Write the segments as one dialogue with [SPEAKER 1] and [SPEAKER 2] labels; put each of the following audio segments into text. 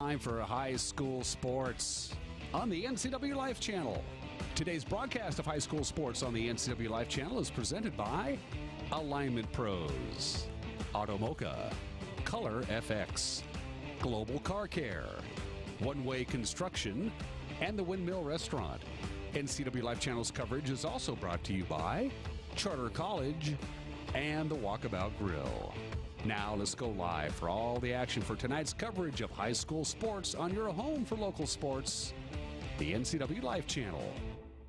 [SPEAKER 1] Time for high school sports on the NCWLIFE channel. Today's broadcast of high school sports on the NCWLIFE channel is presented by Alignment Pros, Automoca, Color FX, Global Car Care, One Way Construction, and the Windmill Restaurant. NCWLIFE channel's coverage is also brought to you by Charter College and the Walkabout Grill. Now let's go live for all the action for tonight's coverage of high school sports on your home for local sports, the NCWLIFE channel.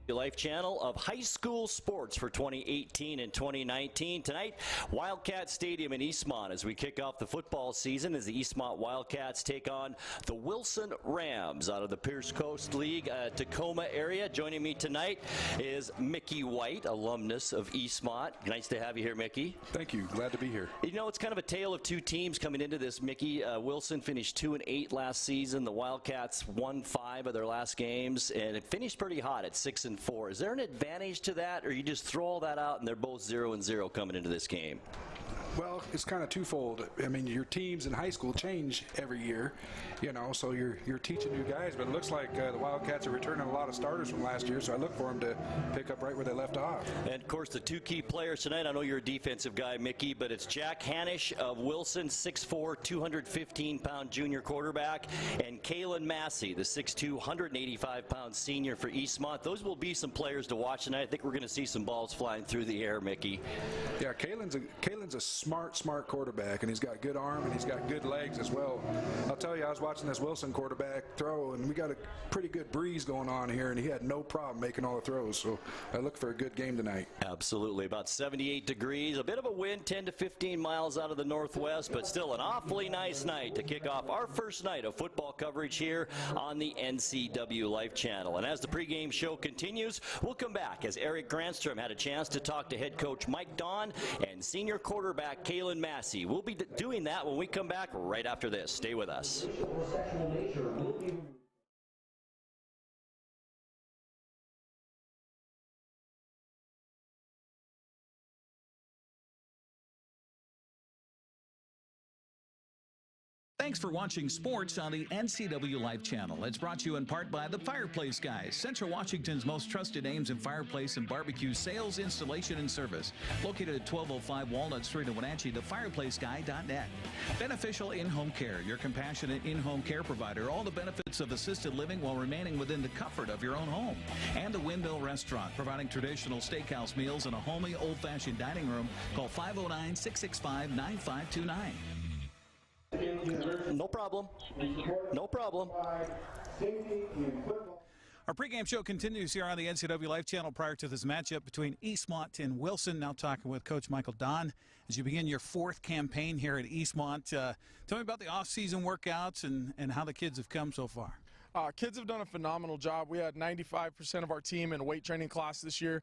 [SPEAKER 2] Life channel of high school sports for 2018 and 2019. Tonight, Wildcat Stadium in Eastmont as we kick off the football season as the Eastmont Wildcats take on the Wilson Rams out of the Pierce Coast League, Tacoma area. Joining me tonight is Mickey White, alumnus of Eastmont. Nice to have you here, Mickey.
[SPEAKER 3] Thank you. Glad to be here.
[SPEAKER 2] You know, it's kind of a tale of two teams coming into this, Mickey. Wilson finished 2-8 last season. The Wildcats won 5 of their last games, and it finished pretty hot at 6-4. Is there an advantage to that, or you just throw all that out and they're both 0-0 coming into this game?
[SPEAKER 3] Well, it's kind of twofold. I mean, your teams in high school change every year, you know, so you're teaching new guys, but it looks like the Wildcats are returning a lot of starters from last year, so I look for them to pick up right where they left off.
[SPEAKER 2] And, of course, the two key players tonight, I know you're a defensive guy, Mickey, but it's Jack Hanish of Wilson, 6'4", 215-pound junior quarterback, and Kalen Massey, the 6'2", 185-pound senior for Eastmont. Those will be some players to watch tonight. I think we're going to see some balls flying through the air, Mickey.
[SPEAKER 3] Yeah, Kalen's a smart quarterback, and he's got good arm and he's got good legs as well. I'll tell you, I was watching this Wilson quarterback throw, and we got a pretty good breeze going on here, and he had no problem making all the throws, so I look for a good game tonight.
[SPEAKER 2] Absolutely. About 78 degrees, a bit of a wind, 10 to 15 miles out of the northwest, but still an awfully nice night to kick off our first night of football coverage here on the NCWLIFE channel. And as the pregame show continues, we'll come back as Eric Granstrom had a chance to talk to head coach Mike Don and senior quarterback Kalen Massey. We'll be doing that when we come back right after this. Stay with us.
[SPEAKER 4] Thanks for watching sports on the NCWLIFE channel. It's brought to you in part by the Fireplace Guys, Central Washington's most trusted names in fireplace and barbecue sales, installation, and service. Located at 1205 Walnut Street in Wenatchee, thefireplaceguy.net. Beneficial In-Home Care, your compassionate in-home care provider. All the benefits of assisted living while remaining within the comfort of your own home. And the Windmill Restaurant, providing traditional steakhouse meals in a homey, old-fashioned dining room. Call 509-665-9529.
[SPEAKER 2] No problem. No problem.
[SPEAKER 4] Our pregame show continues here on the NCWLIFE channel prior to this matchup between Eastmont and Wilson. Now talking with Coach Michael Don as you begin your 4th campaign here at Eastmont. Tell me about the off-season workouts and how the kids have come so far.
[SPEAKER 5] Kids have done a phenomenal job. We had 95% of our team in a weight training class this year,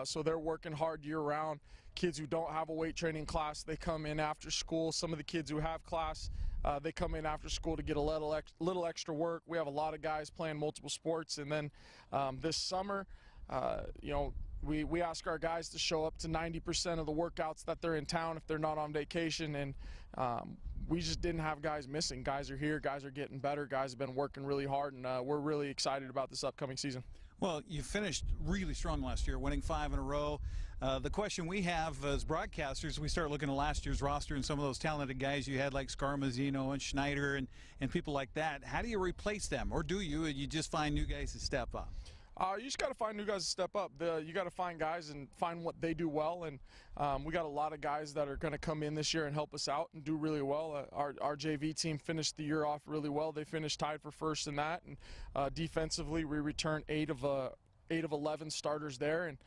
[SPEAKER 5] so they're working hard year-round. Kids who don't have a weight training class, they come in after school. Some of the kids who have class, they come in after school to get a little extra work. We have a lot of guys playing multiple sports, and then this summer, you know, we ask our guys to show up to 90% of the workouts that they're in town if they're not on vacation, and we just didn't have guys missing. Guys are here, guys are getting better, guys have been working really hard, and we're really excited about this upcoming season.
[SPEAKER 4] Well, you finished really strong last year, winning 5 in a row. The question we have as broadcasters, we start looking at last year's roster and some of those talented guys you had like Scarmazzino and Schneider and people like that. How do you replace them, or do you just find new guys to step up?
[SPEAKER 5] You just got to find new guys to step up. You got to find guys and find what they do well, and we got a lot of guys that are going to come in this year and help us out and do really well. Our JV team finished the year off really well. They finished tied for first in that, and defensively we returned 8 of 11 starters there, and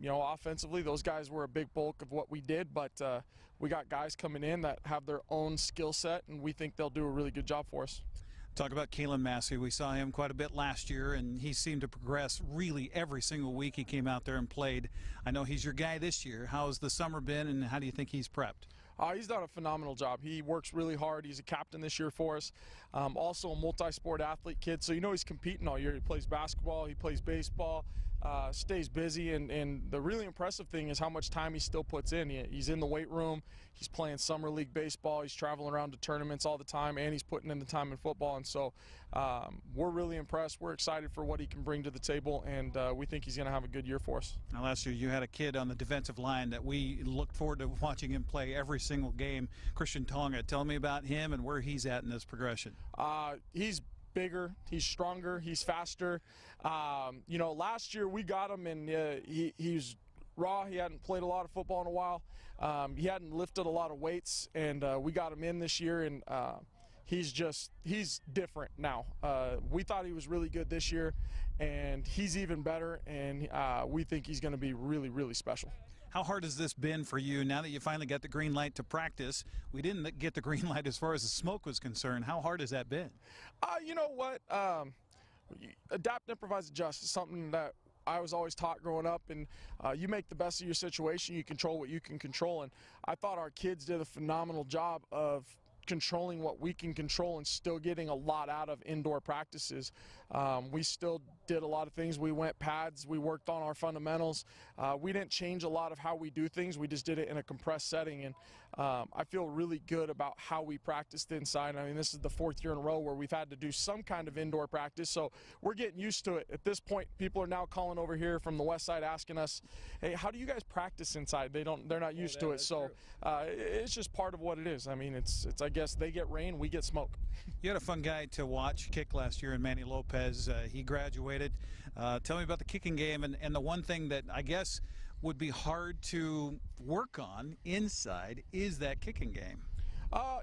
[SPEAKER 5] you know, offensively those guys were a big bulk of what we did, but we got guys coming in that have their own skill set, and we think they'll do a really good job for us.
[SPEAKER 4] Talk about Kalen Massey. We saw him quite a bit last year, and he seemed to progress really every single week he came out there and played. I know he's your guy this year. How has the summer been, and how do you think he's prepped?
[SPEAKER 5] He's done a phenomenal job. He works really hard. He's a captain this year for us. Also a multi-sport athlete kid, so you know he's competing all year. He plays basketball, he plays baseball, stays busy, and the really impressive thing is how much time he still puts in. He's in the weight room, he's playing summer league baseball, he's traveling around to tournaments all the time, and he's putting in the time in football. And so we're really impressed. We're excited for what he can bring to the table, and we think he's going to have a good year for us.
[SPEAKER 6] Now, last year you had a kid on the defensive line that we looked forward to watching him play every single game, Christian Tonga. Tell me about him and where he's at in this progression.
[SPEAKER 5] He's bigger, he's stronger, he's faster. You know, last year we got him, and he's raw. He hadn't played a lot of football in a while. He hadn't lifted a lot of weights, and we got him in this year, and he's different now. We thought he was really good this year, and he's even better, and we think he's going to be really, really special.
[SPEAKER 6] How hard has this been for you now that you finally got the green light to practice? We didn't get the green light as far as the smoke was concerned. How hard has that been?
[SPEAKER 5] You know what? Adapt, improvise, adjust is something that I was always taught growing up, and you make the best of your situation. You control what you can control, and I thought our kids did a phenomenal job of controlling what we can control and still getting a lot out of indoor practices. We still did a lot of things. We went pads, we worked on our fundamentals. We didn't change a lot of how we do things. We just did it in a compressed setting, and I feel really good about how we practiced inside. I mean, this is the 4th year in a row where we've had to do some kind of indoor practice, so we're getting used to it. At this point, people are now calling over here from the west side asking us, hey, how do you guys practice inside? They're not used to it, so it's just part of what it is. I mean, it's I guess they get rain, we get smoke.
[SPEAKER 6] You had a fun guy to watch kick last year in Manny Lopez. He graduated. Tell me about the kicking game, and the one thing that I guess would be hard to work on inside is that kicking game.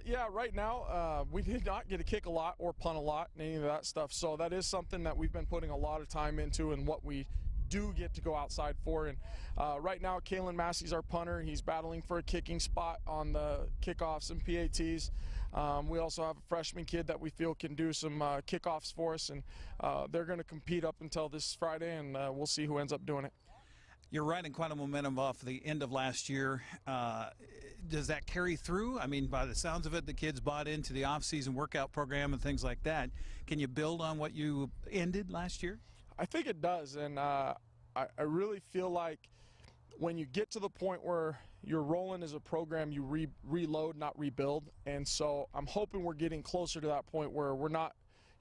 [SPEAKER 5] Yeah, right now we did not get to kick a lot or punt a lot and any of that stuff, so that is something that we've been putting a lot of time into, and what we do get to go outside for. And right now Kalen Massey's our punter. He's battling for a kicking spot on the kickoffs and PATs. We also have a freshman kid that we feel can do some kickoffs for us, and they're going to compete up until this Friday, and we'll see who ends up doing it.
[SPEAKER 6] You're riding quite a momentum off the end of last year. Does that carry through? I mean, by the sounds of it, the kids bought into the off-season workout program and things like that. Can you build on what you ended last year?
[SPEAKER 5] I think it does, and I really feel like when you get to the point where you're rolling as a program, you reload, not rebuild. And so I'm hoping we're getting closer to that point where we're not,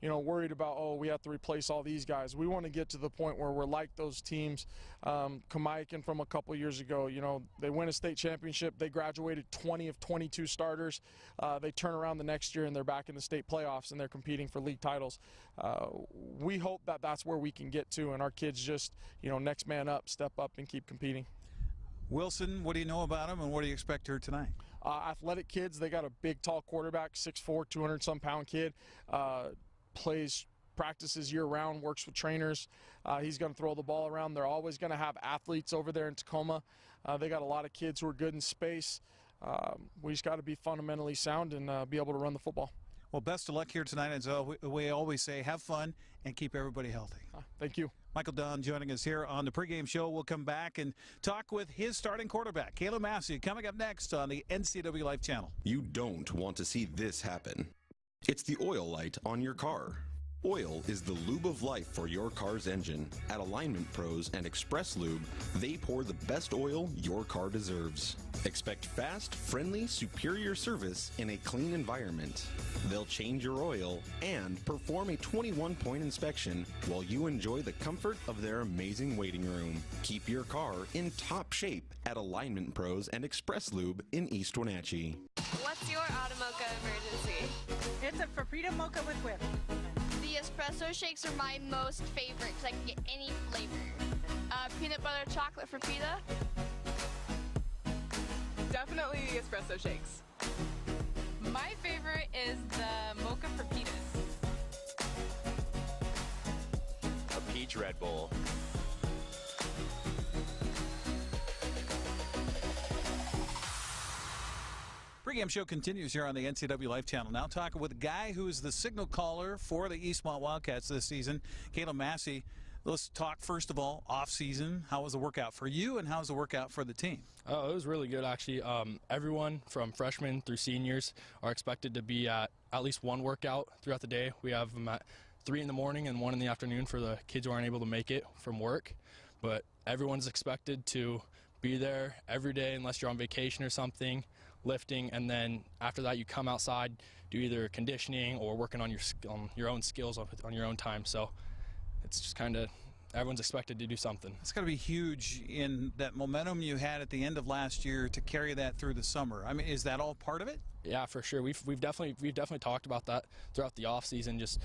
[SPEAKER 5] you know, worried about, oh, we have to replace all these guys. We want to get to the point where we're like those teams. Kamaikan from a couple years ago, you know, they win a state championship. They graduated 20 of 22 starters. They turn around the next year and they're back in the state playoffs and they're competing for league titles. We hope that that's where we can get to, and our kids just, you know, next man up, step up and keep competing.
[SPEAKER 6] Wilson, what do you know about him, and what do you expect here tonight?
[SPEAKER 5] Athletic kids. They got a big, tall quarterback, 6'4", 200-some pound kid. Practices year-round, works with trainers. He's going to throw the ball around. They're always going to have athletes over there in Tacoma. They got a lot of kids who are good in space. We just got to be fundamentally sound and be able to run the football.
[SPEAKER 6] Well, best of luck here tonight. As we always say, have fun and keep everybody healthy.
[SPEAKER 5] Thank you.
[SPEAKER 6] Michael Dunn joining us here on the pregame show. We'll come back and talk with his starting quarterback, Kalen Massey, coming up next on the NCWLIFE channel.
[SPEAKER 7] You don't want to see this happen. It's the oil light on your car. Oil is the lube of life for your car's engine. At Alignment Pros and Express Lube, they pour the best oil your car deserves. Expect fast, friendly, superior service in a clean environment. They'll change your oil and perform a 21-point inspection while you enjoy the comfort of their amazing waiting room. Keep your car in top shape at Alignment Pros and Express Lube in East Wenatchee.
[SPEAKER 8] What's your Automocha emergency?
[SPEAKER 9] It's a Frappuccino mocha with whip.
[SPEAKER 8] The espresso shakes are my most favorite because I can get any flavor. Peanut butter chocolate for pita.
[SPEAKER 10] Definitely the espresso shakes. My favorite is the mocha for pitas.
[SPEAKER 2] A peach Red Bull.
[SPEAKER 6] Pregame show continues here on the NCWLIFE channel. Now talking with a guy who is the signal caller for the Eastmont Wildcats this season, Kalen Massey. Let's talk first of all off-season. How was the workout for you, and how was the workout for the team?
[SPEAKER 11] Oh, it was really good actually. Everyone from freshmen through seniors are expected to be at least one workout throughout the day. We have them at 3 in the morning and 1 in the afternoon for the kids who aren't able to make it from work. but everyone's expected to be there every day unless you're on vacation or something, lifting, and then after that you come outside, do either conditioning or working on your own skills on your own time. So it's just kind of everyone's expected to do something.
[SPEAKER 6] It's got to be huge in that momentum you had at the end of last year to carry that through the summer. I mean, is that all part of it?
[SPEAKER 11] Yeah, for sure. We've definitely talked about that throughout the off season, just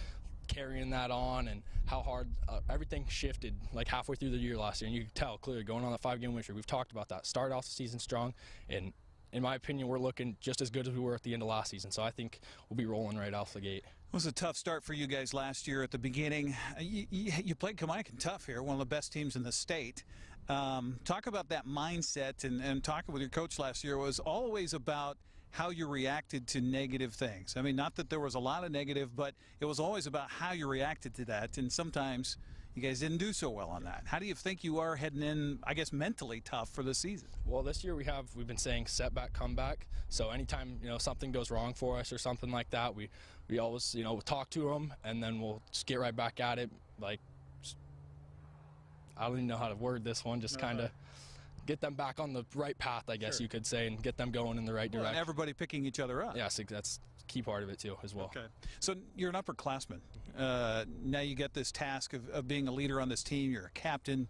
[SPEAKER 11] carrying that on and how hard everything shifted like halfway through the year last year, and you could tell clearly going on that 5-game win streak. We've talked about that. Started off the season strong, and in my opinion, we're looking just as good as we were at the end of last season. So I think we'll be rolling right off the gate.
[SPEAKER 6] It was a tough start for you guys last year at the beginning. You played Kamaikan tough here, one of the best teams in the state. Talk about that mindset, and talking with your coach last year was always about how you reacted to negative things. I mean, not that there was a lot of negative, but it was always about how you reacted to that, and sometimes you guys didn't do so well on that. How do you think you are heading in, I guess, mentally tough for the season?
[SPEAKER 11] Well, this year we've been saying setback, comeback. So anytime something goes wrong for us or something like that, we always talk to them, and then we'll just get right back at it. Like, I don't even know how to word this one. Just kind of get them back on the right path, I guess you could say, and get them going in the right direction.
[SPEAKER 6] And everybody picking each other up.
[SPEAKER 11] Yes, that's a key part of it too as well.
[SPEAKER 6] Okay. So you're an upperclassman. Now you get this task of being a leader on this team. You're a captain.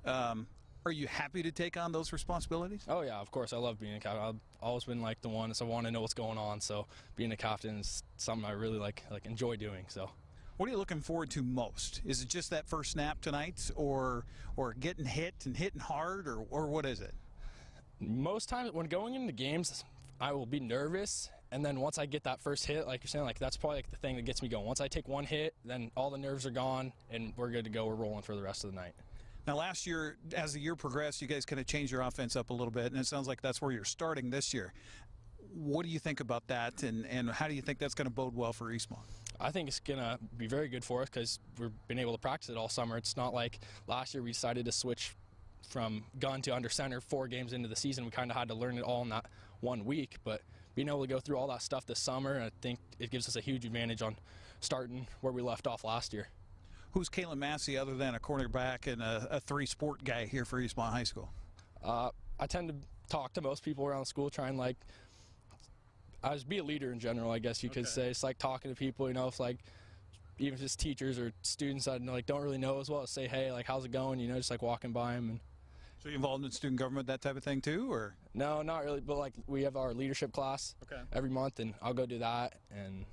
[SPEAKER 6] Are you happy to take on those responsibilities?
[SPEAKER 11] Oh yeah, of course. I love being a captain. I've always been like the one, so I want to know what's going on. So being a captain is something I really like enjoy doing. So.
[SPEAKER 6] What are you looking forward to most? Is it just that first snap tonight, or getting hit and hitting hard, or what is it?
[SPEAKER 11] Most times when going into games, I will be nervous, and then once I get that first hit, like you're saying, that's probably the thing that gets me going. Once I take one hit, then all the nerves are gone, and we're good to go. We're rolling for the rest of the night.
[SPEAKER 6] Now, last year, as the year progressed, you guys kind of changed your offense up a little bit, and it sounds like that's where you're starting this year. What do you think about that, and how do you think that's going to bode well for Eastmont?
[SPEAKER 11] I think it's going to be very good for us because we've been able to practice it all summer. It's not like last year we decided to switch from gun to under center 4 games into the season. We kind of had to learn it all in that 1 week, but being able to go through all that stuff this summer, I think it gives us a huge advantage on starting where we left off last year.
[SPEAKER 6] Who's Kalen Massey other than a cornerback and a 3-sport guy here for Eastmont High School?
[SPEAKER 11] I tend to talk to most people around the school, try and I just be a leader in general, I guess you could say. It's like talking to people, it's like even just teachers or students that don't really know as well as say, hey, how's it going? Just walking by them. And
[SPEAKER 6] so you involved in student government, that type of thing too, or?
[SPEAKER 11] No, not really. But we have our leadership class every month, and I'll go do that. And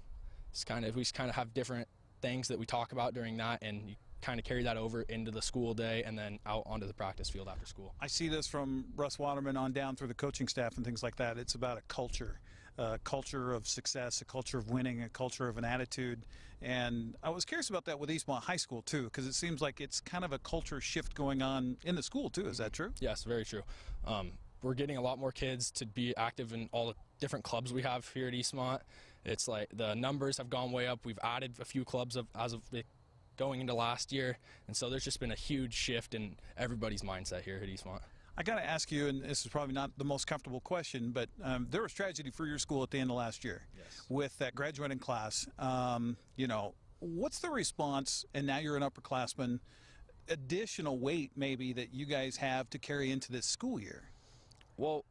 [SPEAKER 11] it's we just have different things that we talk about during that, and you kind of carry that over into the school day and then out onto the practice field after school.
[SPEAKER 6] I see this from Russ Waterman on down through the coaching staff and things like that. It's about a culture of success, a culture of winning, a culture of an attitude. And I was curious about that with Eastmont High School too, because it seems like it's kind of a culture shift going on in the school too. Is that true?
[SPEAKER 11] Yes, very true. We're getting a lot more kids to be active in all the different clubs we have here at Eastmont. It's the numbers have gone way up. We've added a few clubs as of going into last year, and so there's just been a huge shift in everybody's mindset here at Eastmont.
[SPEAKER 6] I got to ask you, and this is probably not the most comfortable question, but there was tragedy for your school at the end of last year.
[SPEAKER 11] Yes.
[SPEAKER 6] With that graduating class. What's the response, and now you're an upperclassman, additional weight maybe that you guys have to carry into this school year?
[SPEAKER 11] Well,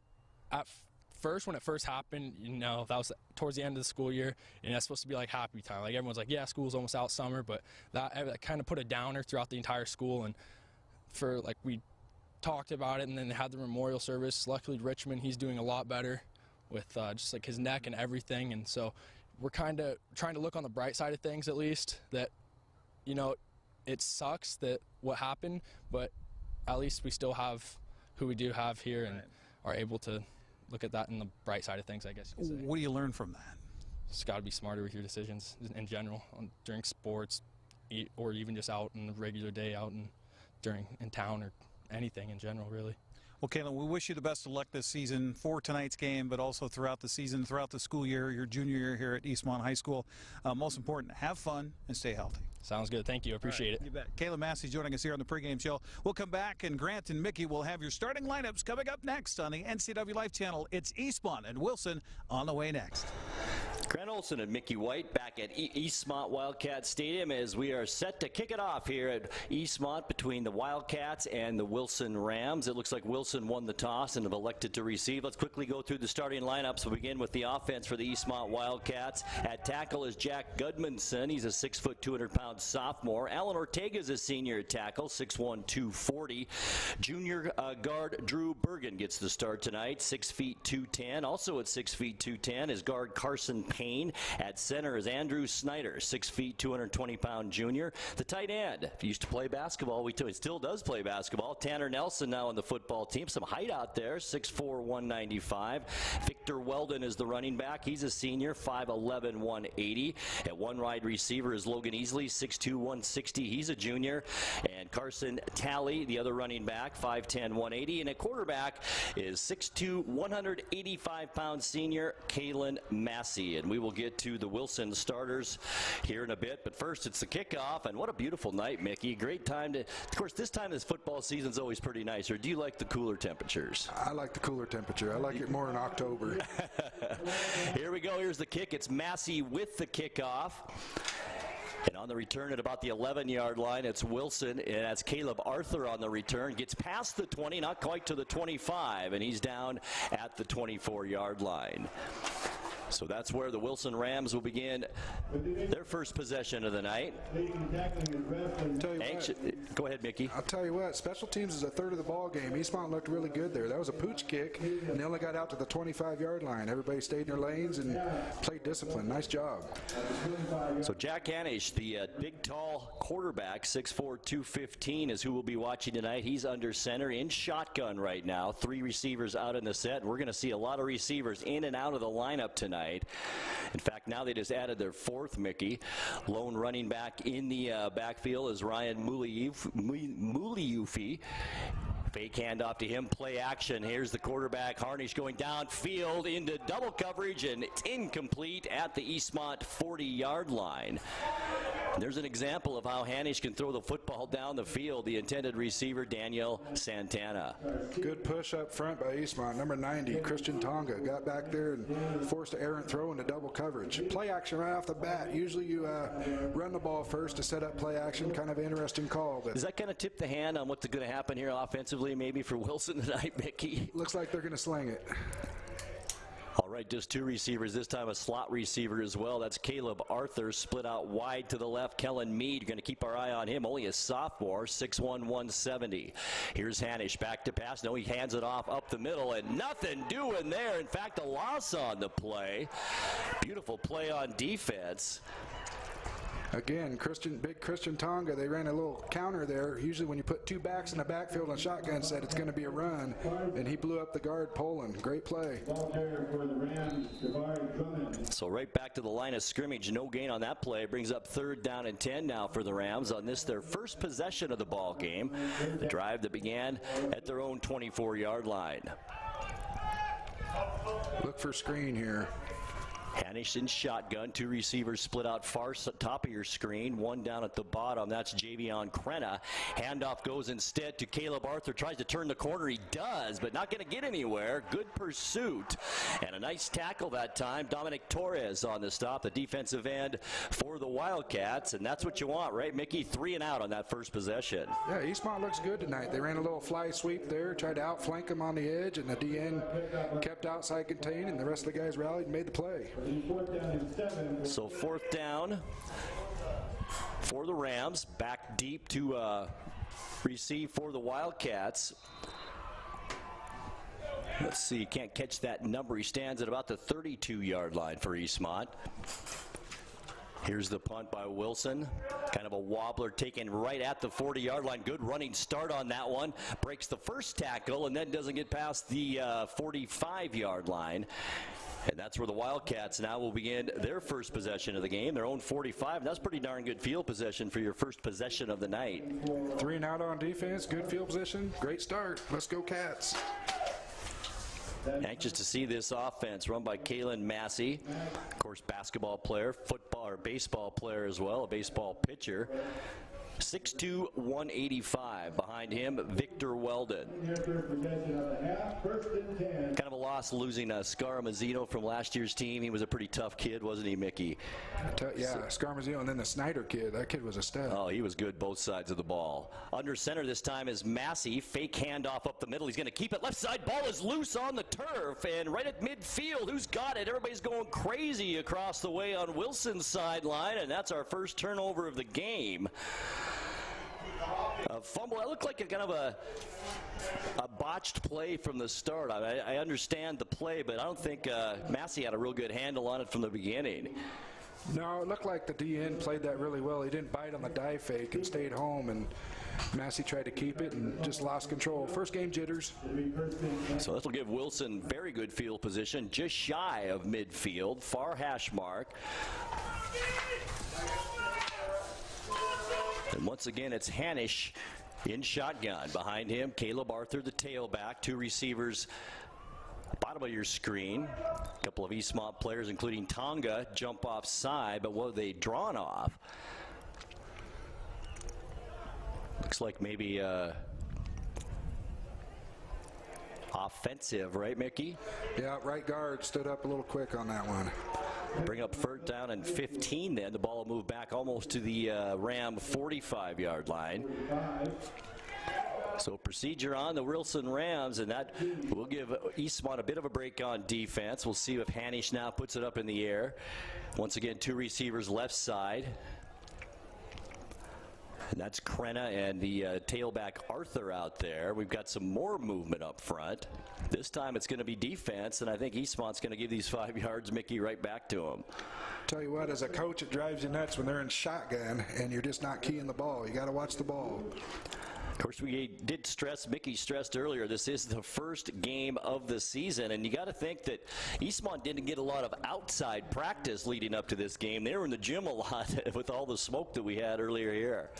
[SPEAKER 11] at first, when it first happened, that was towards the end of the school year, and that's supposed to be happy time. Everyone's yeah, school's almost out summer, but that kind of put a downer throughout the entire school, and for we talked about it, and then they had the memorial service. Luckily, Richmond, he's doing a lot better with just his neck and everything, and so we're kind of trying to look on the bright side of things at least, that it sucks that what happened, but at least we still have who we do have here and are able to look at that in the bright side of things, I guess you could say.
[SPEAKER 6] What do you learn from that?
[SPEAKER 11] Just got to be smarter with your decisions in general, during sports, or even just out in the regular day, out in town, or anything in general, really.
[SPEAKER 6] Well, Kalen, we wish you the best of luck this season for tonight's game, but also throughout the season, throughout the school year, your junior year here at Eastmont High School. Most important, have fun and stay healthy.
[SPEAKER 11] Sounds good. Thank you. I appreciate it.
[SPEAKER 6] You bet. Kalen Massey joining us here on the pregame show. We'll come back, and Grant and Mickey will have your starting lineups coming up next on the NCWLIFE channel. It's Eastmont and Wilson on the way next.
[SPEAKER 2] Grand Olson and Mickey White back at Eastmont Wildcat Stadium as we are set to kick it off here at Eastmont between the Wildcats and the Wilson Rams. It looks like Wilson won the toss and have elected to receive. Let's quickly go through the starting lineups. We'll begin with the offense for the Eastmont Wildcats. At tackle is Jack Gudmundsson. He's a 6', 200-pound sophomore. Alan Ortega is a senior at tackle, 6'1", 240. Junior guard Drew Bergen gets the start tonight, 6 feet 210. Also at 6 feet 210 is guard Carson Payne. At center is Andrew Snyder, 6 feet 220-pound junior. The tight end, if he used to play basketball, he still does play basketball. Tanner Nelson now on the football team. Some height out there, 6'4", 195. Victor Weldon is the running back. He's a senior, 5'11", 180. At one wide receiver is Logan Easley, 6'2", 160. He's a junior. And Carson Talley, the other running back, 5'10", 180. And at quarterback is 6'2", 185-pound senior Kalen Massey. And we will get to the Wilson starters here in a bit. But first, it's the kickoff. And what a beautiful night, Mickey. Great time to, of course, this time this football season is always pretty nice. Or do you like the cooler temperatures?
[SPEAKER 3] I like the cooler temperature. I like it more in October.
[SPEAKER 2] Here we go. Here's the kick. It's Massey with the kickoff. And on the return at about the 11-yard line, it's Wilson, and that's Caleb Arthur on the return. Gets past the 20, not quite to the 25, and he's down at the 24-yard line. So that's where the Wilson Rams will begin their first possession of the night. Go ahead, Mickey.
[SPEAKER 3] I'll tell you what, special teams is a third of the ball game. Eastmont looked really good there. That was a pooch kick, and they only got out to the 25-yard line. Everybody stayed in their lanes and played discipline. Nice job.
[SPEAKER 2] So Jack Hanish, the big, tall quarterback, 6'4", 215, is who we'll be watching tonight. He's under center in shotgun right now. 3 receivers out in the set. We're going to see a lot of receivers in and out of the lineup tonight. In fact, now they just added their 4th, Mickey. Lone running back in the backfield is Ryan Muliufi. Fake handoff to him, play action. Here's the quarterback, Harnish, going downfield into double coverage, and it's incomplete at the Eastmont 40-yard line. There's an example of how Harnish can throw the football down the field. The intended receiver, Daniel Santana.
[SPEAKER 3] Good push up front by Eastmont. Number 90, Christian Tonga, got back there and forced an errant throw into double coverage. Play action right off the bat. Usually you run the ball first to set up play action. Kind of an interesting call. But
[SPEAKER 2] does that kind of tip the hand on what's going to happen here offensively, maybe for Wilson tonight, Mickey?
[SPEAKER 3] Looks like they're going to sling it.
[SPEAKER 2] All right, just 2 receivers, this time a slot receiver as well. That's Caleb Arthur, split out wide to the left. Kellen Mead, going to keep our eye on him, only a sophomore, 6'1", 170. Here's Hanish, back to pass. No, he hands it off up the middle, and nothing doing there. In fact, a loss on the play. Beautiful play on defense.
[SPEAKER 3] Again, big Christian Tonga, they ran a little counter there. Usually when you put 2 backs in the backfield on shotgun set, it's going to be a run. And he blew up the guard, Poland. Great play.
[SPEAKER 2] So right back to the line of scrimmage. No gain on that play. Brings up 3rd down and 10 now for the Rams on this, their first possession of the ball game. The drive that began at their own 24-yard line.
[SPEAKER 3] Look for screen here.
[SPEAKER 2] Hanish in shotgun, 2 receivers split out far top of your screen, 1 down at the bottom. That's Javion Crenna. Handoff goes instead to Caleb Arthur. Tries to turn the corner. He does, but not going to get anywhere. Good pursuit and a nice tackle that time. Dominic Torres on the stop, the defensive end for the Wildcats, and that's what you want, right, Mickey? 3 and out on that first possession.
[SPEAKER 3] Yeah, Eastmont looks good tonight. They ran a little fly sweep there, tried to outflank him on the edge, and the DN kept outside contained, and the rest of the guys rallied and made the play.
[SPEAKER 2] So 4th down for the Rams, back deep to receive for the Wildcats. Let's see, can't catch that number. He stands at about the 32-yard line for Eastmont. Here's the punt by Wilson. Kind of a wobbler taken right at the 40-yard line. Good running start on that one. Breaks the first tackle and then doesn't get past the 45-yard line. And that's where the Wildcats now will begin their first possession of the game, their own 45. And that's pretty darn good field possession for your first possession of the night.
[SPEAKER 3] 3 and out on defense, good field position, great start. Let's go Cats.
[SPEAKER 2] Anxious to see this offense run by Kalen Massey. Of course, basketball player, football or baseball player as well, a baseball pitcher. 6'2", 185. Behind him, Victor Weldon. Kind of a loss losing Scarmazzino from last year's team. He was a pretty tough kid, wasn't he, Mickey?
[SPEAKER 3] Yeah, Scarmazzino, and then the Snyder kid. That kid was a stud.
[SPEAKER 2] Oh, he was good both sides of the ball. Under center this time is Massey. Fake handoff up the middle. He's going to keep it. Left side ball is loose on the turf. And right at midfield, who's got it? Everybody's going crazy across the way on Wilson's sideline. And that's our first turnover of the game. A fumble. That looked like a kind of a botched play from the start. I understand the play, but I don't think Massey had a real good handle on it from the beginning.
[SPEAKER 3] No, it looked like the DN played that really well. He didn't bite on the dive fake and stayed home, and Massey tried to keep it and just lost control. First game jitters.
[SPEAKER 2] So this will give Wilson very good field position, just shy of midfield, far hash mark. And once again, it's Hanisch in shotgun. Behind him, Caleb Arthur, the tailback. Two receivers, bottom of your screen. A couple of Eastmont players, including Tonga, jump off side, but what are they drawn off? Looks like maybe offensive, right, Mickey?
[SPEAKER 3] Yeah, right guard stood up a little quick on that one.
[SPEAKER 2] Bring up third down and 15 then. The ball will move back almost to the Ram 45-yard line. So procedure on the Wilson Rams, and that will give Eastmont a bit of a break on defense. We'll see if Hanisch now puts it up in the air. Once again, two receivers left side. And that's Krenna and the tailback Arthur out there. We've got some more movement up front. This time it's going to be defense, and I think Eastmont's going to give these 5 yards, Mickey, right back to him.
[SPEAKER 3] Tell you what, as a coach, it drives you nuts when they're in shotgun and you're just not keying the ball. You got to watch the ball.
[SPEAKER 2] Of course, we did stress, Mickey stressed earlier, this is the first game of the season, and you got to think that Eastmont didn't get a lot of outside practice leading up to this game. They were in the gym a lot with all the smoke that we had earlier here.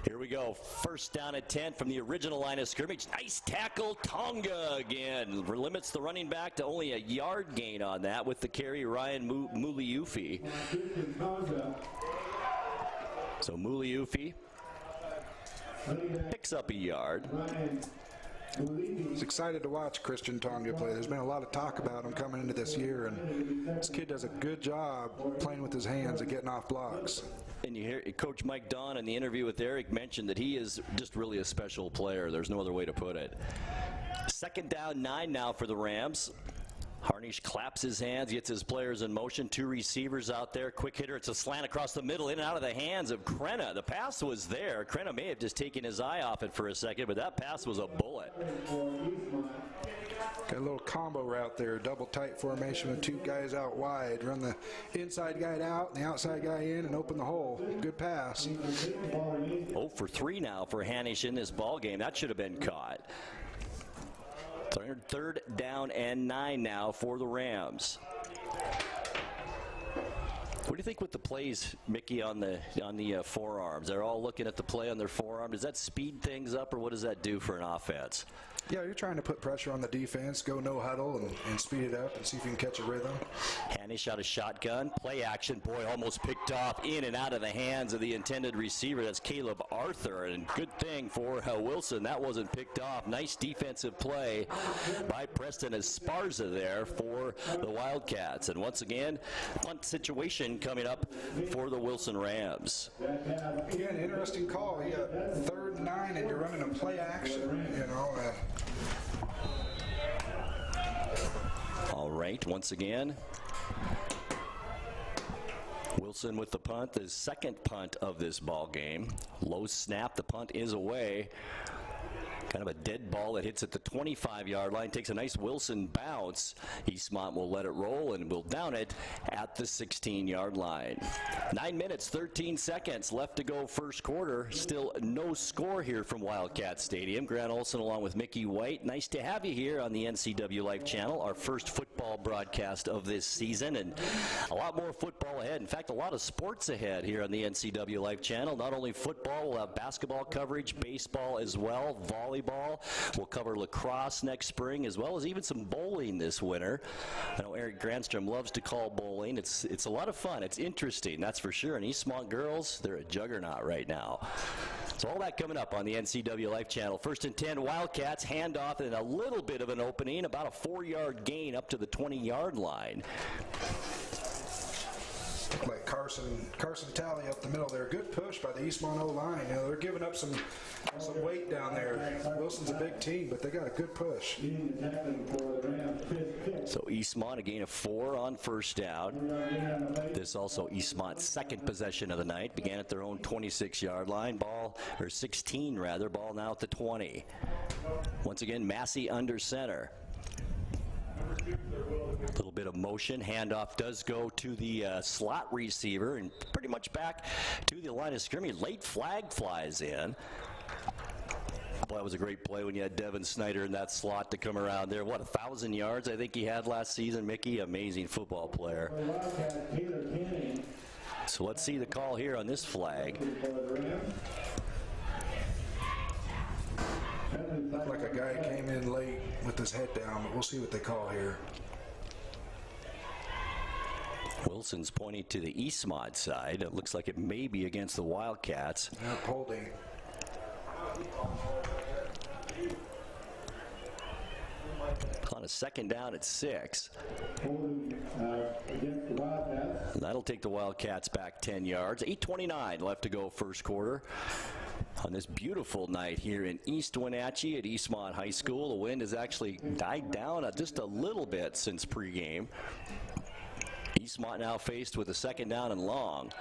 [SPEAKER 2] Here we go. First down at 10 from the original line of scrimmage. Nice tackle. Tonga again. Limits the running back to only a yard gain on that with the carry, Ryan Muliufi. So Muliufi picks up a yard.
[SPEAKER 3] I was excited to watch Christian Tonga play. There's been a lot of talk about him coming into this year, and this kid does a good job playing with his hands and getting off blocks.
[SPEAKER 2] And you hear Coach Mike Don in the interview with Eric mentioned that he is just really a special player. There's no other way to put it. Second down, 9 now for the Rams. Harnisch claps his hands, gets his players in motion. Two receivers out there. Quick hitter. It's a slant across the middle, in and out of the hands of Krenna. The pass was there. Krenna may have just taken his eye off it for a second, but that pass was a bullet.
[SPEAKER 3] Got a little combo route there. Double tight formation with two guys out wide. Run the inside guy out and the outside guy in and open the hole. Good pass.
[SPEAKER 2] 0 for 3 now for Hanisch in this ball game. That should have been caught. Third down and 9 now for the Rams. What do you think with the plays, Mickey, on the forearms? They're all looking at the play on their forearm. Does that speed things up, or what does that do for an offense?
[SPEAKER 3] Yeah, you're trying to put pressure on the defense, go no huddle, and speed it up and see if you can catch a rhythm.
[SPEAKER 2] Hanisch out of shotgun. Play action. Boy, almost picked off in and out of the hands of the intended receiver. That's Caleb Arthur. And good thing for Wilson. That wasn't picked off. Nice defensive play by Preston Esparza there for the Wildcats. And once again, punt situation coming up for the Wilson Rams.
[SPEAKER 3] Again, interesting call. You got 3rd and 9 and you're running a play action, you know.
[SPEAKER 2] All right, once again, Wilson with the punt, the second punt of this ball game. Low snap, the punt is away. Kind of a dead ball that hits at the 25-yard line. Takes a nice Wilson bounce. Eastmont will let it roll and will down it at the 16-yard line. 9 minutes, 13 seconds left to go first quarter. Still no score here from Wildcat Stadium. Grant Olson along with Mickey White. Nice to have you here on the NCWLIFE channel, our first football broadcast of this season, and a lot more football ahead. In fact, a lot of sports ahead here on the NCWLIFE channel. Not only football, we'll have basketball coverage, baseball as well, volleyball, volleyball. We'll cover lacrosse next spring, as well as even some bowling this winter. I know Eric Granstrom loves to call bowling. It's a lot of fun. It's interesting, that's for sure. And Eastmont girls, they're a juggernaut right now. So all that coming up on the NCWLIFE channel. 1st and 10, Wildcats, handoff and a little bit of an opening, about a 4-yard gain up to the 20-yard line.
[SPEAKER 3] Look like Carson Talley up the middle there. Good push by the Eastmont O-line. You know, they're giving up some weight down there. Wilson's a big team, but they got a good push.
[SPEAKER 2] So Eastmont a gain of 4 on 1st down. This also Eastmont's 2nd possession of the night. Began at their own 26-yard line. Ball, or 16 rather. Ball now at the 20. Once again, Massey under center. A little bit of motion. Handoff does go to the slot receiver and pretty much back to the line of scrimmage. Late flag flies in. Boy, that was a great play when you had Devin Snyder in that slot to come around there. What, 1,000 yards I think he had last season, Mickey? Amazing football player. So let's see the call here on this flag.
[SPEAKER 3] Looked like a guy came in late with his head down, but we'll see what they call here.
[SPEAKER 2] Wilson's pointing to the Eastmont side. It looks like it may be against the Wildcats.
[SPEAKER 3] Holding.
[SPEAKER 2] On a 2nd down at 6. That'll take the Wildcats back 10 yards. 8:29 left to go 1st quarter. On this beautiful night here in East Wenatchee at Eastmont High School. The wind has actually died down just a little bit since pregame. Eastmont now faced with a 2nd down and long.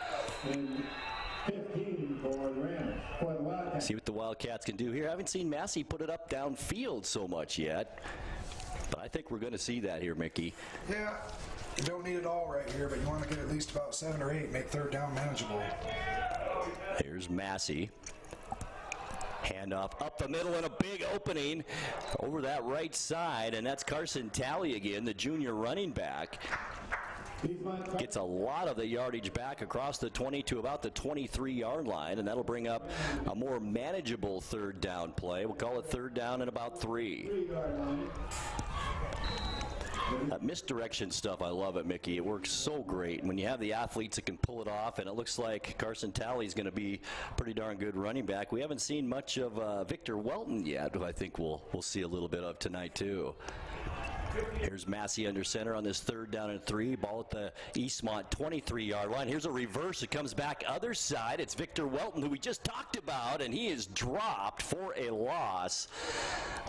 [SPEAKER 2] See what the Wildcats can do here. I haven't seen Massey put it up downfield so much yet, but I think we're going to see that here, Mickey.
[SPEAKER 3] Yeah, you don't need it all right here, but you want to get at least about 7 or 8, make 3rd down manageable.
[SPEAKER 2] Here's Massey. Handoff up the middle and a big opening over that right side, and that's Carson Talley again, the junior running back. Gets a lot of the yardage back across the 20 to about the 23-yard line, and that'll bring up a more manageable 3rd down play. We'll call it 3rd down and about 3. That misdirection stuff, I love it, Mickey. It works so great when you have the athletes that can pull it off, and it looks like Carson Talley's going to be a pretty darn good running back. We haven't seen much of Victor Welton yet, who I think we'll see a little bit of tonight too. Here's Massey under center on this 3rd down and 3. Ball at the Eastmont 23-yard line. Here's a reverse. It comes back other side. It's Victor Welton, who we just talked about, and he is dropped for a loss.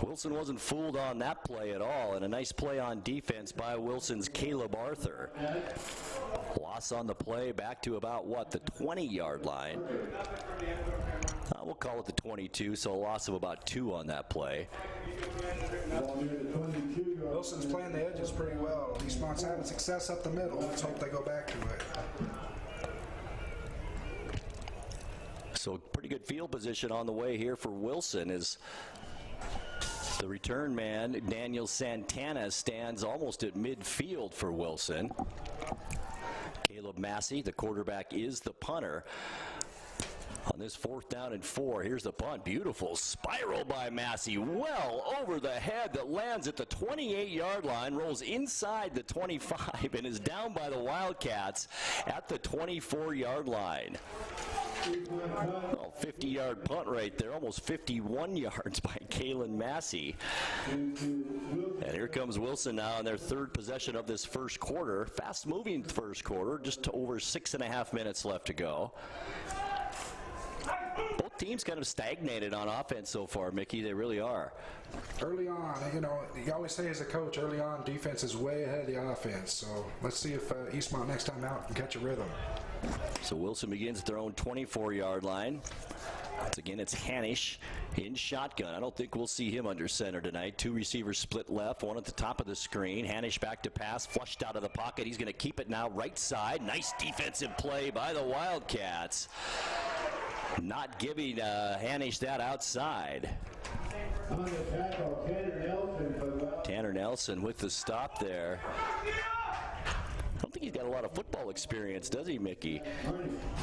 [SPEAKER 2] Wilson wasn't fooled on that play at all, and a nice play on defense by Wilson's Caleb Arthur. Loss on the play back to about, what, the 20-yard line. We'll call it the 22, so a loss of about 2 on that play.
[SPEAKER 3] Wilson's playing the edges pretty well. Eastmont's having success up the middle. Let's hope they go back to it.
[SPEAKER 2] So pretty good field position on the way here for Wilson as the return man, Daniel Santana, stands almost at midfield for Wilson. Caleb Massey, the quarterback, is the punter. On this 4th down and 4, here's the punt. Beautiful spiral by Massey, well over the head, that lands at the 28-yard line, rolls inside the 25, and is down by the Wildcats at the 24-yard line. Oh, 50-yard punt right there, almost 51 yards by Kalen Massey. And here comes Wilson now in their 3rd possession of this 1st quarter. Fast-moving 1st quarter, just over 6.5 minutes left to go. Both teams kind of stagnated on offense so far, Mickey. They really are.
[SPEAKER 3] Early on, you know, you always say as a coach, early on, defense is way ahead of the offense. So let's see if Eastmont next time out can catch a rhythm.
[SPEAKER 2] So Wilson begins at their own 24-yard line. Once again, it's Hanish in shotgun. I don't think we'll see him under center tonight. 2 receivers split left, one at the top of the screen. Hanish back to pass, flushed out of the pocket. He's going to keep it now right side. Nice defensive play by the Wildcats. Not giving Hanish that outside. Tanner Nelson with the stop there. I don't think he's got a lot of football experience, does he, Mickey?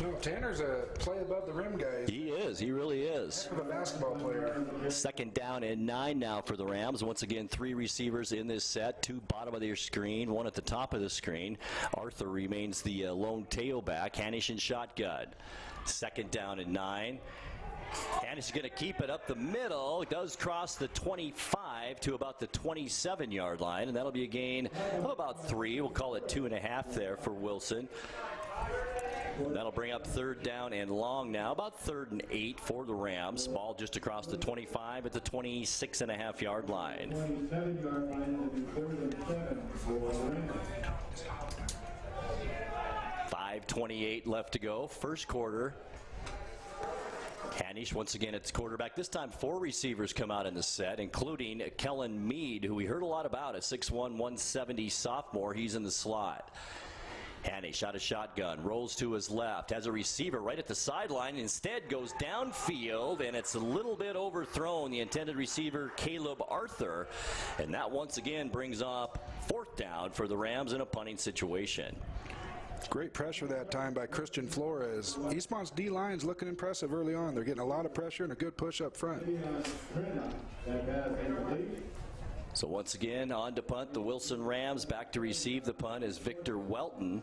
[SPEAKER 3] No, Tanner's a play above the rim guy.
[SPEAKER 2] He is. He really is.
[SPEAKER 3] He's a basketball player.
[SPEAKER 2] 2nd down and 9 now for the Rams. Once again, 3 receivers in this set. 2 bottom of their screen, 1 at the top of the screen. Arthur remains the lone tailback. Hanish in shotgun. 2nd down and 9. And he's going to keep it up the middle. It does cross the 25 to about the 27-yard line, and that'll be a gain of about 3. We'll call it 2.5 there for Wilson. That'll bring up 3rd down and long now, about 3rd and 8 for the Rams. Ball just across the 25 at the 26.5-yard line.
[SPEAKER 12] 27-yard line will be 3rd and 7 for the Rams.
[SPEAKER 2] 5:28 left to go, first quarter. Hanish once again at quarterback. This time 4 receivers come out in the set, including Kellen Mead, who we heard a lot about, a 6'1", 170 sophomore. He's in the slot. Hanish out of shotgun, rolls to his left, has a receiver right at the sideline, instead goes downfield, and it's a little bit overthrown, the intended receiver, Caleb Arthur. And that once again brings up 4th down for the Rams in a punting situation.
[SPEAKER 3] Great pressure that time by Christian Flores. Eastmont's D-line's looking impressive early on. They're getting a lot of pressure and a good push up front.
[SPEAKER 2] So once again, on to punt, the Wilson Rams. Back to receive the punt is Victor Welton.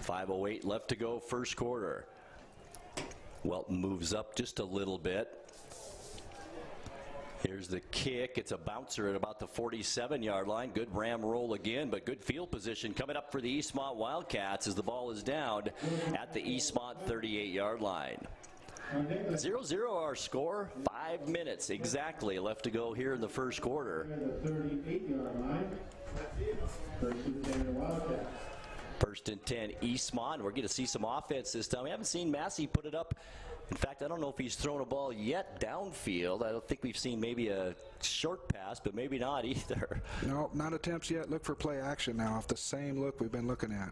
[SPEAKER 2] 5:08 left to go, first quarter. Welton moves up just a little bit. Here's the kick. It's a bouncer at about the 47-yard line. Good Ram roll again, but good field position coming up for the Eastmont Wildcats as the ball is down at the Eastmont 38-yard line. 0-0 our score. 5 minutes exactly left to go here in the first quarter.
[SPEAKER 12] 38-yard line.
[SPEAKER 2] First and 10 Eastmont. We're going to see some offense this time. We haven't seen Massey put it up. In fact, I don't know if he's thrown a ball yet downfield. I don't think we've seen maybe a short pass, but maybe not either.
[SPEAKER 3] No, not attempts yet. Look for play action now off the same look we've been looking at.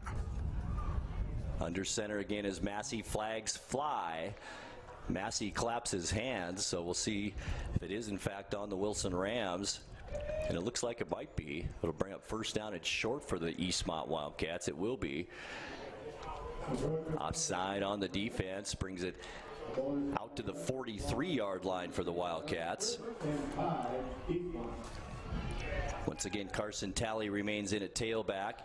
[SPEAKER 2] Under center again as Massey, flags fly. Massey claps his hands, so we'll see if it is in fact on the Wilson Rams. And it looks like it might be. It'll bring up 1st down and short for the Eastmont Wildcats. It will be. Offside on the defense, brings it out to the 43-yard line for the Wildcats. Once again, Carson Talley remains in at tailback.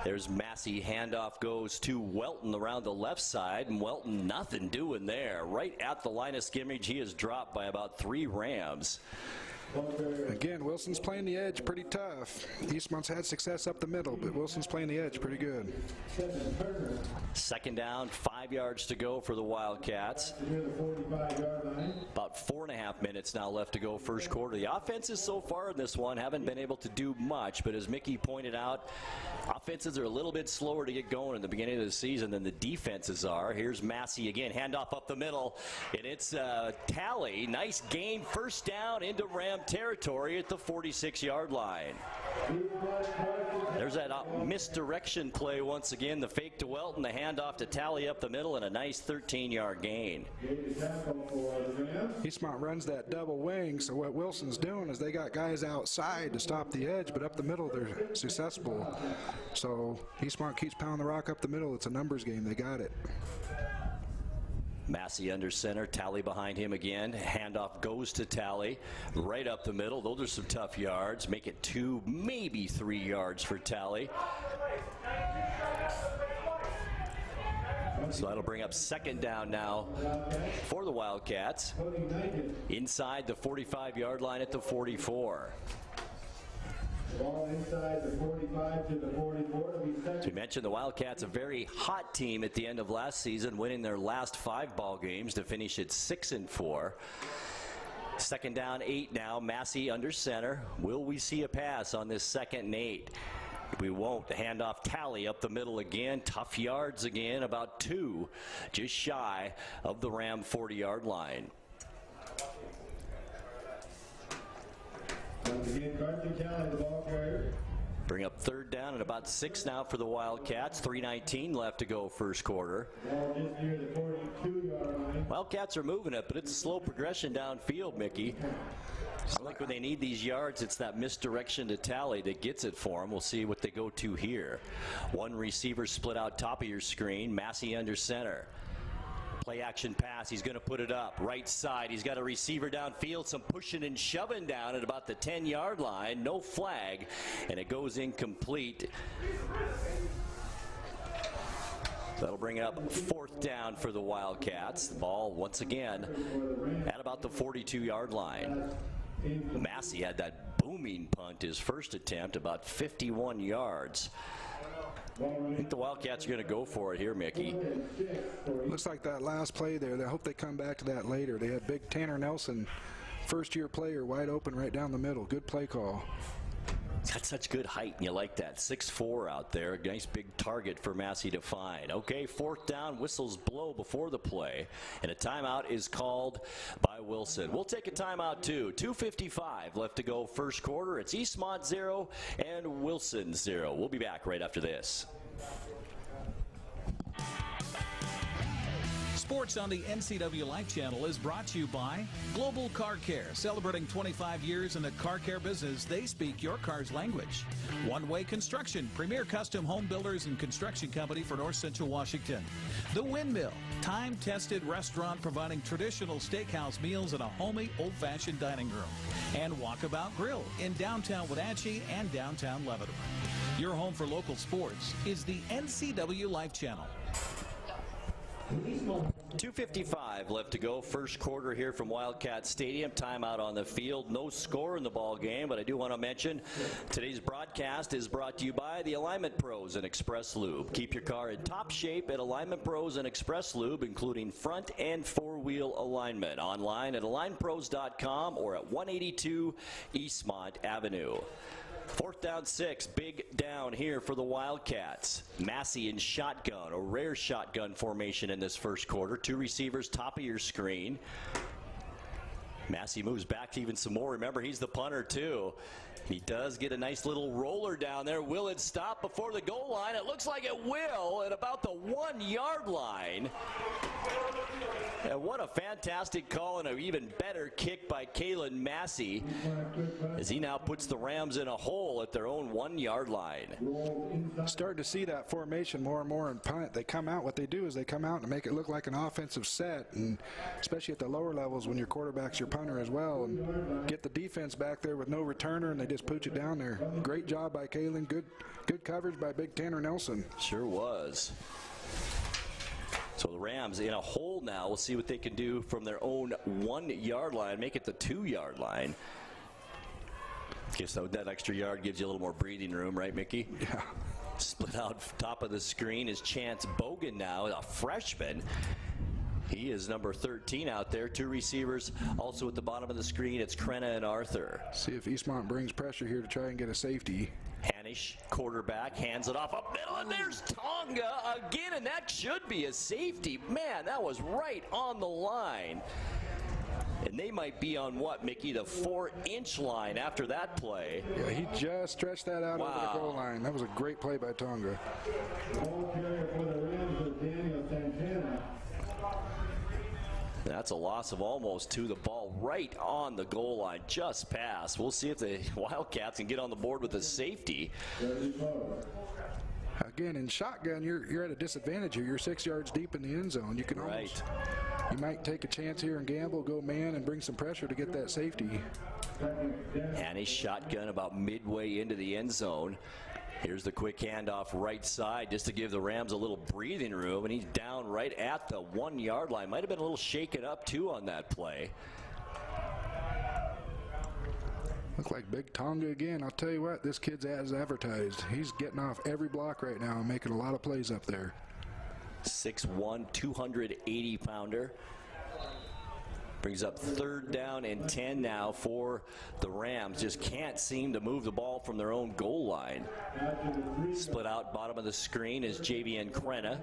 [SPEAKER 2] There's Massey, handoff goes to Welton around the left side, and Welton nothing doing there. Right at the line of scrimmage, he is dropped by about 3 Rams.
[SPEAKER 3] Again, Wilson's playing the edge pretty tough. Eastmont's had success up the middle, but Wilson's playing the edge pretty good.
[SPEAKER 2] 2nd down, 5 yards to go for the Wildcats. About 4.5 minutes now left to go first quarter. The offenses so far in this one haven't been able to do much, but as Mickey pointed out, offenses are a little bit slower to get going in the beginning of the season than the defenses are. Here's Massey again, handoff up the middle, and it's Talley. Nice gain, 1st down into Ram territory at the 46-yard line. There's that misdirection play once again. The fake to Welton, the handoff to Talley up the middle, and a nice 13-yard gain.
[SPEAKER 3] Eastmont runs that double wing, so what Wilson's doing is they got guys outside to stop the edge, but up the middle they're successful. So Eastmont keeps pounding the rock up the middle. It's a numbers game. They got it.
[SPEAKER 2] Massey under center, Talley behind him again. Handoff goes to Talley, right up the middle. Those are some tough yards. Make it 2, maybe 3 yards for Talley. So that'll bring up 2nd down now for the Wildcats. Inside the 45-yard line at the 44.
[SPEAKER 12] Ball inside the 45 to the 44.
[SPEAKER 2] We mentioned the Wildcats, a very hot team at the end of last season, winning their last 5 ball games to finish at 6-4. 2nd down, 8 now. Massey under center. Will we see a pass on this 2nd and 8? We won't. The handoff, Talley up the middle again. Tough yards again, about 2, just shy of the Ram 40-yard line.
[SPEAKER 12] Once again, Carson Talley, the ball carrier.
[SPEAKER 2] Bring up third down and about 6 now for the Wildcats. 3:19 left to go first quarter. Wildcats are moving it, but it's a slow progression downfield, Mickey. I like when they need these yards, it's that misdirection to Tally that gets it for them. We'll see what they go to here. One receiver split out top of your screen. Massey under center. Play action pass. He's going to put it up. Right side. He's got a receiver downfield. Some pushing and shoving down at about the 10-yard line. No flag. And it goes incomplete. That'll bring it up 4th down for the Wildcats. The ball once again at about the 42-yard line. Massey had that booming punt his first attempt, about 51 yards. I think the Wildcats are going to go for it here, Mickey.
[SPEAKER 3] Looks like that last play there. I hope they come back to that later. They had big Tanner Nelson, first-year player, wide open right down the middle. Good play call.
[SPEAKER 2] He's got such good height, and you like that. 6'4" out there. A nice big target for Massey to find. Okay, 4th down. Whistles blow before the play, and a timeout is called by Wilson. We'll take a timeout, too. 2:55 left to go first quarter. It's Eastmont 0 and Wilson 0. We'll be back right after this.
[SPEAKER 4] Sports on the NCWLIFE channel is brought to you by Global Car Care. Celebrating 25 years in the car care business, they speak your car's language. One Way Construction, premier custom home builders and construction company for North Central Washington. The Windmill, time-tested restaurant providing traditional steakhouse meals in a homey, old-fashioned dining room. And Walkabout Grill in downtown Wenatchee and downtown Leavenworth. Your home for local sports is the NCWLIFE channel.
[SPEAKER 2] 2:55 left to go first quarter here from Wildcat Stadium. Timeout on the field. No score in the ball game, but I do want to mention today's broadcast is brought to you by the Alignment Pros and Express Lube. Keep your car in top shape at Alignment Pros and Express Lube, including front and 4-wheel alignment. Online at alignpros.com or at 182 Eastmont Avenue. 4th down 6, big down here for the Wildcats. Massey in shotgun, a rare shotgun formation in this first quarter. 2 receivers, top of your screen. Massey moves back even some more. Remember, he's the punter too. He does get a nice little roller down there. Will it stop before the goal line? It looks like it will at about the 1-yard line. And what a fantastic call and an even better kick by Kalen Massey as he now puts the Rams in a hole at their own 1-yard line.
[SPEAKER 3] Starting to see that formation more and more in punt. They come out, what they do is they come out and make it look like an offensive set, and especially at the lower levels when your quarterback's your punter as well, and get the defense back there with no returner, and they just pooch it down there. Great job by Kalen. Good coverage by big Tanner Nelson.
[SPEAKER 2] Sure was. So the Rams in a hole now. We'll see what they can do from their own 1-yard line, make it the 2-yard line. Guess that extra yard gives you a little more breathing room, right, Mickey?
[SPEAKER 3] Yeah.
[SPEAKER 2] Split out top of the screen is Chance Bogan now, a freshman. He is number 13 out there. 2 receivers also at the bottom of the screen. It's Krenna and Arthur.
[SPEAKER 3] See if Eastmont brings pressure here to try and get a safety.
[SPEAKER 2] Hanish, quarterback, hands it off up middle, and there's Tonga again, and that should be a safety. Man, that was right on the line. And they might be on what, Mickey, the 4-inch line after that play.
[SPEAKER 3] Yeah, he just stretched that out over the goal line. That was a great play by Tonga.
[SPEAKER 2] That's a loss of almost 2. The ball right on the goal line, just past. We'll see if the Wildcats can get on the board with a safety.
[SPEAKER 3] Again, in shotgun, you're at a disadvantage here. You're 6 yards deep in the end zone. You can almost, you might take a chance here and gamble, go man, and bring some pressure to get that safety.
[SPEAKER 2] Hanish shotgun about midway into the end zone. Here's the quick handoff right side just to give the Rams a little breathing room, and he's down right at the 1-yard line. Might have been a little shaken up, too, on that play.
[SPEAKER 3] Look like big Tonga again. I'll tell you what, this kid's as advertised. He's getting off every block right now and making a lot of plays up there.
[SPEAKER 2] 6'1", 280-pounder. Brings up 3rd down and 10 now for the Rams. Just can't seem to move the ball from their own goal line. Split out bottom of the screen is JVN Krenna.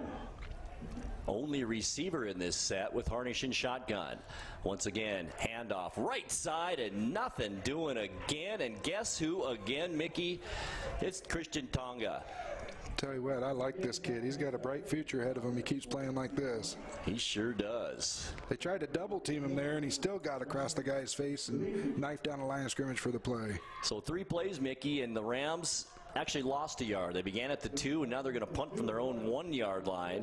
[SPEAKER 2] only receiver in this set with Harnish and shotgun. Once again, handoff right side and nothing doing again. And guess who again, Mickey? It's Christian Tonga.
[SPEAKER 3] Tell you what, I like this kid. He's got a bright future ahead of him. He keeps playing like this.
[SPEAKER 2] He sure does.
[SPEAKER 3] They tried to double team him there, and he still got across the guy's face and knifed down the line of scrimmage for the play.
[SPEAKER 2] So 3 plays, Mickey, and the Rams actually lost a yard. They began at the 2, and now they're going to punt from their own 1-yard line.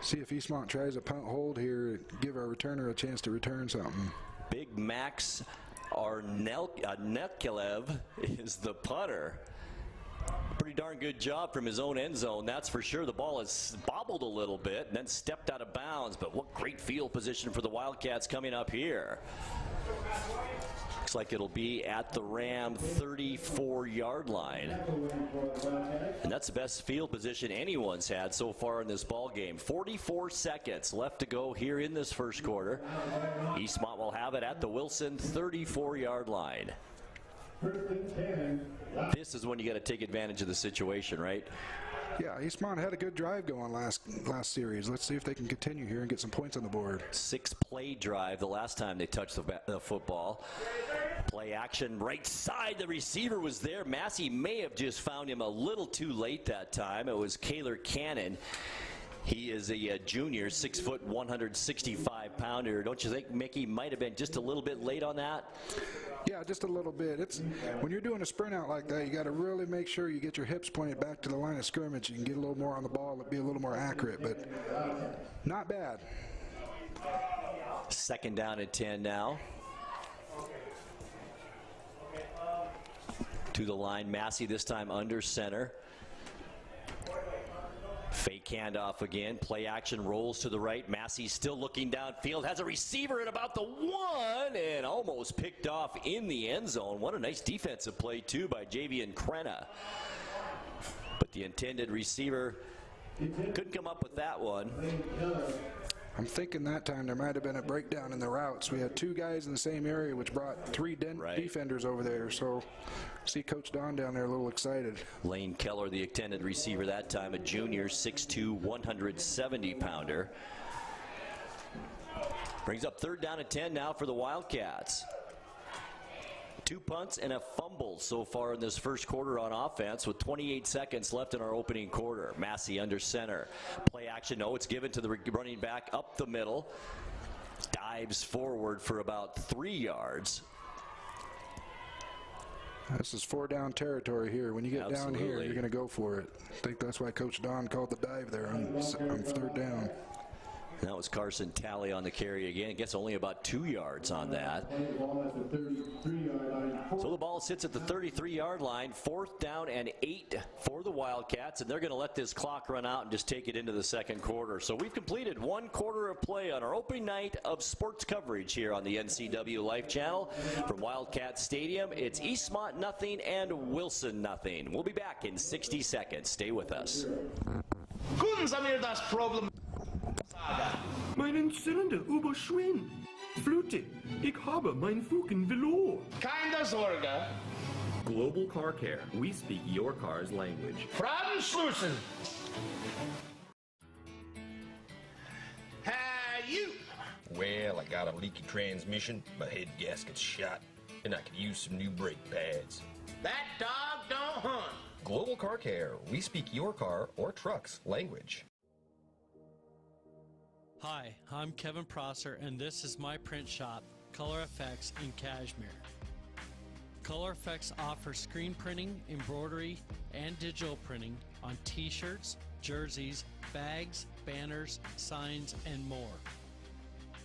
[SPEAKER 3] See if Eastmont tries a punt hold here, give our returner a chance to return something.
[SPEAKER 2] Big Max Arnelkilev is the punter. Pretty darn good job from his own end zone, that's for sure. The ball has bobbled a little bit and then stepped out of bounds, but what great field position for the Wildcats coming up here. Looks like it'll be at the Ram 34-yard line. And that's the best field position anyone's had so far in this ball game. 44 seconds left to go here in this first quarter. Eastmont will have it at the Wilson 34-yard line. This is when you got to take advantage of the situation, right?
[SPEAKER 3] Yeah, Eastmont had a good drive going last series. Let's see if they can continue here and get some points on the board.
[SPEAKER 2] 6-play drive the last time they touched the football. Play action right side. The receiver was there. Massey may have just found him a little too late that time. It was Kaylor Cannon. He is a junior, 6 foot, 165-pounder. Don't you think Mickey might have been just a little bit late on that?
[SPEAKER 3] Yeah, just a little bit. It's when you're doing a sprint out like that, you got to really make sure you get your hips pointed back to the line of scrimmage. You can get a little more on the ball, be a little more accurate, but not bad.
[SPEAKER 2] 2nd down and 10 now. To the line, Massey this time under center. Fake handoff again. Play action rolls to the right. Massey still looking downfield. Has a receiver at about the 1 and almost picked off in the end zone. What a nice defensive play, too, by Javian Crenna. But the intended receiver couldn't come up with that one.
[SPEAKER 3] I'm thinking that time there might have been a breakdown in the routes. We had 2 guys in the same area, which brought 3 defenders over there. So see Coach Don down there a little excited.
[SPEAKER 2] Lane Keller, the intended receiver that time, a junior, 6'2", 170-pounder. Brings up 3rd down and 10 now for the Wildcats. 2 punts and a fumble so far in this first quarter on offense with 28 seconds left in our opening quarter. Massey under center. Play action. No, it's given to the running back up the middle. Dives forward for about 3 yards.
[SPEAKER 3] This is 4-down territory here. When you get down here, you're going to go for it. I think that's why Coach Don called the dive there on 3rd down.
[SPEAKER 2] And that was Carson Talley on the carry again. I guess only about 2 yards on that. So the ball sits at the 33-yard line. 4th down and 8 for the Wildcats, and they're going to let this clock run out and just take it into the second quarter. So we've completed 1 quarter of play on our opening night of sports coverage here on the NCWLIFE channel. From Wildcat Stadium, it's Eastmont nothing and Wilson nothing. We'll be back in 60 seconds. Stay with us.
[SPEAKER 13] Guten Sie mir das Problem. Meinen Zylinder überschwimmt. Flute, ich habe mein Fugen verloren. Keine Sorge.
[SPEAKER 14] Global Car Care. We speak your car's language.
[SPEAKER 13] Fragenschlussen. You.
[SPEAKER 15] Well, I got a leaky transmission, my head gasket's shot, and I could use some new brake pads.
[SPEAKER 13] That dog don't hunt.
[SPEAKER 14] Global Car Care. We speak your car or truck's language.
[SPEAKER 16] Hi, I'm Kevin Prosser, and this is my print shop, Color Effects in Cashmere. Color Effects offers screen printing, embroidery, and digital printing on t-shirts, jerseys, bags, banners, signs, and more.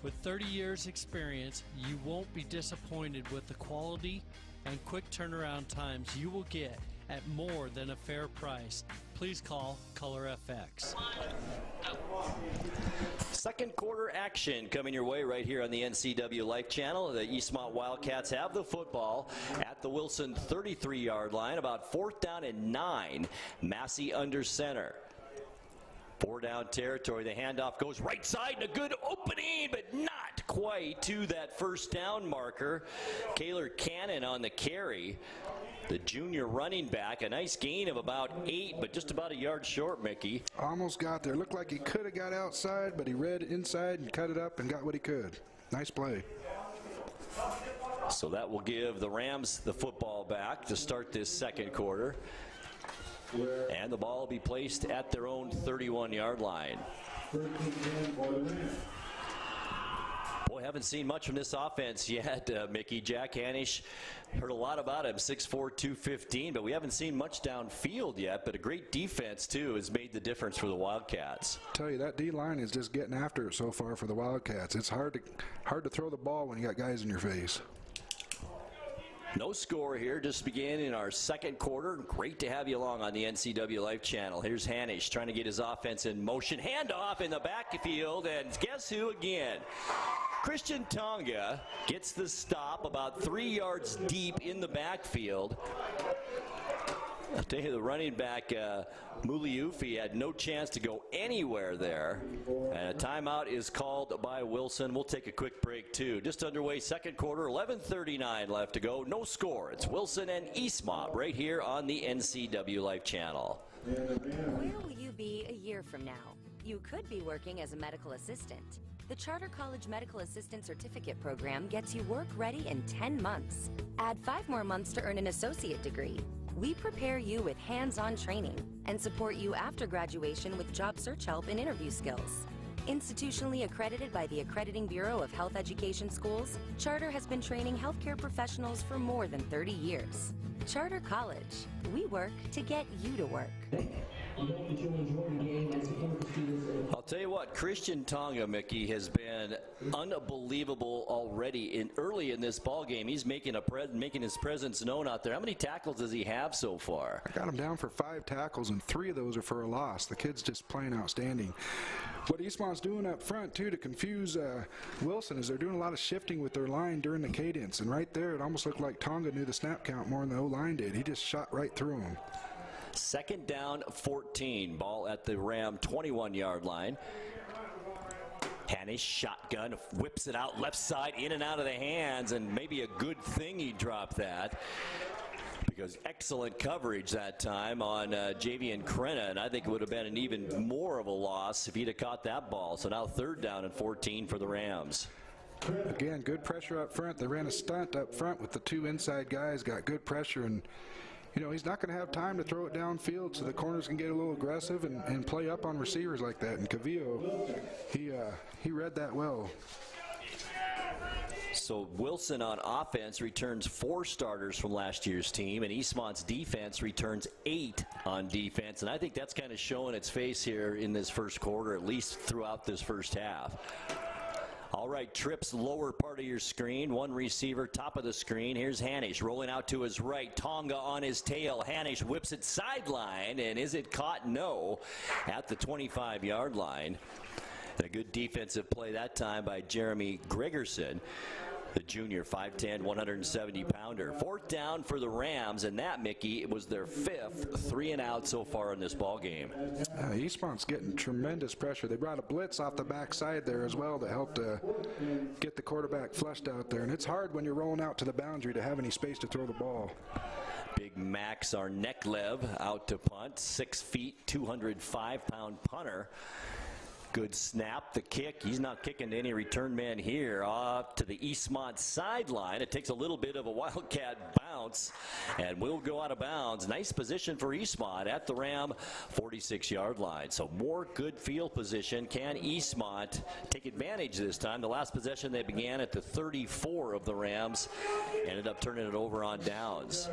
[SPEAKER 16] With 30 years experience, you won't be disappointed with the quality and quick turnaround times you will get at more than a fair price. Please call Color FX.
[SPEAKER 2] Second quarter action coming your way right here on the NCWLIFE channel. The Eastmont Wildcats have the football at the Wilson 33-yard line, about 4th down and 9. Massey under center. 4-down territory. The handoff goes right side and a good opening, but not quite to that 1st down marker. Kaylor Cannon on the carry. the junior running back. A nice gain of about 8, but just about a yard short, Mickey.
[SPEAKER 3] Almost got there. Looked like he could have got outside, but he read inside and cut it up and got what he could. Nice play.
[SPEAKER 2] So that will give the Rams the football back to start this second quarter. And the ball will be placed at their own 31-yard line. Boy, haven't seen much from this offense yet, Mickey. Jack Hanisch, heard a lot about him, 6'4", 215, but we haven't seen much downfield yet. But a great defense, too, has made the difference for the Wildcats.
[SPEAKER 3] I tell you, that D-line is just getting after it so far for the Wildcats. It's hard to throw the ball when you got guys in your face.
[SPEAKER 2] No score here, just beginning our second quarter. Great to have you along on the NCW Life channel. Here's Hanisch trying to get his offense in motion. Handoff in the backfield, and guess who again? Christian Tonga gets the stop about 3 yards deep in the backfield. I'll tell you, the running back, Muliufi, had no chance to go anywhere there. And a timeout is called by Wilson. We'll take a quick break, too. Just underway, second quarter, 11:39 left to go. No score. It's Wilson and Eastmont right here on the NCW Life channel.
[SPEAKER 17] Where will you be a year from now? You could be working as a medical assistant. The Charter College Medical Assistant Certificate Program gets you work ready in 10 months. Add 5 more months to earn an associate degree. We prepare you with hands-on training and support you after graduation with job search help and interview skills. Institutionally accredited by the Accrediting Bureau of Health Education Schools, Charter has been training healthcare professionals for more than 30 years. Charter College. We work to get you to work.
[SPEAKER 2] I'll tell you what, Christian Tonga, Mickey, has been unbelievable already. Early in this ball game, he's making his presence known out there. How many tackles does he have so far?
[SPEAKER 3] I got him down for 5 tackles, and 3 of those are for a loss. The kid's just playing outstanding. What Eastmont's doing up front, too, to confuse Wilson is they're doing a lot of shifting with their line during the cadence. And right there, it almost looked like Tonga knew the snap count more than the O-line did. He just shot right through him.
[SPEAKER 2] Second down, 14. Ball at the Ram 21-yard line. Hanisch shotgun, whips it out left side, in and out of the hands, and maybe a good thing he dropped that, because excellent coverage that time on Javian Crenna, and I think it would have been an even more of a loss if he'd have caught that ball. So now third down and 14 for the Rams.
[SPEAKER 3] Again, good pressure up front. They ran a stunt up front with the 2 inside guys, got good pressure, and you know, he's not going to have time to throw it downfield, so the corners can get a little aggressive and play up on receivers like that. And Cavillo, he read that well.
[SPEAKER 2] So Wilson on offense returns 4 starters from last year's team, and Eastmont's defense returns 8 on defense. And I think that's kind of showing its face here in this first quarter, at least throughout this first half. All right, trips lower part of your screen. 1 receiver, top of the screen. Here's Hanisch rolling out to his right. Tonga on his tail. Hanisch whips it sideline, and is it caught? No, at the 25-yard line. A good defensive play that time by Jeremy Gregerson, the junior, 5'10", 170-pounder. Fourth down for the Rams, and that, Mickey, was their 5th 3-and-out so far in this ball game.
[SPEAKER 3] Eastmont's getting tremendous pressure. They brought a blitz off the backside there as well that helped get the quarterback flushed out there. And it's hard when you're rolling out to the boundary to have any space to throw the ball.
[SPEAKER 2] Big Max Arneklev out to punt, 6 feet, 205-pound punter. Good snap, the kick. He's not kicking to any return man here. Off to the Eastmont sideline. It takes a little bit of a Wildcat bounce and will go out of bounds. Nice position for Eastmont at the Ram 46-yard line. So more good field position. Can Eastmont take advantage this time? The last possession they began at the 34 of the Rams. Ended up turning it over on downs.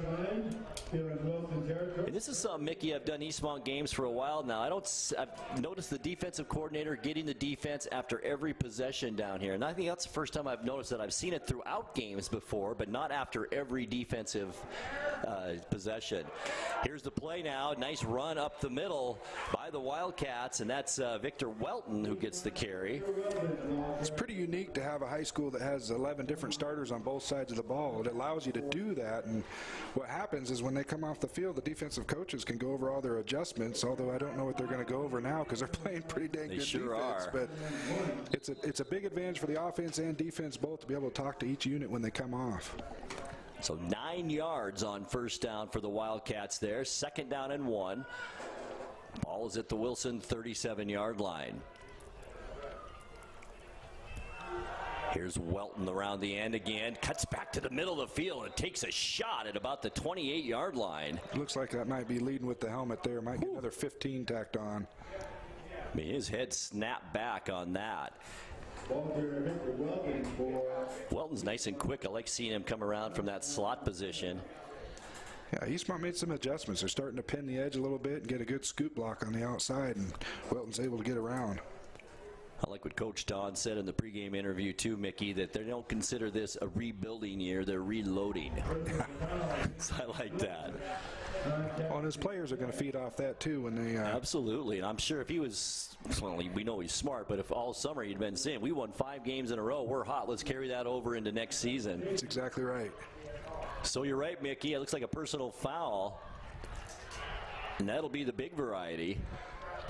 [SPEAKER 2] And this is something, Mickey, I've done Eastmont games for a while now. I've noticed the defensive coordinator getting the defense after every possession down here. And I think that's the first time I've noticed that. I've seen it throughout games before, but not after every defensive possession. Here's the play now. Nice run up the middle by the Wildcats, and that's Victor Welton who gets the carry.
[SPEAKER 3] It's pretty unique to have a high school that has 11 different starters on both sides of the ball. It allows you to do that, and what happens is when they come off the field, the defensive coaches can go over all their adjustments, although I don't know what they're going to go over now because they're playing pretty dang good defense. But it's a big advantage for the offense and defense both to be able to talk to each unit when they come off.
[SPEAKER 2] So 9 yards on first down for the Wildcats there. 2nd down and 1. Ball is at the Wilson 37-yard line. Here's Welton around the end again. Cuts back to the middle of the field and takes a shot at about the 28-yard line.
[SPEAKER 3] Looks like that might be leading with the helmet there. Might get another 15 tacked on.
[SPEAKER 2] I mean, his head snapped back on that. Welton's nice and quick. I like seeing him come around from that slot position.
[SPEAKER 3] Yeah, Eastmont made some adjustments. They're starting to pin the edge a little bit and get a good scoop block on the outside, and Welton's able to get around.
[SPEAKER 2] I like what Coach Don said in the pregame interview too, Mickey, that they don't consider this a rebuilding year, they're reloading. So I like that.
[SPEAKER 3] Well, and his players are going to feed off that too when they...
[SPEAKER 2] Absolutely, and I'm sure if he was, well, we know he's smart, but if all summer he'd been saying, we won 5 games in a row, we're hot, let's carry that over into next season.
[SPEAKER 3] That's exactly right.
[SPEAKER 2] So you're right, Mickey, it looks like a personal foul, and that'll be the big variety.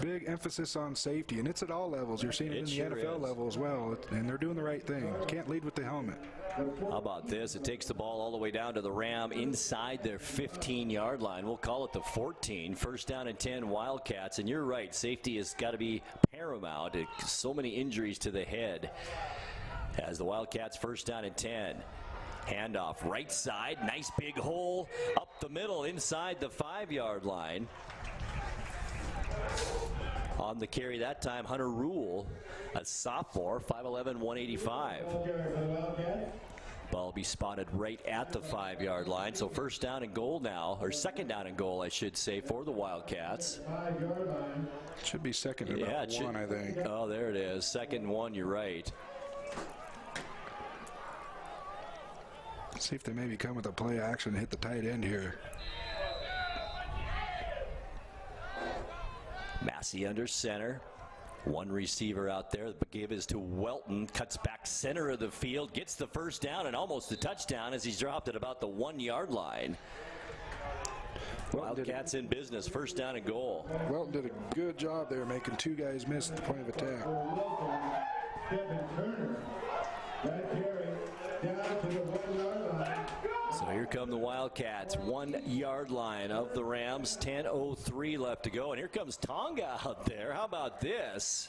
[SPEAKER 3] Big emphasis on safety, and it's at all levels. You're seeing it in the NFL level as well, and they're doing the right thing. Can't lead with the helmet.
[SPEAKER 2] How about this? It takes the ball all the way down to the Ram inside their 15-yard line. We'll call it the 14. 1st down and 10 Wildcats. And you're right, safety has got to be paramount. So many injuries to the head as the Wildcats 1st down and 10. Handoff right side. Nice big hole up the middle inside the 5-yard line. On the carry that time, Hunter Rule, a sophomore, 5'11", 185. Ball will be spotted right at the 5-yard line. So 1st down and goal now, or 2nd down and goal, I should say, for the Wildcats.
[SPEAKER 3] Should be 2nd and about 1, I think.
[SPEAKER 2] Oh, there it is. 2nd and 1, you're right.
[SPEAKER 3] See if they maybe come with a play action and hit the tight end here.
[SPEAKER 2] Massey under center. One receiver out there. The give is to Welton. Cuts back center of the field. Gets the 1st down and almost a touchdown as he's dropped at about the 1-yard line. Wildcats in business. 1st down and goal.
[SPEAKER 3] Welton did a good job there making 2 guys miss at the point of attack.
[SPEAKER 2] So here come the Wildcats, 1-yard line of the Rams, 10:03 left to go. And here comes Tonga out there. How about this?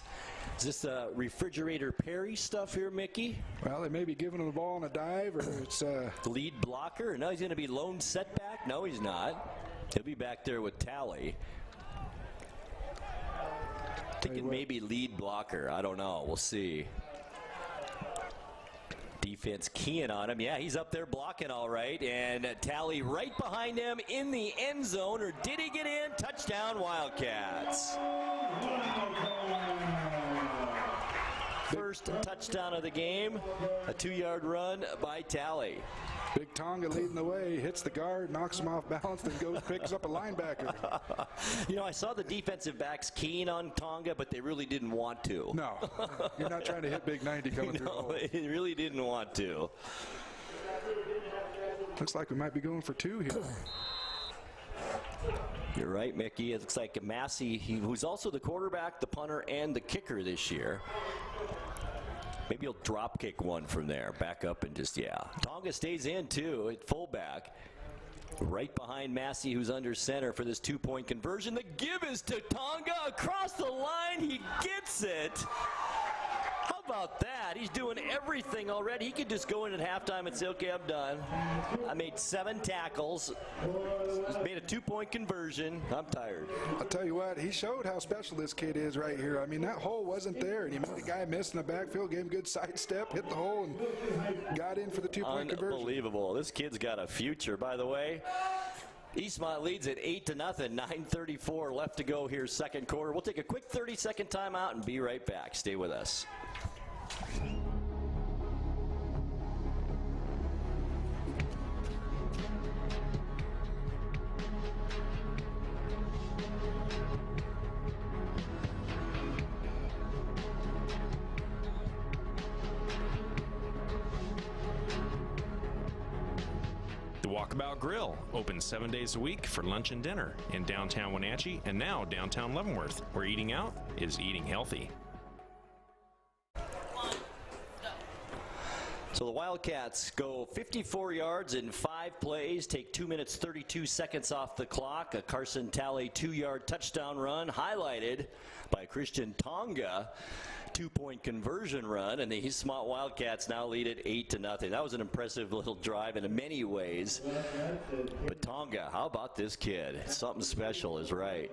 [SPEAKER 2] Is this refrigerator Perry stuff here, Mickey?
[SPEAKER 3] Well, they may be giving him the ball on a dive, or it's
[SPEAKER 2] lead blocker. No, he's going to be lone setback. No, he's not. He'll be back there with Tally. Thinking maybe lead blocker. I don't know. We'll see. Defense keying on him. Yeah, he's up there blocking all right. And Tally right behind him in the end zone. Or did he get in? Touchdown, Wildcats. First touchdown of the game. A 2-yard run by Tally.
[SPEAKER 3] Big Tonga leading the way, hits the guard, knocks him off balance, then goes picks up a linebacker.
[SPEAKER 2] You know, I saw the defensive backs keen on Tonga, but they really didn't want to.
[SPEAKER 3] No, you're not trying to hit big 90 coming through.
[SPEAKER 2] No, they really didn't want to.
[SPEAKER 3] Looks like we might be going for 2 here.
[SPEAKER 2] You're right, Mickey. It looks like Massey, who's also the quarterback, the punter, and the kicker this year. Maybe he'll drop kick one from there. Back up and just, yeah. Tonga stays in, too, at fullback. Right behind Massey, who's under center for this 2-point conversion. The give is to Tonga across the line. He gets it. How about that? He's doing everything already. He could just go in at halftime and say, okay, I'm done. I made 7 tackles. He's made a 2-point conversion. I'm tired.
[SPEAKER 3] I'll tell you what, he showed how special this kid is right here. I mean, that hole wasn't there, and he made the guy miss in the backfield, gave him a good sidestep, hit the hole, and got in for the 2-point conversion.
[SPEAKER 2] Unbelievable. This kid's got a future, by the way. Eastmont leads at 8-0, 9:34 left to go here, 2nd quarter. We'll take a quick 30-second timeout and be right back. Stay with us.
[SPEAKER 18] The Walkabout Grill, open 7 days a week for lunch and dinner in downtown Wenatchee and now downtown Leavenworth, where eating out is eating healthy.
[SPEAKER 2] So the Wildcats go 54 yards in 5 5 plays, take 2 minutes 32 seconds off the clock. A Carson Talley 2-yard touchdown run highlighted by Christian Tonga. 2-point conversion run, and the Eastmont Wildcats now lead it 8-0. That was an impressive little drive in many ways. But Tonga, how about this kid? Something special is right.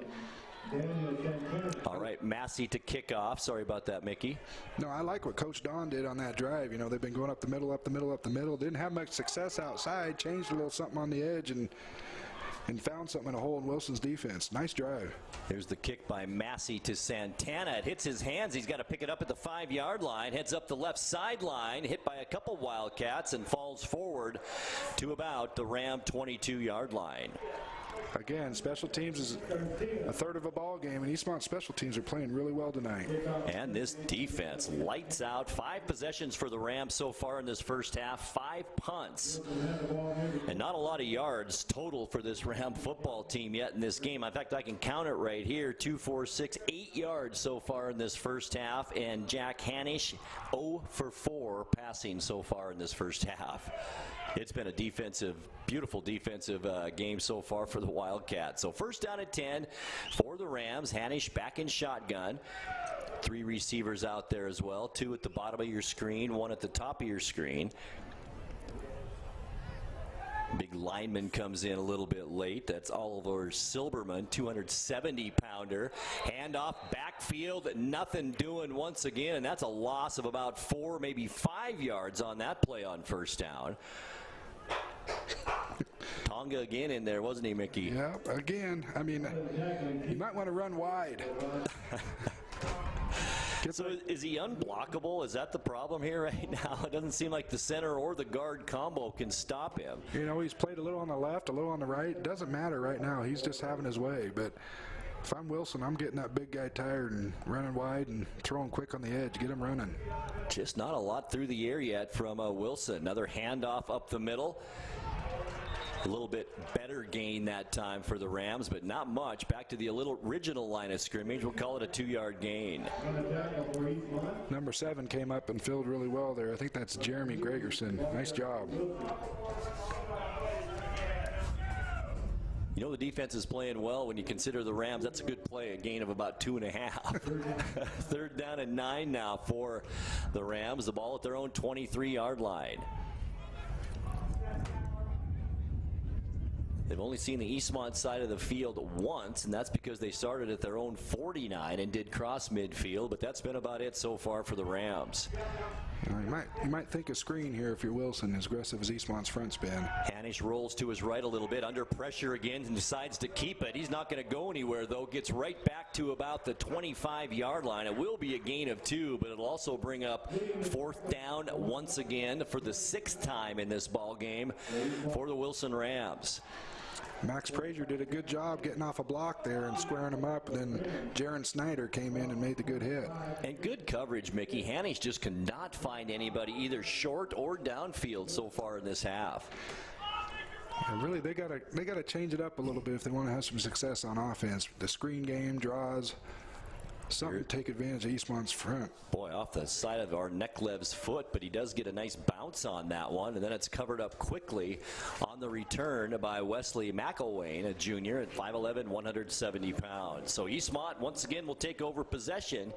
[SPEAKER 2] All right, Massey to kick off. Sorry about that, Mickey.
[SPEAKER 3] No, I like what Coach Don did on that drive. You know, they've been going up the middle, up the middle, up the middle. Didn't have much success outside. Changed a little something on the edge and found something in a hole in Wilson's defense. Nice drive.
[SPEAKER 2] Here's the kick by Massey to Santana. It hits his hands. He's got to pick it up at the 5-yard line. Heads up the left sideline, hit by a couple Wildcats, and falls forward to about the Ram 22-yard line.
[SPEAKER 3] Again, special teams is a third of a ball game, and Eastmont special teams are playing really well tonight.
[SPEAKER 2] And this defense lights out. 5 possessions for the Rams so far in this first half, 5 punts. And not a lot of yards total for this Ram football team yet in this game. In fact, I can count it right here. 2, 4, 6, 8 yards so far in this first half. And Jack Hanish, 0 for 4 passing so far in this first half. It's been a defensive, beautiful defensive game so far for the Wildcats. So first down at 10 for the Rams. Hanish back in shotgun. 3 receivers out there as well. 2 at the bottom of your screen, 1 at the top of your screen. Big lineman comes in a little bit late. That's Oliver Silberman, 270-pounder. Handoff backfield, nothing doing once again, and that's a loss of about 4, maybe 5 yards on that play on first down. Tonga again in there, wasn't he, Mickey?
[SPEAKER 3] Yeah, again. I mean, you might want to run wide.
[SPEAKER 2] So is he unblockable? Is that the problem here right now? It doesn't seem like the center or the guard combo can stop him.
[SPEAKER 3] You know, he's played a little on the left, a little on the right. It doesn't matter right now. He's just having his way. But if I'm Wilson, I'm getting that big guy tired and running wide and throwing quick on the edge. Get him running.
[SPEAKER 2] Just not a lot through the air yet from Wilson. Another handoff up the middle. A little bit better gain that time for the Rams, but not much. Back to the original line of scrimmage. We'll call it a 2-yard gain.
[SPEAKER 3] Number 7 came up and filled really well there. I think that's Jeremy Gregerson. Nice job.
[SPEAKER 2] You know the defense is playing well when you consider the Rams. That's a good play, a gain of about 2.5. Third down and 9 now for the Rams. The ball at their own 23-yard line. They've only seen the Eastmont side of the field once, and that's because they started at their own 49 and did cross midfield, but that's been about it so far for the Rams.
[SPEAKER 3] You might think a screen here if you're Wilson, as aggressive as Eastmont's front's been.
[SPEAKER 2] Hanish rolls to his right a little bit, under pressure again, and decides to keep it. He's not going to go anywhere, though. Gets right back to about the 25-yard line. It will be a gain of 2, but it'll also bring up 4th down once again for the 6th time in this ball game for the Wilson Rams.
[SPEAKER 3] Max Frazier did a good job getting off a block there and squaring him up. And then Jaron Snyder came in and made the good hit.
[SPEAKER 2] And good coverage, Mickey. Hanish just cannot find anybody either short or downfield so far in this half.
[SPEAKER 3] Yeah, really, they gotta change it up a little bit if they want to have some success on offense. The screen game, draws, something to take advantage of Eastmont's front.
[SPEAKER 2] Boy, off the side of Arneklev's foot, but he does get a nice bounce on that one, and then it's covered up quickly on the return by Wesley McElwain, a junior at 5'11", 170 pounds. So Eastmont once again will take over possession.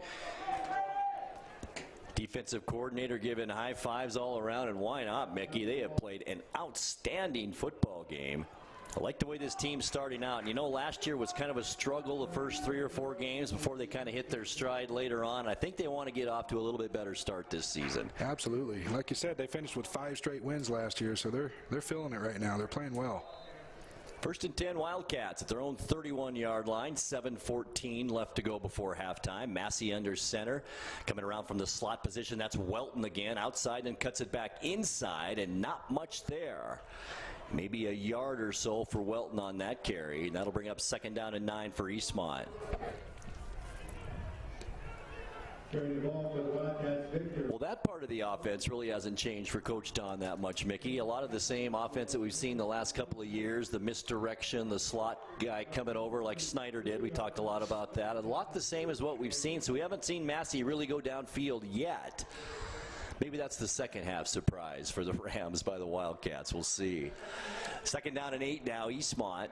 [SPEAKER 2] Defensive coordinator giving high fives all around, and why not, Mickey? They have played an outstanding football game. I like the way this team's starting out. And you know, last year was kind of a struggle the first 3 or 4 games before they kind of hit their stride later on. I think they want to get off to a little bit better start this season.
[SPEAKER 3] Absolutely. Like you said, they finished with 5 straight wins last year, so they're feeling it right now. They're playing well.
[SPEAKER 2] 1st and 10 Wildcats at their own 31-yard line. 7:14 left to go before halftime. Massey under center. Coming around from the slot position, that's Welton again. Outside and cuts it back inside, and not much there. Maybe a yard or so for Welton on that carry. And that'll bring up 2nd down and 9 for Eastmont. Well, that part of the offense really hasn't changed for Coach Don that much, Mickey. A lot of the same offense that we've seen the last couple of years, the misdirection, the slot guy coming over like Snyder did. We talked a lot about that. A lot the same as what we've seen, so we haven't seen Massey really go downfield yet. Maybe that's the second half surprise for the Rams by the Wildcats. We'll see. 2nd down and 8 now, Eastmont.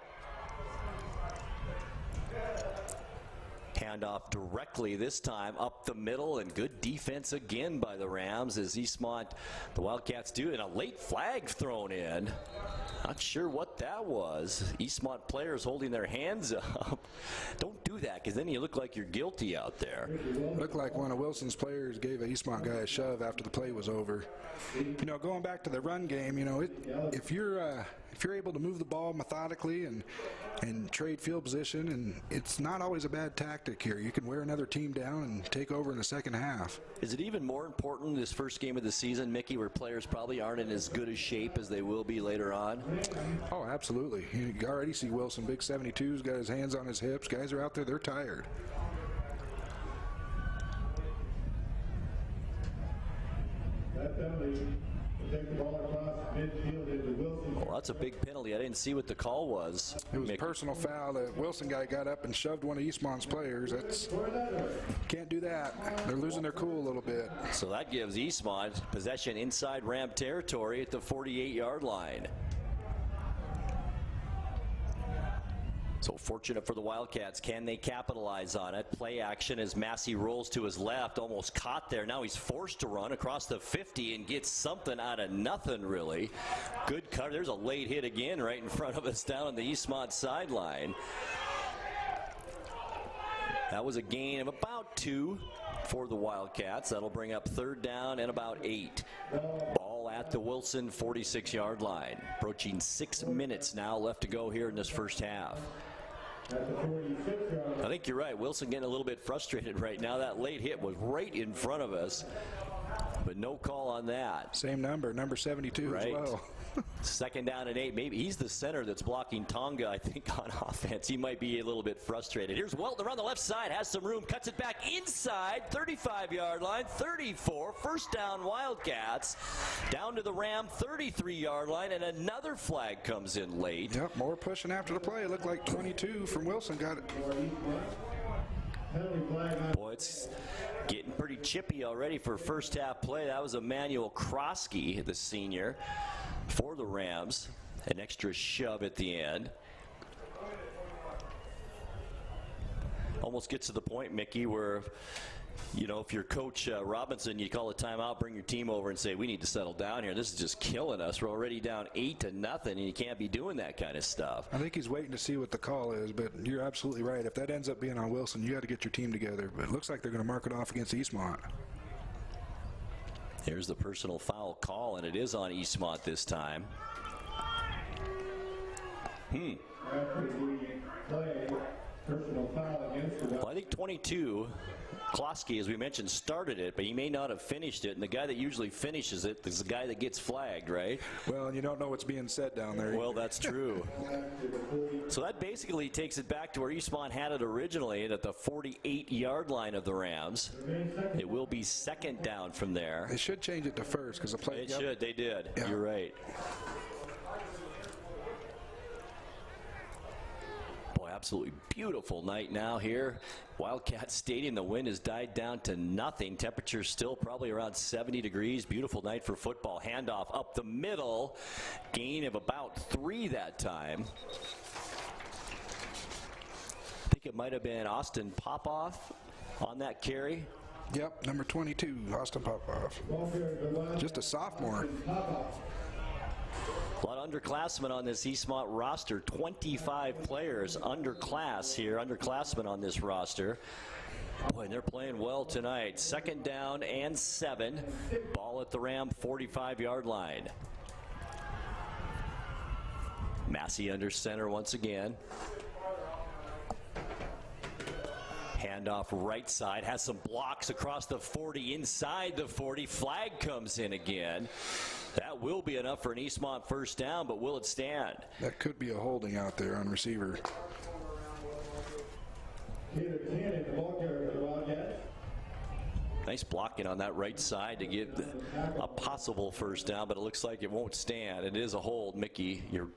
[SPEAKER 2] Handoff directly this time up the middle, and good defense again by the Rams as Eastmont, the Wildcats do, and a late flag thrown in. Not sure what that was. Eastmont players holding their hands up. Don't do that, because then you look like you're guilty out there.
[SPEAKER 3] Looked like one of Wilson's players gave a Eastmont guy a shove after the play was over. You know, going back to the run game, you know, if you're able to move the ball methodically and trade field position, and it's not always a bad tactic here. You can wear another team down and take over in the second half.
[SPEAKER 2] Is it even more important this first game of the season, Mickey, where players probably aren't in as good a shape as they will be later on?
[SPEAKER 3] Oh, absolutely. You already see Wilson, big 72's, got his hands on his hips. Guys are out there, they're tired.
[SPEAKER 12] That penalty will take the ball across midfield into Wilson.
[SPEAKER 2] Well, that's a big penalty. I didn't see what the call was.
[SPEAKER 3] It was a personal foul. The Wilson guy got up and shoved one of Eastmont's players. Can't do that. They're losing their cool a little bit.
[SPEAKER 2] So that gives Eastmont possession inside Ram territory at the 48-yard line. So fortunate for the Wildcats. Can they capitalize on it? Play action as Massey rolls to his left, almost caught there. Now he's forced to run across the 50 and gets something out of nothing, really. Good cover. There's a late hit again right in front of us down on the Eastmont sideline. That was a gain of about 2 for the Wildcats. That'll bring up 3rd down and about 8. Ball at the Wilson 46-yard line. Approaching 6 minutes now left to go here in this first half. I think you're right. Wilson getting a little bit frustrated right now. That late hit was right in front of us, but no call on that.
[SPEAKER 3] Same number 72
[SPEAKER 2] right.
[SPEAKER 3] as well.
[SPEAKER 2] 2nd down and 8. Maybe he's the center that's blocking Tonga, I think, on offense. He might be a little bit frustrated. Here's Welton around the left side, has some room, cuts it back inside, 35-yard line, 34. 1st down, Wildcats. Down to the Ram 33-yard line, and another flag comes in late.
[SPEAKER 3] Yep, more pushing after the play. It looked like 22 from Wilson got it.
[SPEAKER 2] Boy, it's getting pretty chippy already for first half play. That was Emmanuel Krosky, the senior, for the Rams. An extra shove at the end. Almost gets to the point, Mickey, where, you know, if you're Coach Robinson, you call a timeout, bring your team over and say, we need to settle down here. This is just killing us. We're already down 8-0, and you can't be doing that kind of stuff.
[SPEAKER 3] I think he's waiting to see what the call is, but you're absolutely right. If that ends up being on Wilson, you got to get your team together. But it looks like they're going to mark it off against Eastmont.
[SPEAKER 2] Here's the personal foul call, and it is on Eastmont this time. Well, I think 22, Klosky, as we mentioned, started it, but he may not have finished it, and the guy that usually finishes it is the guy that gets flagged, right?
[SPEAKER 3] Well, and you don't know what's being said down there.
[SPEAKER 2] Well, that's true. So that basically takes it back to where Eastmont had it originally, at the 48-yard line of the Rams. It will be 2nd down from there.
[SPEAKER 3] They should change it to 1st because the play.
[SPEAKER 2] It should. They did. Yeah. You're right. Boy, absolutely beautiful night now here. Wildcat Stadium, the wind has died down to nothing. Temperature's still probably around 70 degrees. Beautiful night for football. Handoff up the middle. Gain of about 3 that time. I think it might have been Austin Popoff on that carry.
[SPEAKER 3] Yep, number 22, Austin Popoff. Just a sophomore.
[SPEAKER 2] A lot of underclassmen on this Eastmont roster. 25 players underclassmen on this roster. Boy, and they're playing well tonight. 2nd down and 7. Ball at the Ram 45-yard line. Massey under center once again. Handoff right side, has some blocks across the 40, inside the 40. Flag comes in again. That will be enough for an Eastmont 1st down, but will it stand?
[SPEAKER 3] That could be a holding out there on receiver.
[SPEAKER 2] Nice blocking on that right side to get a possible 1st down, but it looks like it won't stand. It is a hold, Mickey. You're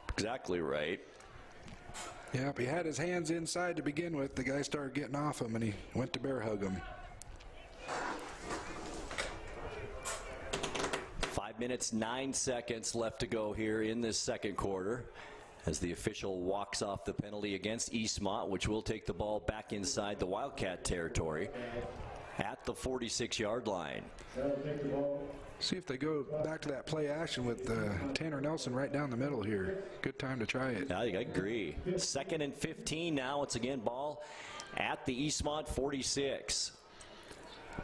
[SPEAKER 2] exactly right.
[SPEAKER 3] Yep, he had his hands inside to begin with. The guy started getting off him, and he went to bear hug him.
[SPEAKER 2] minutes, 9 seconds left to go here in this second quarter as the official walks off the penalty against Eastmont, which will take the ball back inside the Wildcat territory at the 46-yard line.
[SPEAKER 3] See if they go back to that play action with Tanner Nelson right down the middle here. Good time to try it.
[SPEAKER 2] I agree. 2nd and 15 now. It's again ball at the Eastmont 46.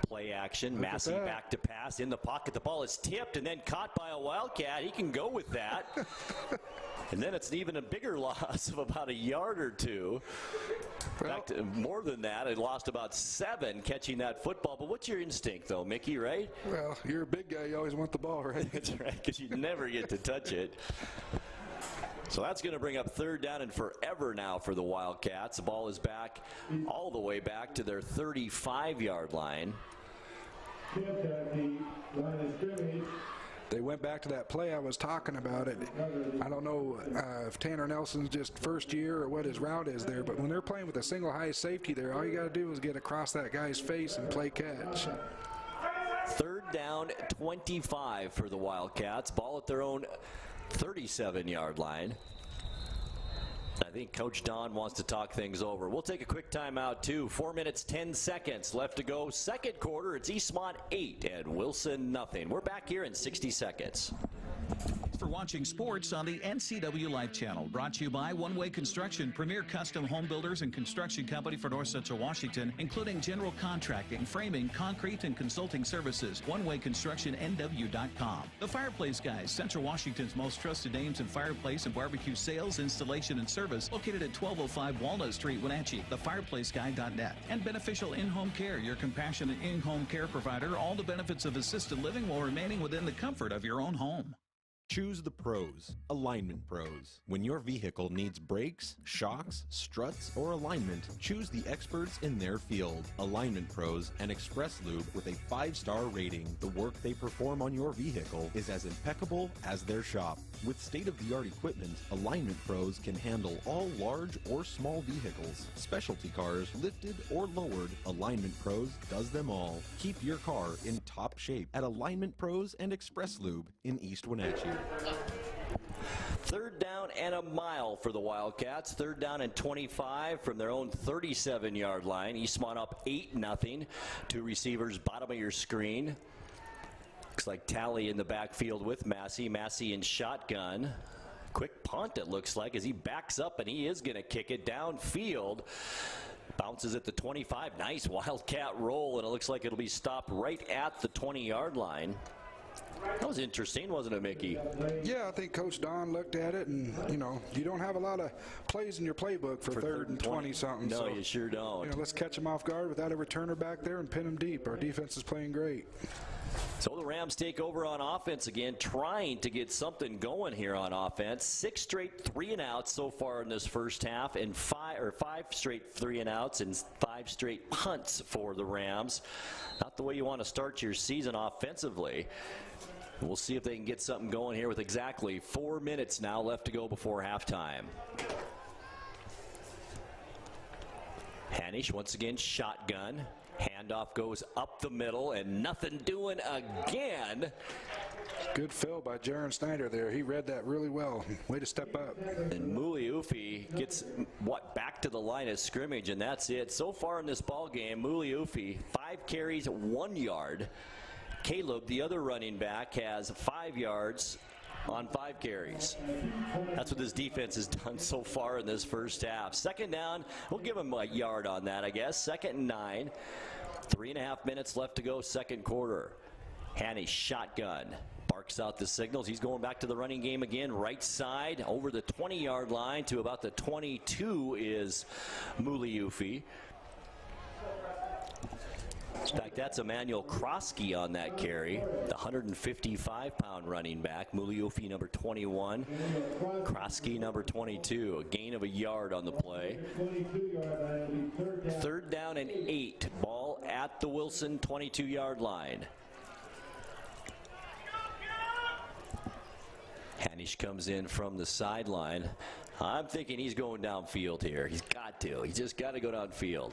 [SPEAKER 2] Play action. Massey back to pass in the pocket. The ball is tipped and then caught by a Wildcat. He can go with that. And then it's even a bigger loss of about a yard or two. In fact, more than that, it lost about 7 catching that football. But what's your instinct, though, Mickey, right?
[SPEAKER 3] Well, you're a big guy. You always want the ball, right?
[SPEAKER 2] That's right, because you never get to touch it. So that's going to bring up 3rd down and forever now for the Wildcats. The ball is back all the way back to their 35-yard line.
[SPEAKER 3] They went back to that play I was talking about. It. I don't know if Tanner Nelson's just first year or what his route is there, but when they're playing with a single high safety there, all you got to do is get across that guy's face and play catch.
[SPEAKER 2] 3rd down, 25 for the Wildcats. Ball at their own 37-yard line. I think Coach Don wants to talk things over. We'll take a quick timeout, too. 4 minutes, 10 seconds left to go. Second quarter, it's Eastmont 8 and Wilson nothing. We're back here in 60 seconds.
[SPEAKER 4] For watching sports on the NCWLIFE channel, brought to you by One Way Construction, premier custom home builders and construction company for North Central Washington, including general contracting, framing, concrete, and consulting services. OneWayConstructionNW.com. The Fireplace Guys, Central Washington's most trusted names in fireplace and barbecue sales, installation, and service, located at 1205 Walnut Street, Wenatchee. TheFireplaceGuy.net. And Beneficial In-Home Care, your compassionate in-home care provider. All the benefits of assisted living while remaining within the comfort of your own home.
[SPEAKER 7] Choose the pros, Alignment Pros. When your vehicle needs brakes, shocks, struts, or alignment, choose the experts in their field. Alignment Pros and Express Lube with a 5-star rating. The work they perform on your vehicle is as impeccable as their shop. With state-of-the-art equipment, Alignment Pros can handle all large or small vehicles, specialty cars, lifted or lowered. Alignment Pros does them all. Keep your car in top shape at Alignment Pros and Express Lube in East Wenatchee.
[SPEAKER 2] 3rd down and a mile for the Wildcats. 3rd down and 25 from their own 37-yard line. Eastmont up 8-0. 2 receivers, bottom of your screen. Looks like Talley in the backfield with Massey. Massey in shotgun. Quick punt, it looks like, as he backs up, and he is going to kick it downfield. Bounces at the 25. Nice Wildcat roll, and it looks like it'll be stopped right at the 20-yard line. That was interesting, wasn't it, Mickey?
[SPEAKER 3] Yeah, I think Coach Don looked at it, and, you don't have a lot of plays in your playbook for 3rd and 20-something.
[SPEAKER 2] No, so, you sure don't.
[SPEAKER 3] Let's catch them off guard without a returner back there and pin them deep. Our defense is playing great.
[SPEAKER 2] So the Rams take over on offense again, trying to get something going here on offense. 6 straight 3-and-outs so far in this first half, and 5 straight 3-and-outs and 5 straight punts for the Rams. Not the way you want to start your season offensively. We'll see if they can get something going here with exactly 4 minutes now left to go before halftime. Hanish once again shotgun. Handoff goes up the middle and nothing doing again.
[SPEAKER 3] Good fill by Jaron Snyder there. He read that really well. Way to step up.
[SPEAKER 2] And Muliufi gets back to the line of scrimmage, and that's it. So far in this ball game, Muliufi 5 carries, 1 yard. Caleb, the other running back, has 5 yards on 5 carries. That's what this defense has done so far in this first half. 2nd down, we'll give him a yard on that, I guess. 2nd and 9. 3.5 minutes left to go, second quarter. Hanny shotgun. Barks out the signals. He's going back to the running game again. Right side over the 20-yard line to about the 22 is Muliufi. In fact, that's Emmanuel Krosky on that carry, the 155-pound running back. Muliufi, number 21. Krosky, number 22. A gain of a yard on the play. 3rd down and 8. Ball at the Wilson 22-yard line. Hanish comes in from the sideline. I'm thinking he's going downfield here. He's got to. He's just got to go downfield.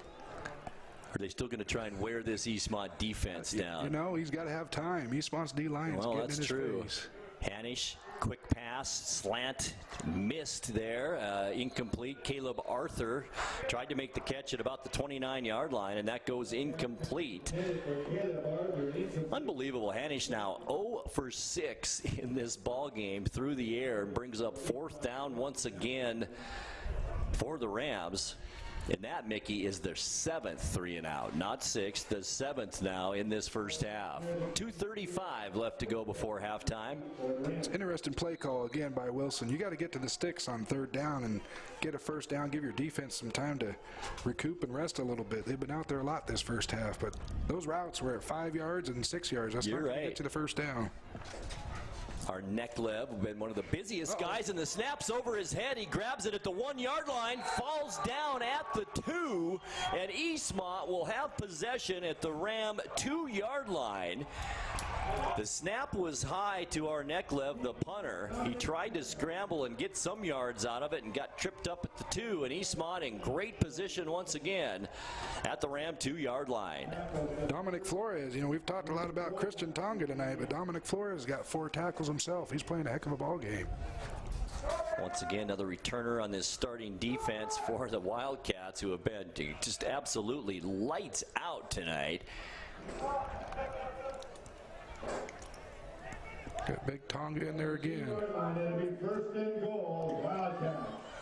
[SPEAKER 2] Are they still going to try and wear this Eastmont defense down?
[SPEAKER 3] You know, he's got to have time. Eastmont's D-line is getting in his face.
[SPEAKER 2] Hanish, quick pass, slant, missed there, incomplete. Caleb Arthur tried to make the catch at about the 29-yard line, and that goes incomplete. Unbelievable. Hanish now 0 for 6 in this ball game through the air and brings up 4th down once again for the Rams. And that, Mickey, is their 7th 3-and-out, not 6th, the 7th now in this first half. 2:35 left to go before halftime.
[SPEAKER 3] It's an interesting play call again by Wilson. You got to get to the sticks on 3rd down and get a first down, give your defense some time to recoup and rest a little bit. They've been out there a lot this first half, but those routes were at 5 yards and 6 yards. That's not going to get you the first down.
[SPEAKER 2] Our Neklev, been one of the busiest guys, and the snap's over his head. He grabs it at the 1-yard line, falls down at the 2, and Eastmont will have possession at the Ram 2-yard line. The snap was high to our Neklev, the punter. He tried to scramble and get some yards out of it and got tripped up at the 2, and Eastmont in great position once again at the Ram 2-yard line.
[SPEAKER 3] Dominic Flores, you know, we've talked a lot about Christian Tonga tonight, but Dominic Flores got 4 tackles himself. He's playing a heck of a ball game.
[SPEAKER 2] Once again, another returner on this starting defense for the Wildcats, who have been just absolutely lights out tonight.
[SPEAKER 3] Got big Tonga in there again.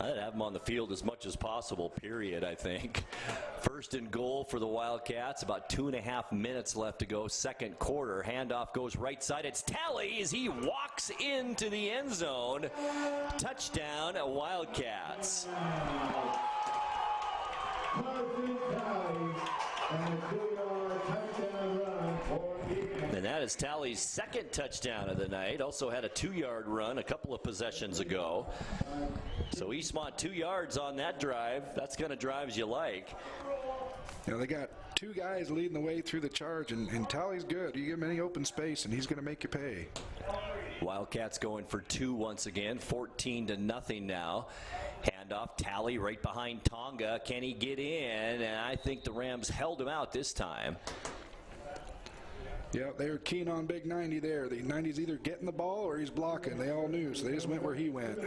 [SPEAKER 2] I'd have him on the field as much as possible, period, I think. 1st and goal for the Wildcats. About 2.5 minutes left to go, 2nd quarter. Handoff goes right side. It's Talley as he walks into the end zone. Touchdown, Wildcats. And that is Talley's 2nd touchdown of the night. Also had a 2-yard run a couple of possessions ago. So Eastmont 2 yards on that drive. That's going to drive as you like.
[SPEAKER 3] You know, they got 2 guys leading the way through the charge, and Talley's good. You give him any open space, and he's going to make you pay.
[SPEAKER 2] Wildcats going for 2 once again, 14-0 now. Handoff, Talley right behind Tonga. Can he get in? And I think the Rams held him out this time.
[SPEAKER 3] Yeah, they were keen on Big 90 there. The 90's either getting the ball or he's blocking. They all knew, so they just went where he went.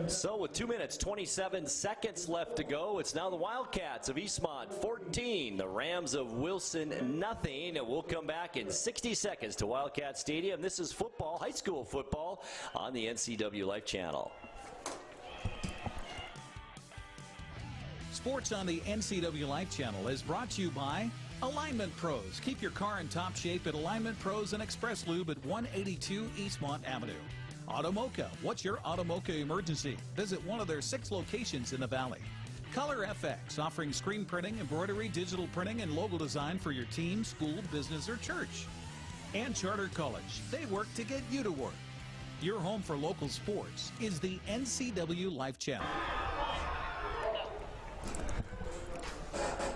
[SPEAKER 2] So with 2 minutes, 27 seconds left to go, it's now the Wildcats of Eastmont 14, the Rams of Wilson nothing. And we'll come back in 60 seconds to Wildcat Stadium. This is football, high school football, on the NCWLIFE channel.
[SPEAKER 4] Sports on the NCWLIFE channel is brought to you by Alignment Pros. Keep your car in top shape at Alignment Pros and Express Lube at 182 Eastmont Avenue. Automoca. What's your Automoca emergency? Visit one of their 6 locations in the valley. Color FX, offering screen printing, embroidery, digital printing, and logo design for your team, school, business, or church. And Charter College. They work to get you to work. Your home for local sports is the NCWLIFE channel.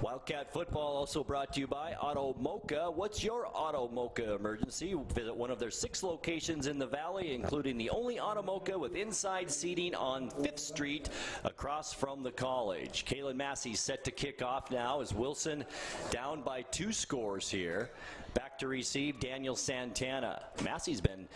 [SPEAKER 2] Wildcat football also brought to you by Automoca. What's your Automoca emergency? Visit one of their 6 locations in the valley, including the only Automoca with inside seating on 5th Street across from the college. Kalen Massey set to kick off now as Wilson down by 2 scores here. Back to receive Daniel Santana. Massey's been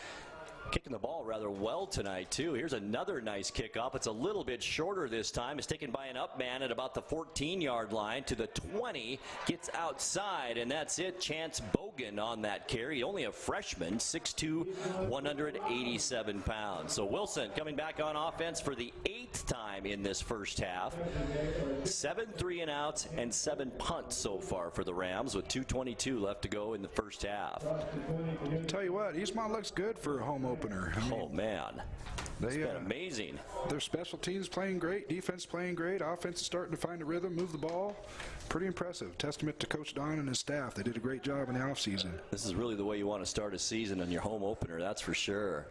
[SPEAKER 2] kicking the ball rather well tonight, too. Here's another nice kickoff. It's a little bit shorter this time. It's taken by an up man at about the 14-yard line to the 20. Gets outside, and that's it. Chance Bogan on that carry. Only a freshman, 6'2", 187 pounds. So Wilson coming back on offense for the 8th time in this first half. 7 3-and-outs and 7 punts so far for the Rams, with 2:22 left to go in the first half.
[SPEAKER 3] I'll tell you what, Eastmont looks good for a home opener. I mean,
[SPEAKER 2] oh, man. It's been amazing.
[SPEAKER 3] Their special teams playing great, defense playing great, offense is starting to find a rhythm, move the ball. Pretty impressive. Testament to Coach Don and his staff. They did a great job in the offseason.
[SPEAKER 2] This is really the way you want to start a season on your home opener, that's for sure.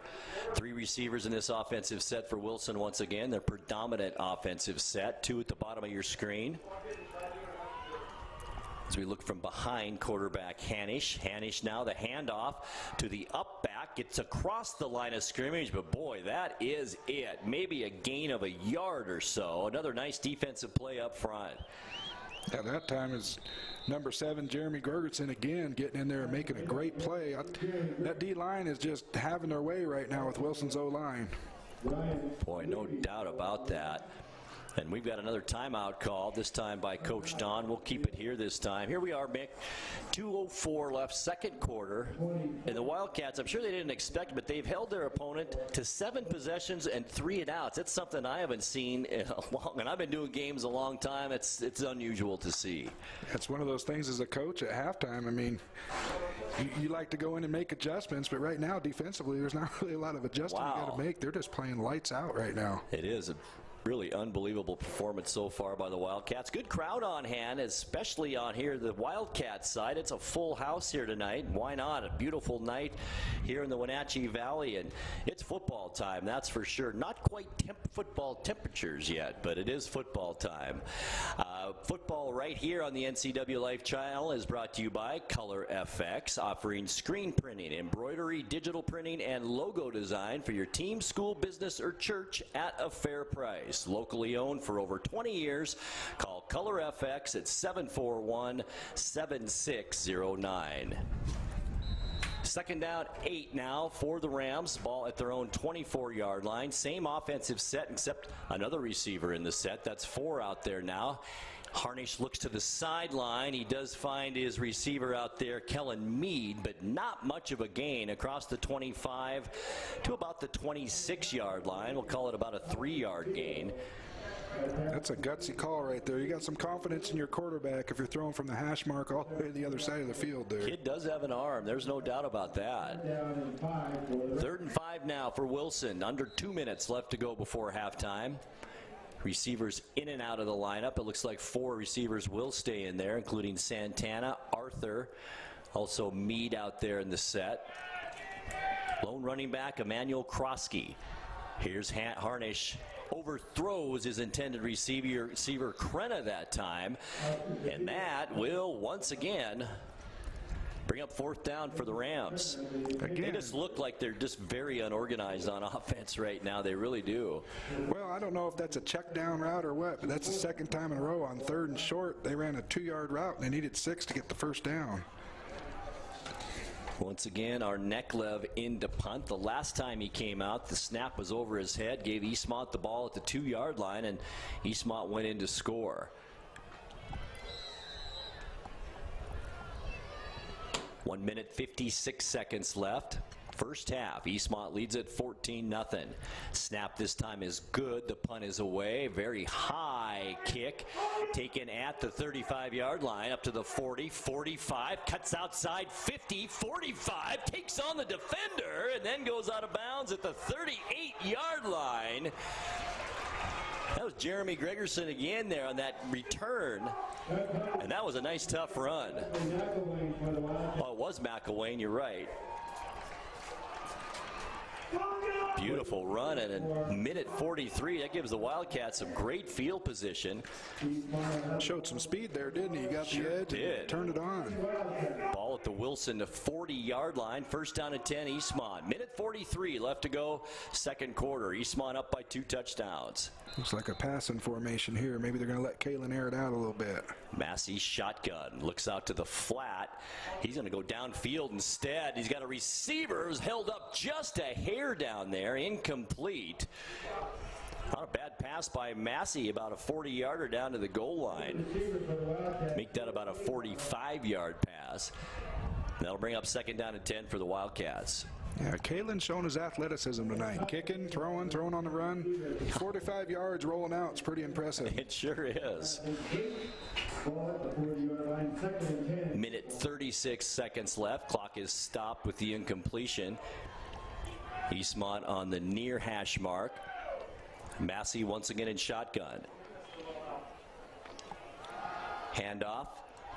[SPEAKER 2] 3 receivers in this offensive set for Wilson once again. Their predominant offensive set. 2 at the bottom of your screen. As we look from behind, quarterback Hanish. Hanish now the handoff to the up back. Gets across the line of scrimmage, but boy, that is it. Maybe a gain of a yard or so. Another nice defensive play up front.
[SPEAKER 3] At that time is number 7, Jeremy Gergerson, again getting in there and making a great play. That D-line is just having their way right now with Wilson's O-line.
[SPEAKER 2] Boy, no doubt about that. And we've got another timeout called, this time by Coach Don. We'll keep it here this time. Here we are, Mick. 2:04 left, second quarter. And the Wildcats, I'm sure they didn't expect, but they've held their opponent to 7 possessions and 3 and outs. It's something I haven't seen in a long, and I've been doing games a long time. It's unusual to see.
[SPEAKER 3] It's one of those things as a coach at halftime. I mean, you like to go in and make adjustments, but right now defensively there's not really a lot of adjustment you got to make. They're just playing lights out right now.
[SPEAKER 2] It is a really unbelievable performance so far by the Wildcats. Good crowd on hand, especially on here the Wildcat side. It's a full house here tonight. Why not? A beautiful night here in the Wenatchee Valley, and it's football time, that's for sure. Not quite football temperatures yet, but it is football time. Football right here on the NCWLIFE channel is brought to you by Color FX, offering screen printing, embroidery, digital printing, and logo design for your team, school, business, or church at a fair price. Locally owned for over 20 years. Call Color FX at 741-7609. Second down, 8 now for the Rams. Ball at their own 24-yard line. Same offensive set, except another receiver in the set. That's 4 out there now. Harnish looks to the sideline. He does find his receiver out there, Kellen Mead, but not much of a gain across the 25 to about the 26-yard line. We'll call it about a 3-yard gain.
[SPEAKER 3] That's a gutsy call right there. You got some confidence in your quarterback if you're throwing from the hash mark all the way to the other side of the field there.
[SPEAKER 2] Kid does have an arm. There's no doubt about that. 3rd and 5 now for Wilson. Under 2 minutes left to go before halftime. Receivers in and out of the lineup. It looks like 4 receivers will stay in there, including Santana, Arthur, also Mead out there in the set. Lone running back, Emmanuel Krosky. Here's Harnish. Overthrows his intended receiver Krenna that time. And that will once again bring up 4th down for the Rams. They just look like they're just very unorganized on offense right now. They really do.
[SPEAKER 3] Well, I don't know if that's a check down route or what, but that's the 2nd time in a row on 3rd and short. They ran a 2-yard route and they needed 6 to get the first down.
[SPEAKER 2] Once again, our Neklev in to punt. The last time he came out, the snap was over his head, gave Eastmont the ball at the 2-yard line, and Eastmont went in to score. 1 minute, 56 seconds left. First half, Eastmont leads at 14-0. Snap this time is good. The punt is away. Very high kick taken at the 35-yard line up to the 40, 45, cuts outside 50, 45, takes on the defender, and then goes out of bounds at the 38-yard line. That was Jeremy Gregerson again there on that return. And that was a nice, tough run. Oh, it was McElwain, you're right. Beautiful run, and a minute 43. That gives the Wildcats some great field position.
[SPEAKER 3] Showed some speed there, didn't he? He got the edge and turned it on.
[SPEAKER 2] Ball at the Wilson to 40-yard line. First down at 10, Eastmont. Minute 43 left to go, second quarter. Eastmont up by 2 touchdowns.
[SPEAKER 3] Looks like a passing formation here. Maybe they're going to let Kalen air it out a little bit.
[SPEAKER 2] Massey shotgun. Looks out to the flat. He's going to go downfield instead. He's got a receiver who's held up just a hair down there. Incomplete. Not a bad pass by Massey, about a 40-yarder down to the goal line. Make that about a 45-yard pass. That'll bring up second down and 10 for the Wildcats.
[SPEAKER 3] Yeah, Kalen's showing his athleticism tonight. Kicking, throwing on the run. 45 yards rolling out. It's pretty impressive.
[SPEAKER 2] It sure is. Minute 36 seconds left. Clock is stopped with the incompletion. Eastmont on the near hash mark. Massey once again in shotgun. Handoff.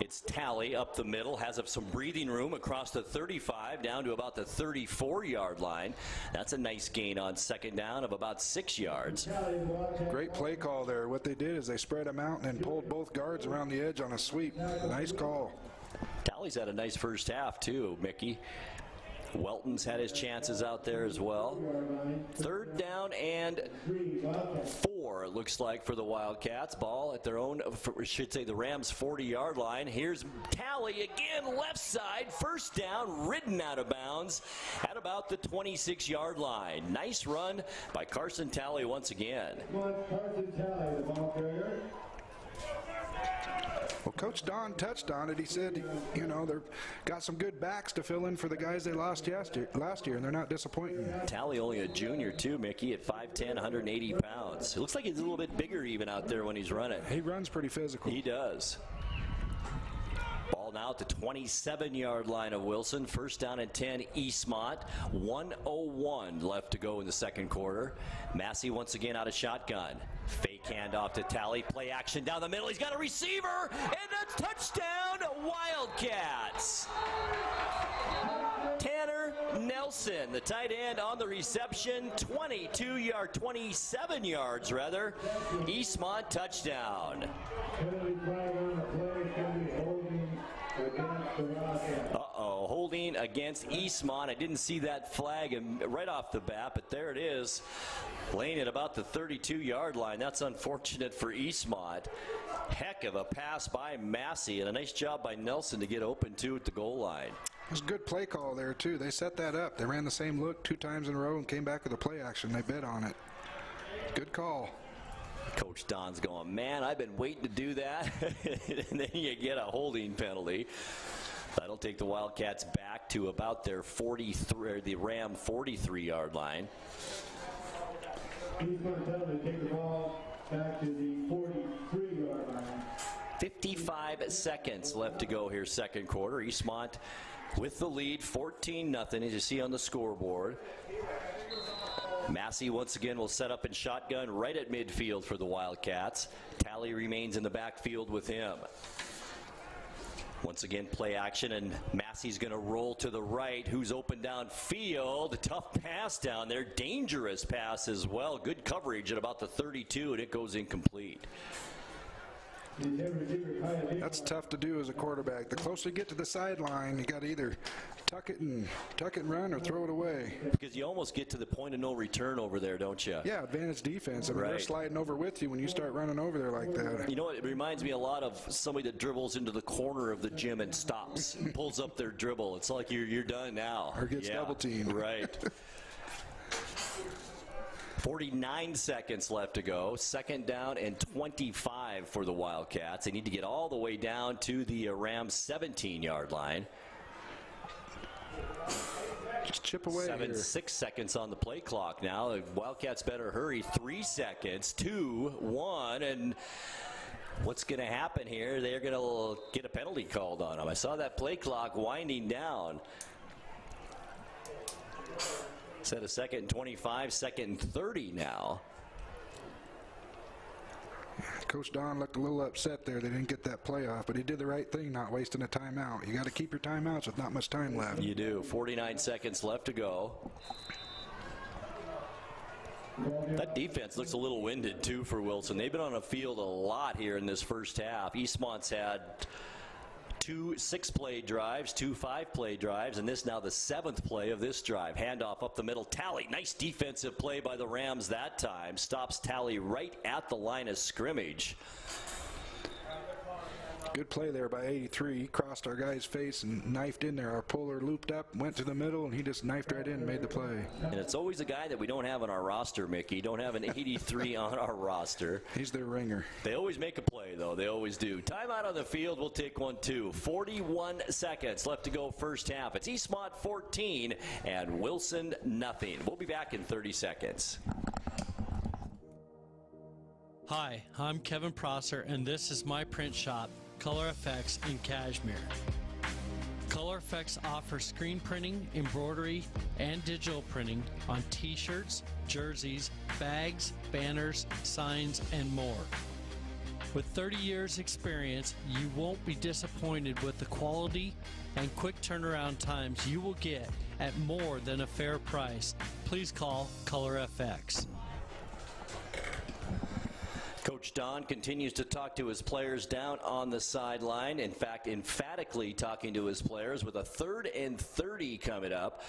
[SPEAKER 2] It's Talley up the middle, has up some breathing room across the 35 down to about the 34-yard line. That's a nice gain on second down of about 6 yards.
[SPEAKER 3] Great play call there. What they did is they spread them out and then pulled both guards around the edge on a sweep. Nice call.
[SPEAKER 2] Talley's had a nice first half too, Mickey. Welton's had his chances out there as well. Third down and 4 4, it looks like, for the Wildcats. Ball at their own, should say the Rams' 40-yard line. Here's Talley again, left side, first down, ridden out of bounds at about the 26-yard line. Nice run by Carson Talley once again.
[SPEAKER 12] Carson Talley, the ball carrier.
[SPEAKER 3] Well, Coach Don touched on it. He said, you know, they've got some good backs to fill in for the guys they lost last year, and they're not disappointing.
[SPEAKER 2] Talley only a junior, too, Mickey, at 5'10", 180 pounds. It looks like he's a little bit bigger even out there when he's running.
[SPEAKER 3] He runs pretty physical.
[SPEAKER 2] He does. Ball now at the 27-yard line of Wilson. First down and 10, Eastmont. 1:01 left to go in the second quarter. Massey once again out of shotgun. Fake handoff to Talley. Play action down the middle. He's got a receiver, and a touchdown, Wildcats. Tanner Nelson, the tight end, on the reception. 27 yards rather. Eastmont touchdown. Uh-oh, holding against Eastmont. I didn't see that flag right off the bat, but there it is, laying at about the 32-yard line. That's unfortunate for Eastmont. Heck of a pass by Massey, and a nice job by Nelson to get open, too, at the goal line.
[SPEAKER 3] It was a good play call there, too. They set that up. They ran the same look 2 times in a row and came back with a play action. They bet on it. Good call.
[SPEAKER 2] Coach Don's going, man, I've been waiting to do that. And then you get a holding penalty. That'll take the Wildcats back to about their 43, or the Ram 43-yard line.
[SPEAKER 12] He's going to tell them to take the ball back to the 43-yard line.
[SPEAKER 2] 55 seconds left to go here, second quarter. Eastmont with the lead, 14-0, as you see on the scoreboard. Massey once again will set up in shotgun right at midfield for the Wildcats. Talley remains in the backfield with him. Once again, play action, and Massey's going to roll to the right. Who's open downfield? Tough pass down there. Dangerous pass as well. Good coverage at about the 32, and it goes incomplete.
[SPEAKER 3] That's tough to do as a quarterback. The closer you get to the sideline, you got to either tuck it and run or throw it away.
[SPEAKER 2] Because you almost get to the point of no return over there, don't you?
[SPEAKER 3] Yeah, advantage defense. I mean,
[SPEAKER 2] right.
[SPEAKER 3] They're sliding over with you when you start running over there like that.
[SPEAKER 2] You know what? It reminds me a lot of somebody that dribbles into the corner of the gym and stops, and pulls up their dribble. It's like you're done now.
[SPEAKER 3] Or gets double teamed.
[SPEAKER 2] Right. 49 seconds left to go. Second down and 25 for the Wildcats. They need to get all the way down to the Rams 17-yard line.
[SPEAKER 3] Just chip away.
[SPEAKER 2] 6 seconds on the play clock now. The Wildcats better hurry. 3 seconds, 2, 1, and what's going to happen here? They're going to get a penalty called on them. I saw that play clock winding down. Instead of second and 25, second and 30 now.
[SPEAKER 3] Coach Don looked a little upset there. They didn't get that play off, but he did the right thing, not wasting a timeout. You got to keep your timeouts with not much time left.
[SPEAKER 2] You do. 49 seconds left to go. That defense looks a little winded, too, for Wilson. They've been on the field a lot here in this first half. Eastmont's had 2 6-play drives, 2 5-play drives, and this now the 7th play of this drive. Handoff up the middle. Talley, nice defensive play by the Rams that time. Stops Talley right at the line of scrimmage.
[SPEAKER 3] Good play there by 83. He crossed our guy's face and knifed in there. Our puller looped up, went to the middle, and he just knifed right in and made the play.
[SPEAKER 2] And it's always a guy that we don't have on our roster, Mickey. Don't have an 83 on our roster.
[SPEAKER 3] He's their ringer.
[SPEAKER 2] They always make a play, though. They always do. Timeout on the field. We'll take one, too. 41 seconds left to go first half. It's Eastmont 14 and Wilson nothing. We'll be back in 30 seconds.
[SPEAKER 16] Hi, I'm Kevin Prosser, and this is my print shop, Color Effects in Cashmere. Color Effects offers screen printing, embroidery, and digital printing on t-shirts, jerseys, bags, banners, signs, and more. With 30 years experience, you won't be disappointed with the quality and quick turnaround times you will get at more than a fair price. Please call Color FX.
[SPEAKER 2] Coach Don continues to talk to his players down on the sideline. In fact, emphatically talking to his players with a 3rd and 30 coming up.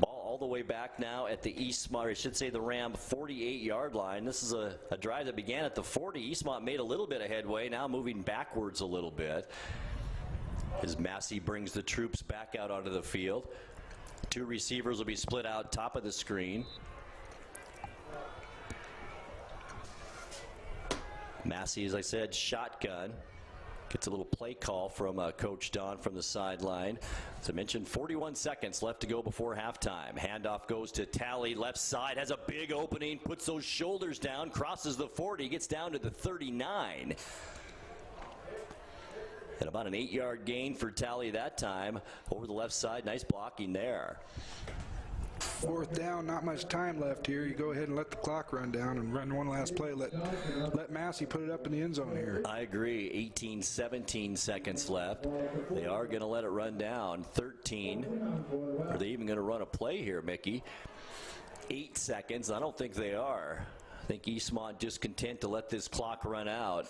[SPEAKER 2] Ball all the way back now at the Eastmont, or I should say the Ram 48-yard line. This is a drive that began at the 40. Eastmont made a little bit of headway, now moving backwards a little bit as Massey brings the troops back out onto the field. Two receivers will be split out top of the screen. Massey, as I said, shotgun. Gets a little play call from Coach Don from the sideline. As I mentioned, 41 seconds left to go before halftime. Handoff goes to Talley, left side, has a big opening, puts those shoulders down, crosses the 40, gets down to the 39. And about an 8-yard gain for Talley that time over the left side. Nice blocking there.
[SPEAKER 3] Fourth down, not much time left here. You go ahead and let the clock run down and run one last play. Let Massey put it up in the end zone here.
[SPEAKER 2] I agree. 17 seconds left. They are going to let it run down. 13. Are they even going to run a play here, Mickey? 8 seconds. I don't think they are. I think Eastmont just content to let this clock run out.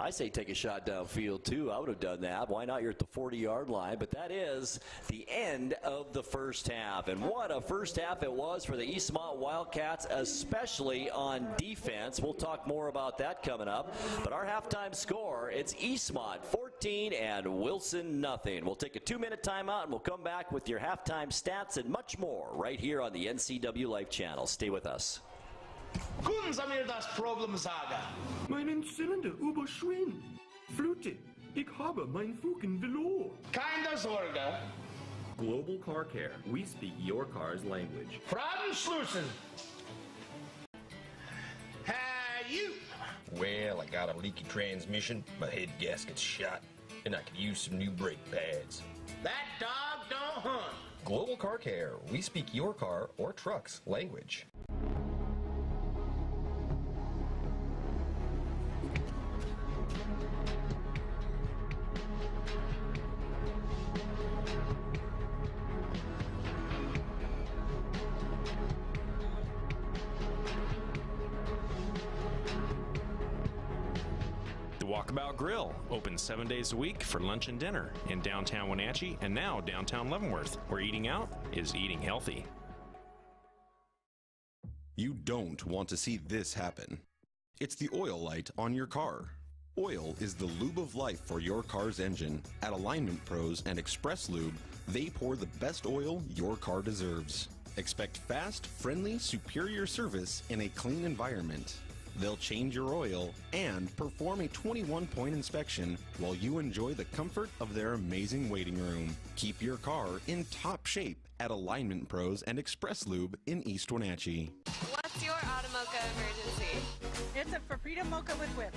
[SPEAKER 2] I say take a shot downfield, too. I would have done that. Why not? You're at the 40-yard line. But that is the end of the first half. And what a first half it was for the Eastmont Wildcats, especially on defense. We'll talk more about that coming up. But our halftime score, it's Eastmont 14 and Wilson nothing. We'll take a 2-minute timeout, and we'll come back with your halftime stats and much more right here on the NCWLIFE channel. Stay with us.
[SPEAKER 13] Können Sie mir das Problem sagen? Meinen Zylinder überschwimmt. Flute, ich habe mein Fugen verloren. Keine Sorge.
[SPEAKER 14] Global Car Care. We speak your car's language.
[SPEAKER 13] Fragenschlüssel. You.
[SPEAKER 15] Well, I got a leaky transmission, my head gasket's shot, and I could use some new brake pads.
[SPEAKER 13] That dog don't hunt.
[SPEAKER 14] Global Car Care. We speak your car or truck's language.
[SPEAKER 18] Walkabout Grill, open 7 days a week for lunch and dinner in downtown Wenatchee and now downtown Leavenworth, where eating out is eating healthy.
[SPEAKER 7] You don't want to see this happen. It's the oil light on your car. Oil is the lube of life for your car's engine. At Alignment Pros and Express Lube, they pour the best oil your car deserves. Expect fast, friendly, superior service in a clean environment. They'll change your oil and perform a 21-point inspection while you enjoy the comfort of their amazing waiting room. Keep your car in top shape at Alignment Pros and Express Lube in East Wenatchee.
[SPEAKER 8] What's your Automocha emergency?
[SPEAKER 9] It's a Faprita mocha with whip.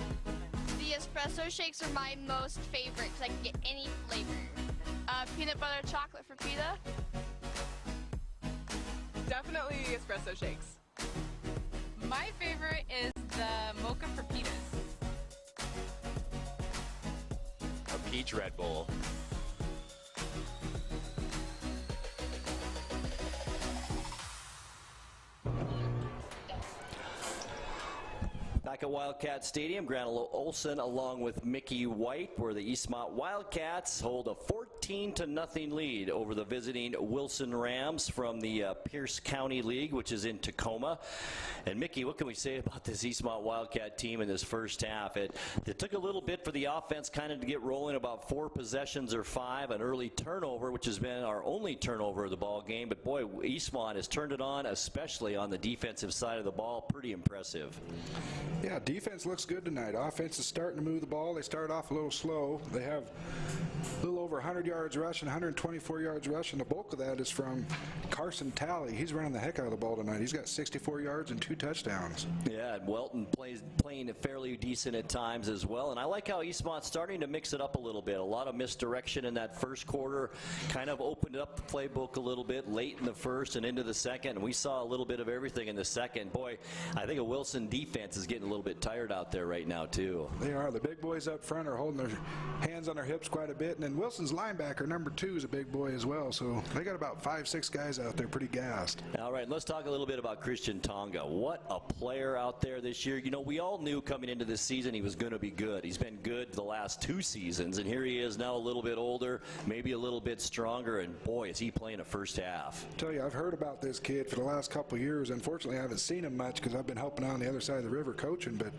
[SPEAKER 8] The espresso shakes are my most favorite because I can get any flavor. Peanut butter chocolate Faprita.
[SPEAKER 10] Definitely espresso shakes. My favorite is the mocha for pitas.
[SPEAKER 2] A peach Red Bull. Back at Wildcat Stadium, Grant Olson along with Mickey White, where the Eastmont Wildcats hold a 14-0 lead over the visiting Wilson Rams from the Pierce County League, which is in Tacoma. And Mickey, what can we say about this Eastmont Wildcat team in this first half? It took a little bit for the offense kind of to get rolling, about 4 possessions or 5, an early turnover, which has been our only turnover of the ball game. But boy, Eastmont has turned it on, especially on the defensive side of the ball. Pretty impressive.
[SPEAKER 3] Yeah, defense looks good tonight. Offense is starting to move the ball. They start off a little slow. They have a little over 100 yards rushing, 124 yards rushing. The bulk of that is from Carson Talley. He's running the heck out of the ball tonight. He's got 64 yards and 2 touchdowns.
[SPEAKER 2] Yeah, and Welton playing fairly decent at times as well. And I like how Eastmont's starting to mix it up a little bit. A lot of misdirection in that first quarter, kind of opened up the playbook a little bit late in the first and into the second. And we saw a little bit of everything in the second. Boy, I think a Wilson defense is getting a little bit bit tired out there right now, too.
[SPEAKER 3] They are. The big boys up front are holding their hands on their hips quite a bit. And then Wilson's linebacker, number 2, is a big boy as well. So they got about 5-6 guys out there pretty gassed.
[SPEAKER 2] All right, let's talk a little bit about Christian Tonga. What a player out there this year. You know, we all knew coming into this season he was going to be good. He's been good the last 2 seasons, and here he is now a little bit older, maybe a little bit stronger, and boy, is he playing a first half.
[SPEAKER 3] I tell you, I've heard about this kid for the last couple of years. Unfortunately, I haven't seen him much because I've been helping out on the other side of the river coaching, but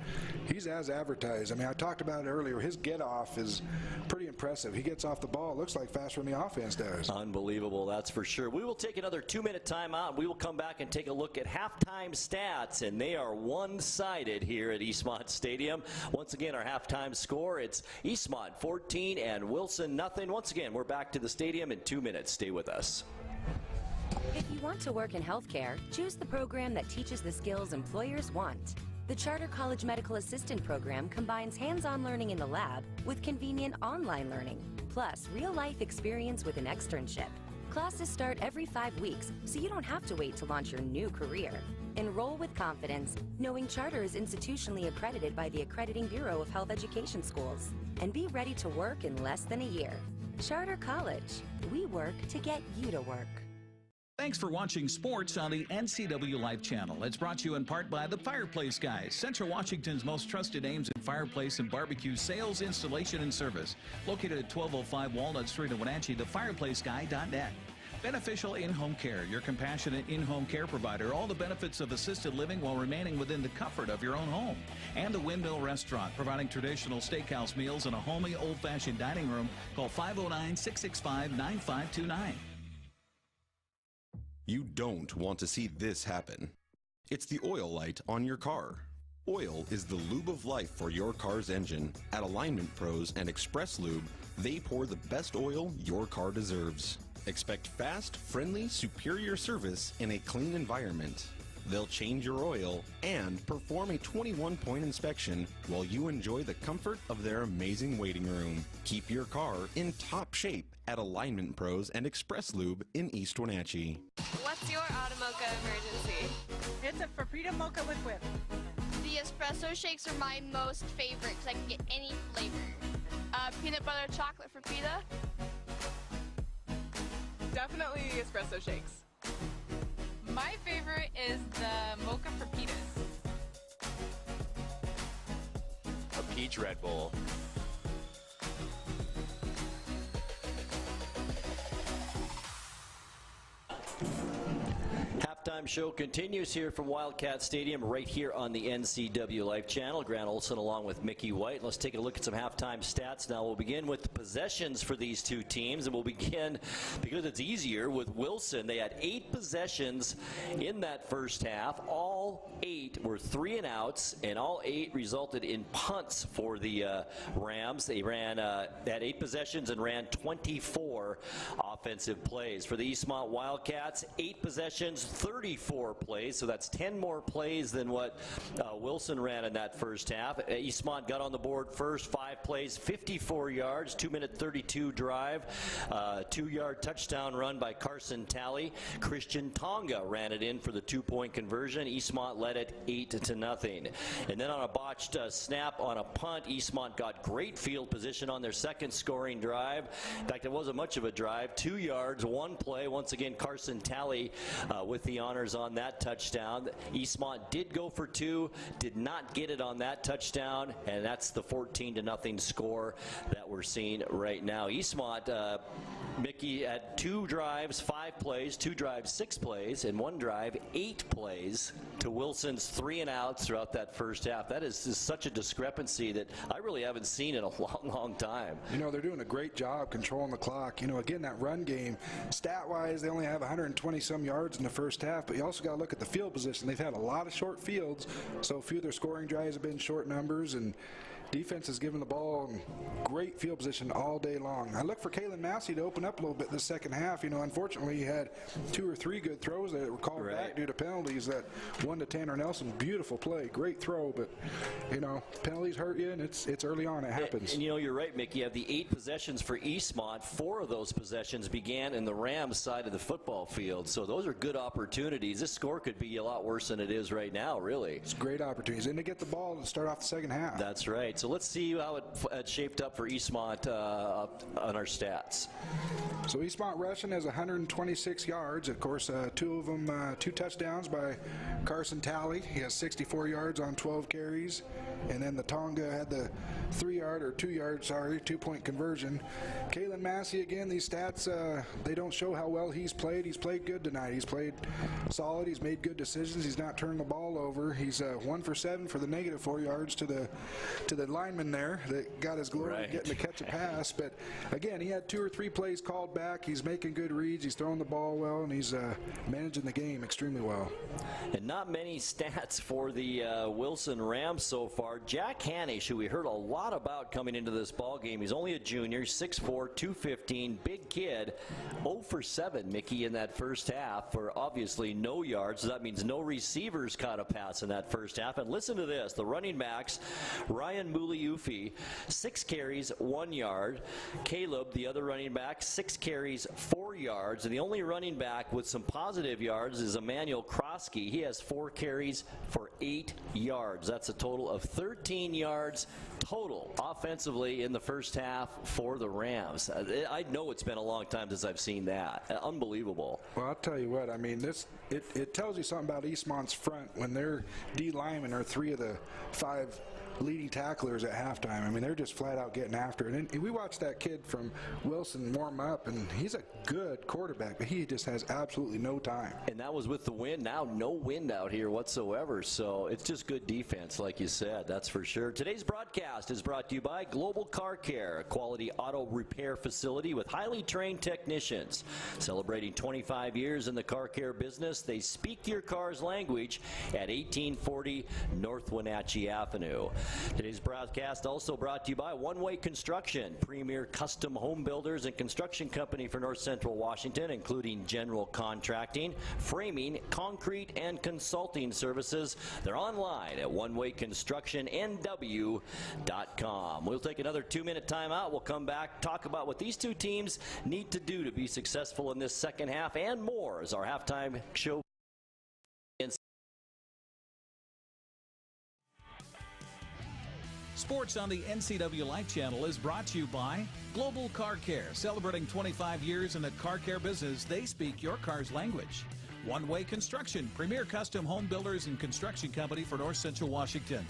[SPEAKER 3] he's as advertised. I mean, I talked about it earlier. His get-off is pretty impressive. He gets off the ball, it looks like faster than the offense does.
[SPEAKER 2] Unbelievable, that's for sure. We will take another 2-minute timeout. We will come back and take a look at halftime stats, and they are one-sided here at Eastmont Stadium. Once again, our halftime score, it's Eastmont 14 and Wilson nothing. Once again, we're back to the stadium in 2 minutes. Stay with us.
[SPEAKER 17] If you want to work in healthcare, choose the program that teaches the skills employers want. The Charter College Medical Assistant Program combines hands-on learning in the lab with convenient online learning, plus real-life experience with an externship. Classes start every 5 weeks, so you don't have to wait to launch your new career. Enroll with confidence, knowing Charter is institutionally accredited by the Accrediting Bureau of Health Education Schools, and be ready to work in less than a year. Charter College. We work to get you to work.
[SPEAKER 4] Thanks for watching sports on the NCWLIFE channel. It's brought to you in part by the Fireplace Guys, Central Washington's most trusted names in fireplace and barbecue sales, installation, and service. Located at 1205 Walnut Street in Wenatchee, thefireplaceguy.net. Beneficial In-Home Care, your compassionate in-home care provider. All the benefits of assisted living while remaining within the comfort of your own home. And the Windmill Restaurant, providing traditional steakhouse meals in a homey, old-fashioned dining room. Call 509-665-9529.
[SPEAKER 7] You don't want to see this happen. It's the oil light on your car. Oil is the lube of life for your car's engine. At Alignment Pros and Express Lube, they pour the best oil your car deserves. Expect fast, friendly, superior service in a clean environment. They'll change your oil and perform a 21-point inspection while you enjoy the comfort of their amazing waiting room. Keep your car in top shape at Alignment Pros and Express Lube in East Wenatchee.
[SPEAKER 8] What's your Automocha emergency?
[SPEAKER 9] It's a Paprika mocha with whip.
[SPEAKER 8] The espresso shakes are my most favorite because I can get any flavor. Peanut butter chocolate for pita.
[SPEAKER 10] Definitely espresso shakes. My favorite is the mocha for pitas.
[SPEAKER 19] A peach Red Bull.
[SPEAKER 2] Halftime show continues here from Wildcat Stadium right here on the NCWLIFE channel. Grant Olson along with Mickey White. Let's take a look at some halftime stats now. We'll begin with the possessions for these two teams, and we'll begin, because it's easier, with Wilson. They had 8 possessions in that first half. All 8 were 3 and outs, and all 8 resulted in punts for the Rams. They had 8 possessions and ran 24 offensive plays. For the Eastmont Wildcats, 8 possessions, 34 plays, so that's 10 more plays than what Wilson ran in that first half. Eastmont got on the board first, 5 plays, 54 yards, 2-minute 32 drive, 2-yard touchdown run by Carson Talley. Christian Tonga ran it in for the 2-point conversion. Eastmont led it 8-0. And then on a botched snap on a punt, Eastmont got great field position on their second scoring drive. In fact, it wasn't much of a drive, 2 yards, 1 play. Once again, Carson Talley with the honors on that touchdown. Eastmont did go for 2, did not get it on that touchdown, and that's the 14-0 score that we're seeing right now. Eastmont, Mickey, had 2 drives, 5 plays, 2 drives, 6 plays, and 1 drive, 8 plays to Wilson's 3 and outs throughout that first half. That is just such a discrepancy that I really haven't seen in a long, long time.
[SPEAKER 3] You know, they're doing a great job controlling the clock. You know, again, that run game, stat-wise, they only have 120-some yards in the first half, but you also got to look at the field position. They've had a lot of short fields, so a few of their scoring drives have been short numbers, and defense is giving the ball great field position all day long. I look for Kalen Massey to open up a little bit this second half. You know, unfortunately, he had 2 or 3 good throws that were called back due to penalties. That one to Tanner Nelson, beautiful play, great throw, but you know, penalties hurt you, and it's early on. It happens.
[SPEAKER 2] And you know, you're right, Mick. You have the 8 possessions for Eastmont. 4 of those possessions began in the Rams side of the football field, so those are good opportunities. This score could be a lot worse than it is right now, really.
[SPEAKER 3] It's great opportunities, and to get the ball to start off the second half.
[SPEAKER 2] That's right. So let's see how it shaped up for Eastmont on our stats.
[SPEAKER 3] So Eastmont rushing has 126 yards. Of course, 2 of them, 2 touchdowns by Carson Talley. He has 64 yards on 12 carries. And then the Tonga had the 2-point conversion. Kalen Massey, again, these stats, they don't show how well he's played. He's played good tonight. He's played solid. He's made good decisions. He's not turned the ball over. He's 1 for 7 for the negative 4 yards to the lineman there that got his glory getting to catch a pass. But again, he had 2 or 3 plays called back. He's making good reads. He's throwing the ball well, and he's managing the game extremely well.
[SPEAKER 2] And not many stats for the Wilson Rams so far. Jack Hanish, who we heard a lot about coming into this ball game, he's only a junior, 6'4", 215, big kid, 0 for 7, Mickey, in that first half for obviously no yards. So that means no receivers caught a pass in that first half. And listen to this, the running backs, Ryan Muliufi, 6 carries, 1 yard. Caleb, the other running back, 6 carries, 4 yards. And the only running back with some positive yards is Emmanuel Krosky. He has 4 carries for 8 yards. That's a total of 13 yards total offensively in the first half for the Rams. I know it's been a long time since I've seen that. Unbelievable.
[SPEAKER 3] Well, I'll tell you what, I mean, it tells you something about Eastmont's front when their D linemen are 3 of the 5 leading tacklers at halftime. I mean, they're just flat out getting after it. And we watched that kid from Wilson warm up, and he's a good quarterback, but he just has absolutely no time.
[SPEAKER 2] And that was with the wind. Now no wind out here whatsoever, so it's just good defense, like you said, that's for sure. Today's broadcast is brought to you by Global Car Care, a quality auto repair facility with highly trained technicians. Celebrating 25 years in the car care business, they speak your car's language at 1840 North Wenatchee Avenue. Today's broadcast also brought to you by One Way Construction, premier custom home builders and construction company for North Central Washington, including general contracting, framing, concrete, and consulting services. They're online at onewayconstructionnw.com. We'll take another 2-minute timeout. We'll come back, talk about what these two teams need to do to be successful in this second half and more as our halftime show.
[SPEAKER 4] Sports on the NCWLIFE channel is brought to you by Global Car Care. Celebrating 25 years in the car care business, they speak your car's language. One Way Construction, premier custom home builders and construction company for North Central Washington.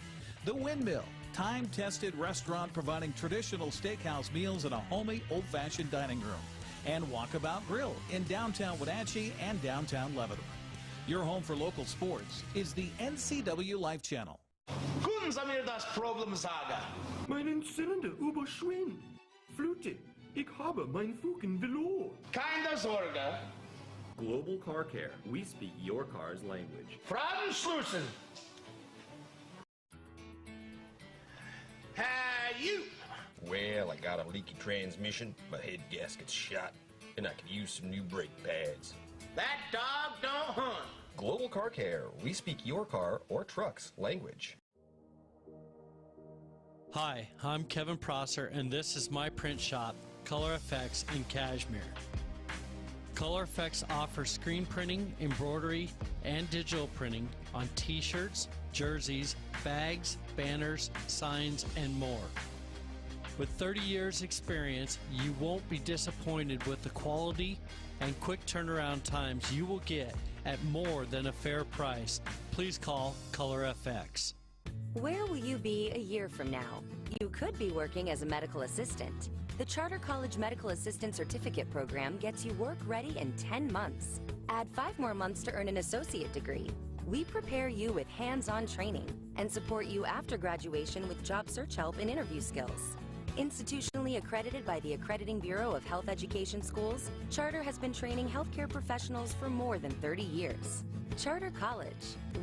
[SPEAKER 4] The Windmill, time-tested restaurant providing traditional steakhouse meals in a homey, old-fashioned dining room. And Walkabout Grill in downtown Wenatchee and downtown Leavenworth. Your home for local sports is the NCWLIFE channel.
[SPEAKER 13] Können Sie mir das Problem sagen? Meinen Zylinder überschwimmt. Flute, ich habe mein Fugen verloren. Keine Sorge.
[SPEAKER 14] Global Car Care. We speak your car's language.
[SPEAKER 13] Fragen schließen. Hey, you.
[SPEAKER 15] Well, I got a leaky transmission, my head gasket's shot, and I could use some new brake pads.
[SPEAKER 13] That dog don't hunt.
[SPEAKER 14] Global Car Care. We speak your car or truck's language.
[SPEAKER 16] Hi, I'm Kevin Prosser, and this is my print shop, Color Effects in Cashmere. Color Effects offers screen printing, embroidery, and digital printing on t-shirts, jerseys, bags, banners, signs, and more. With 30 years experience, you won't be disappointed with the quality and quick turnaround times you will get at more than a fair price. Please call Color FX.
[SPEAKER 17] Where will you be a year from now? You could be working as a medical assistant. The Charter College Medical Assistant Certificate Program gets you work ready in 10 months. Add 5 more months to earn an associate degree. We prepare you with hands-on training and support you after graduation with job search help and interview skills. Institutionally accredited by the Accrediting Bureau of Health Education Schools, Charter has been training healthcare professionals for more than 30 years. Charter College.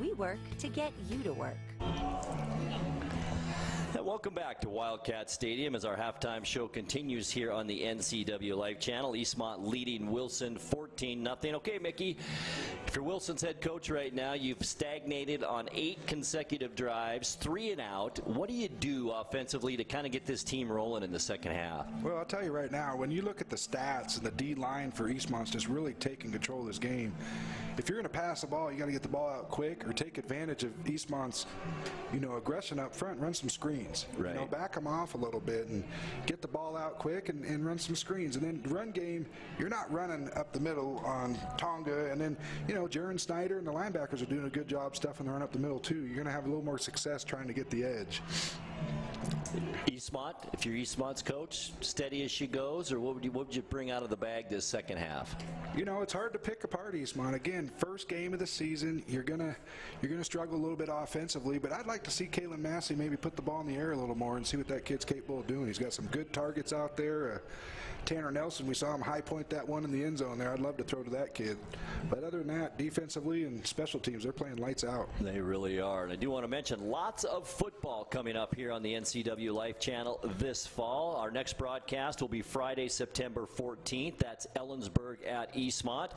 [SPEAKER 17] We work to get you to work.
[SPEAKER 2] welcome back to Wildcat Stadium as our halftime show continues here on the NCWLIFE channel. Eastmont leading Wilson 14-0. Okay, Mickey, if you're Wilson's head coach right now, you've stagnated on 8 consecutive drives, 3 and out. What do you do offensively to kind of get this team rolling in the second half?
[SPEAKER 3] Well, I'll tell you right now, when you look at the stats and the D-line for Eastmont's just really taking control of this game, if you're going to pass the ball, you got to get the ball out quick or take advantage of Eastmont's, aggression up front, run some screens.
[SPEAKER 2] Right.
[SPEAKER 3] Back them off a little bit and get the ball out quick and run some screens. And then run game, you're not running up the middle on Tonga. And then, Jaron Snyder and the linebackers are doing a good job stuffing the run up the middle too. You're going to have a little more success trying to get the edge.
[SPEAKER 2] Eastmont, if you're Eastmont's coach, steady as she goes, or what would you bring out of the bag this second half?
[SPEAKER 3] It's hard to pick apart Eastmont. Again, first game of the season, you're gonna struggle a little bit offensively, but I'd like to see Kalen Massey maybe put the ball in the air a little more and see what that kid's capable of doing. He's got some good targets out there. Tanner Nelson, we saw him high point that one in the end zone there. I'd love to throw to that kid. But other than that, defensively and special teams, they're playing lights out.
[SPEAKER 2] They really are. And I do want to mention lots of football coming up here on the NCWLIFE channel this fall. Our next broadcast will be Friday, September 14th. That's Ellensburg at Eastmont.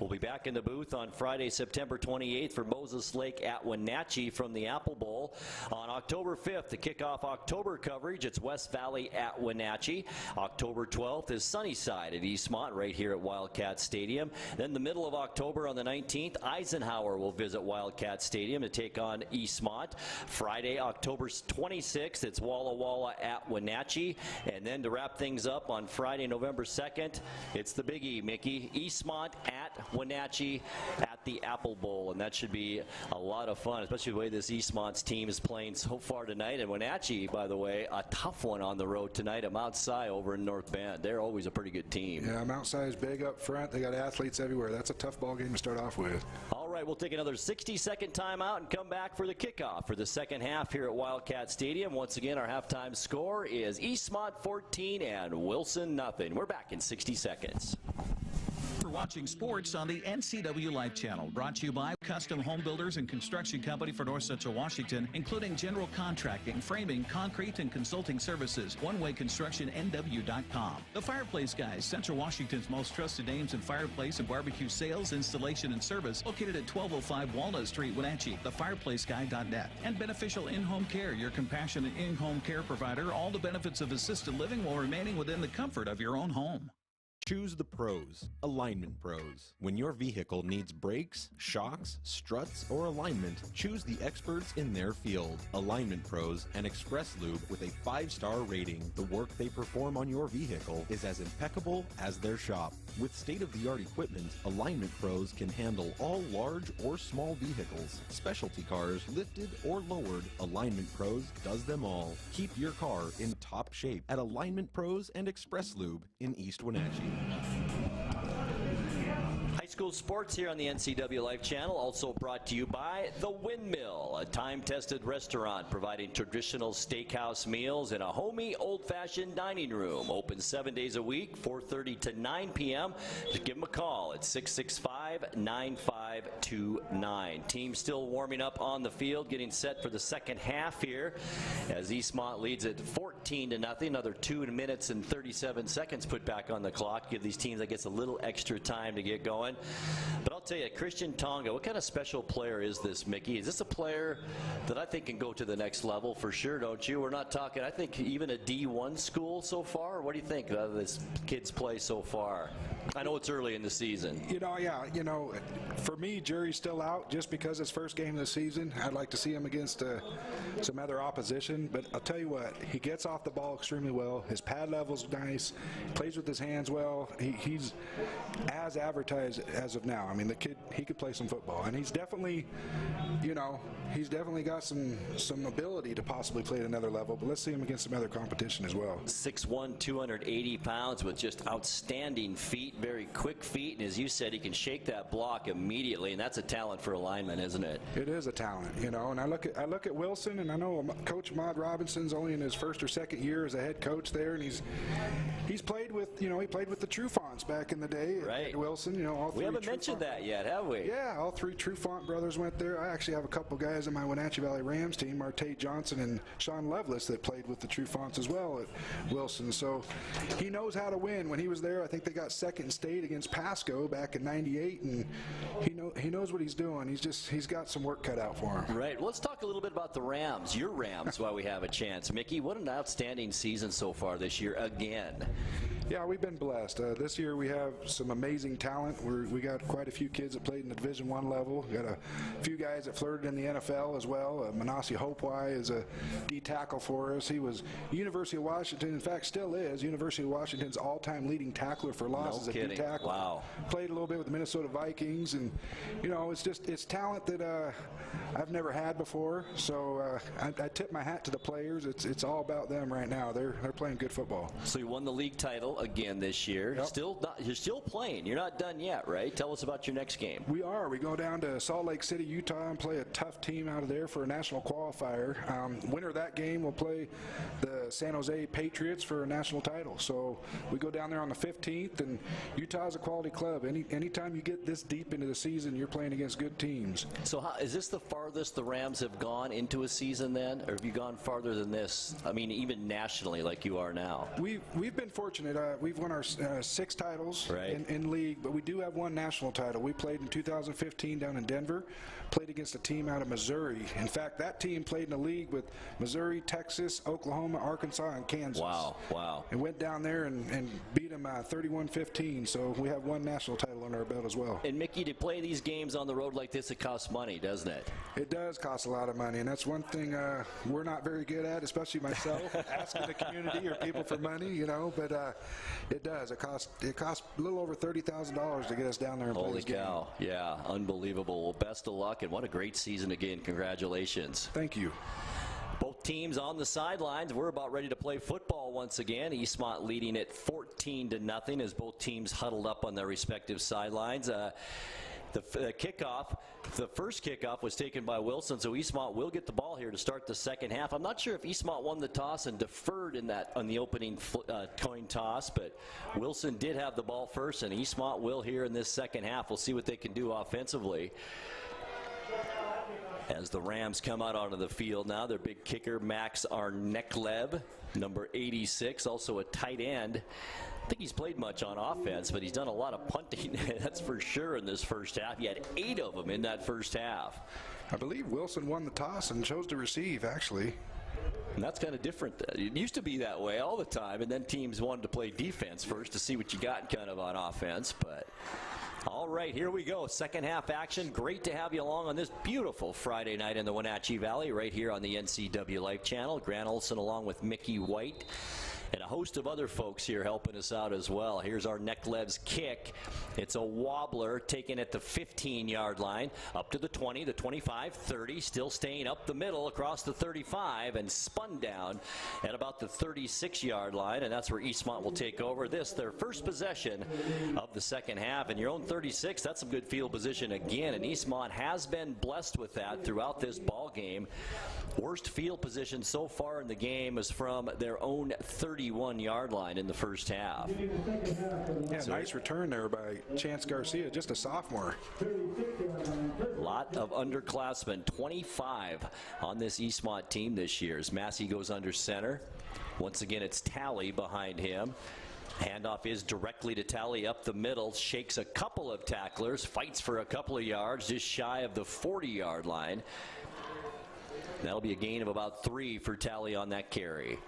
[SPEAKER 2] We'll be back in the booth on Friday, September 28th for Moses Lake at Wenatchee from the Apple Bowl. On October 5th, to kick off October coverage, it's West Valley at Wenatchee. October 12th is Sunnyside at Eastmont right here at Wildcat Stadium. Then the middle of October on the 19th, Eisenhower will visit Wildcat Stadium to take on Eastmont. Friday, October 26th, it's Walla Walla at Wenatchee. And then to wrap things up on Friday, November 2nd, it's the biggie, Mickey. Eastmont at Wenatchee at the Apple Bowl. And that should be a lot of fun, especially the way this Eastmont's team is playing so far tonight. And Wenatchee, by the way, a tough one on the road tonight at Mount Si over in North Bend. They're always a pretty good team.
[SPEAKER 3] Yeah, Mount Si is big up front. They got athletes everywhere. That's a tough ball game to start off with.
[SPEAKER 2] All right, we'll take another 60-second timeout and come back for the kickoff for the second half here at Wildcat Stadium. Once again, our halftime score is Eastmont 14 and Wilson nothing. We're back in 60 seconds.
[SPEAKER 4] For watching sports on the NCWLIFE channel, brought to you by Custom Home Builders and Construction Company for North Central Washington, including general contracting, framing, concrete, and consulting services. OneWayConstructionNW.com. The Fireplace Guys, Central Washington's most trusted names in fireplace and barbecue sales, installation, and service, located at 1205 Walnut Street, Wenatchee. TheFireplaceGuy.net. And Beneficial In-Home Care, your compassionate in-home care provider. All the benefits of assisted living while remaining within the comfort of your own home.
[SPEAKER 7] Choose the pros, Alignment Pros. When your vehicle needs brakes, shocks, struts, or alignment, choose the experts in their field. Alignment Pros and Express Lube with a 5-star rating. The work they perform on your vehicle is as impeccable as their shop. With state-of-the-art equipment, Alignment Pros can handle all large or small vehicles, specialty cars, lifted or lowered. Alignment Pros does them all. Keep your car in top shape at Alignment Pros and Express Lube in East Wenatchee.
[SPEAKER 2] High school sports here on the NCWLIFE channel, also brought to you by The Windmill, a time-tested restaurant providing traditional steakhouse meals in a homey, old-fashioned dining room. Open 7 days a week, 4:30 to 9 p.m. Just give them a call at 665-9529. Team still warming up on the field, getting set for the second half here as Eastmont leads it 14-0. Another 2 minutes and 37 seconds put back on the clock. Give these teams, I guess, a little extra time to get going. But I'll tell you, Christian Tonga, what kind of special player is this, Mickey? Is this a player that I think can go to the next level for sure, don't you? We're not talking, I think, even a D1 school so far. What do you think of this kid's play so far? I know it's early in the season.
[SPEAKER 3] For me, Jerry's still out just because it's first game of the season. I'd like to see him against some other opposition. But I'll tell you what, he gets off the ball extremely well. His pad level's nice. Plays with his hands well. He's as advertised as of now. I mean, the kid, he could play some football. And he's definitely, he's definitely got some ability to possibly play at another level. But let's see him against some other competition as well.
[SPEAKER 2] 6'1", 280 pounds with just outstanding feet, very quick feet. And as you said, he can shake that block immediately. And that's a talent for a lineman, isn't it?
[SPEAKER 3] It is a talent, And I look at Wilson, and I know Coach Ahmad Robinson's only in his first or second year as a head coach there, and he's played with, he played with the Trufants back in the day.
[SPEAKER 2] Right.
[SPEAKER 3] At Wilson, all three.
[SPEAKER 2] We haven't mentioned that that yet, have we?
[SPEAKER 3] Yeah, all three Trufant brothers went there. I actually have a couple guys in my Wenatchee Valley Rams team, Marte Johnson and Sean Lovelace, that played with the Trufants as well at Wilson. So he knows how to win. When he was there, I think they got second in state against Pasco back in '98, and he knows what he's doing. He's got some work cut out for him.
[SPEAKER 2] Right. Well, let's talk a little bit about the Rams, your Rams, while we have a chance. Mickey, what an outstanding season so far this year again.
[SPEAKER 3] Yeah, we've been blessed. This year we have some amazing talent. We got quite a few kids that played in the Division I level. We got a few guys that flirted in the NFL as well. Manasi Hopewai is a D tackle for us. He was University of Washington, in fact still is, University of Washington's all-time leading tackler for loss as a D tackle.
[SPEAKER 2] Wow.
[SPEAKER 3] Played a little bit with the Minnesota Vikings, and it's talent that I've never had before. So I tip my hat to the players. It's all about them right now. They're playing good football.
[SPEAKER 2] So you won the league title again this year.
[SPEAKER 3] Yep.
[SPEAKER 2] You're still playing. You're not done yet, right? Tell us about your next game.
[SPEAKER 3] We are. We go down to Salt Lake City, Utah, and play a tough team out of there for a national qualifier. Winner of that game will play the San Jose Patriots for a national title. So we go down there on the 15th, and Utah's a quality club. Anytime you get this deep into the season, you're playing against good teams.
[SPEAKER 2] So is this the farthest the Rams have gone into a season then, or have you gone farther than this? I mean, even nationally, like you are now.
[SPEAKER 3] We've been fortunate. We've won our 6 titles in league, but we do have one national title. We played in 2015 down in Denver, played against a team out of Missouri. In fact, that team played in the league with Missouri, Texas, Oklahoma, Arkansas, and Kansas.
[SPEAKER 2] Wow.
[SPEAKER 3] And went down there and beat them 31-15, so we have one national title under our belt as well.
[SPEAKER 2] And Mickey, to play these games on the road like this, it costs money, doesn't it?
[SPEAKER 3] It does cost a lot of money, and that's one thing we're not very good at, especially myself, asking the community or people for money, but it does. It costs a little over $30,000 to get us down there and play this game.
[SPEAKER 2] Holy cow. Yeah, unbelievable. Well, best of luck, and what a great season again. Congratulations.
[SPEAKER 3] Thank you.
[SPEAKER 2] Both teams on the sidelines. We're about ready to play football once again. Eastmont leading it 14-0 as both teams huddled up on their respective sidelines. The first kickoff was taken by Wilson, so Eastmont will get the ball here to start the second half. I'm not sure if Eastmont won the toss and deferred on the opening coin toss, but Wilson did have the ball first, and Eastmont will here in this second half. We'll see what they can do offensively. As the Rams come out onto the field now, their big kicker, Max Arneklev, number 86, also a tight end. I think he's played much on offense, but he's done a lot of punting, that's for sure, in this first half. He had 8 of them in that first half.
[SPEAKER 3] I believe Wilson won the toss and chose to receive, actually.
[SPEAKER 2] And that's kind of different. It used to be that way all the time, and then teams wanted to play defense first to see what you got kind of on offense, but... All right, here we go. Second half action. Great to have you along on this beautiful Friday night in the Wenatchee Valley right here on the NCWLIFE channel. Grant Olson along with Mickey White and a host of other folks here helping us out as well. Here's our Arneklev's kick. It's a wobbler taken at the 15-yard line, up to the 20, the 25, 30, still staying up the middle across the 35 and spun down at about the 36-yard line, and that's where Eastmont will take over. This, their first possession of the second half, and your own 36, that's some good field position again, and Eastmont has been blessed with that throughout this ball game. Worst field position so far in the game is from their own 31-yard line in the first half.
[SPEAKER 3] Yeah, nice return there by Chance Garcia, just a sophomore.
[SPEAKER 2] Lot of underclassmen, 25 on this Eastmont team this year as Massey goes under center. Once again, it's Talley behind him. Handoff is directly to Talley up the middle, shakes a couple of tacklers, fights for a couple of yards, just shy of the 40-yard line. That'll be a gain of about 3 for Talley on that carry.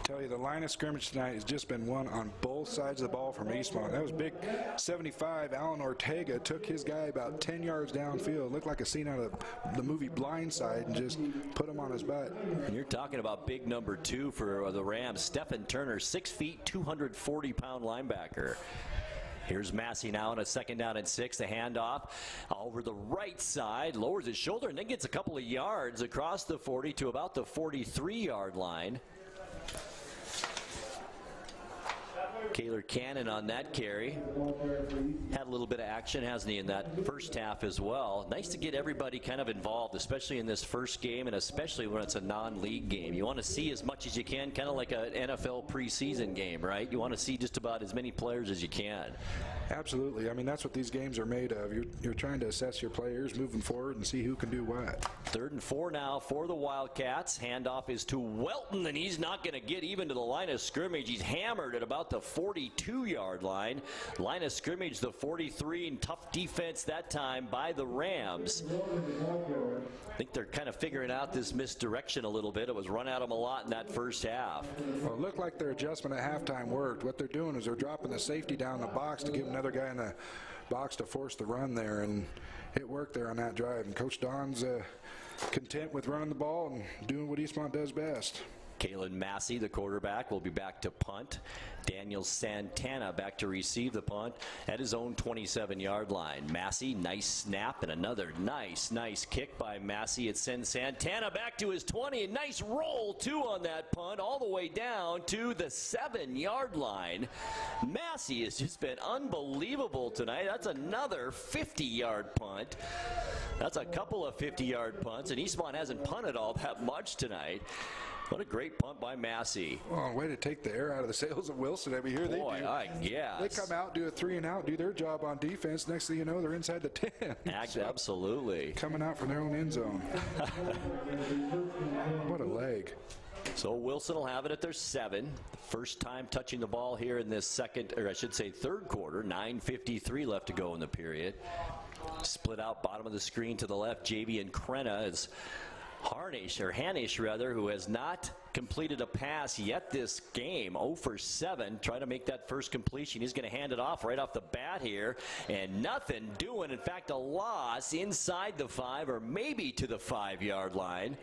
[SPEAKER 3] Tell you, the line of scrimmage tonight has just been won on both sides of the ball from Eastmont. That was big. 75, Alan Ortega took his guy about 10 yards downfield. Looked like a scene out of the movie Blindside and just put him on his butt.
[SPEAKER 2] And you're talking about big number 2 for the Rams. Stephen Turner, 6 feet, 240-pound linebacker. Here's Massey now on a second down and 6. The handoff over the right side, lowers his shoulder, and then gets a couple of yards across the 40 to about the 43-yard line. Kaylor Cannon on that carry. Had a little bit of action, hasn't he, in that first half as well. Nice to get everybody kind of involved, especially in this first game, and especially when it's a non-league game. You want to see as much as you can, kind of like an NFL preseason game, right? You want to see just about as many players as you can.
[SPEAKER 3] Absolutely. I mean, that's what these games are made of. You're trying to assess your players moving forward and see who can do what.
[SPEAKER 2] 3rd and 4 now for the Wildcats. Handoff is to Welton, and he's not going to get even to the line of scrimmage. He's hammered at about the 42-yard line. Line of scrimmage, the 43, and tough defense that time by the Rams. I think they're kind of figuring out this misdirection a little bit. It was run at them a lot in that first half.
[SPEAKER 3] Well, it looked like their adjustment at halftime worked. What they're doing is they're dropping the safety down the box to give another guy in the box to force the run there, and it worked there on that drive. And Coach Don's content with running the ball and doing what Eastmont does best.
[SPEAKER 2] Kalen Massey, the quarterback, will be back to punt. Daniel Santana back to receive the punt at his own 27-yard line. Massey, nice snap, and another nice kick by Massey. It sends Santana back to his 20. A nice roll, too, on that punt, all the way down to the 7-yard line. Massey has just been unbelievable tonight. That's another 50-yard punt. That's a couple of 50-yard punts, and Eastmont hasn't punted all that much tonight. What a great punt by Massey.
[SPEAKER 3] Oh, way to take the air out of the sails of Wilson. I mean, here they do.
[SPEAKER 2] I guess.
[SPEAKER 3] They come out, do a 3-and-out, do their job on defense. Next thing you know, they're inside the 10.
[SPEAKER 2] Absolutely.
[SPEAKER 3] Coming out from their own end zone. What a leg.
[SPEAKER 2] So Wilson will have it at their 7. First time touching the ball here in this third quarter. 9:53 left to go in the period. Split out bottom of the screen to the left. JV and Krenna is Hanish, who has not completed a pass yet this game. 0 for 7, trying to make that first completion. He's going to hand it off right off the bat here, and nothing doing. In fact, a loss inside the 5 or maybe to the 5-yard line.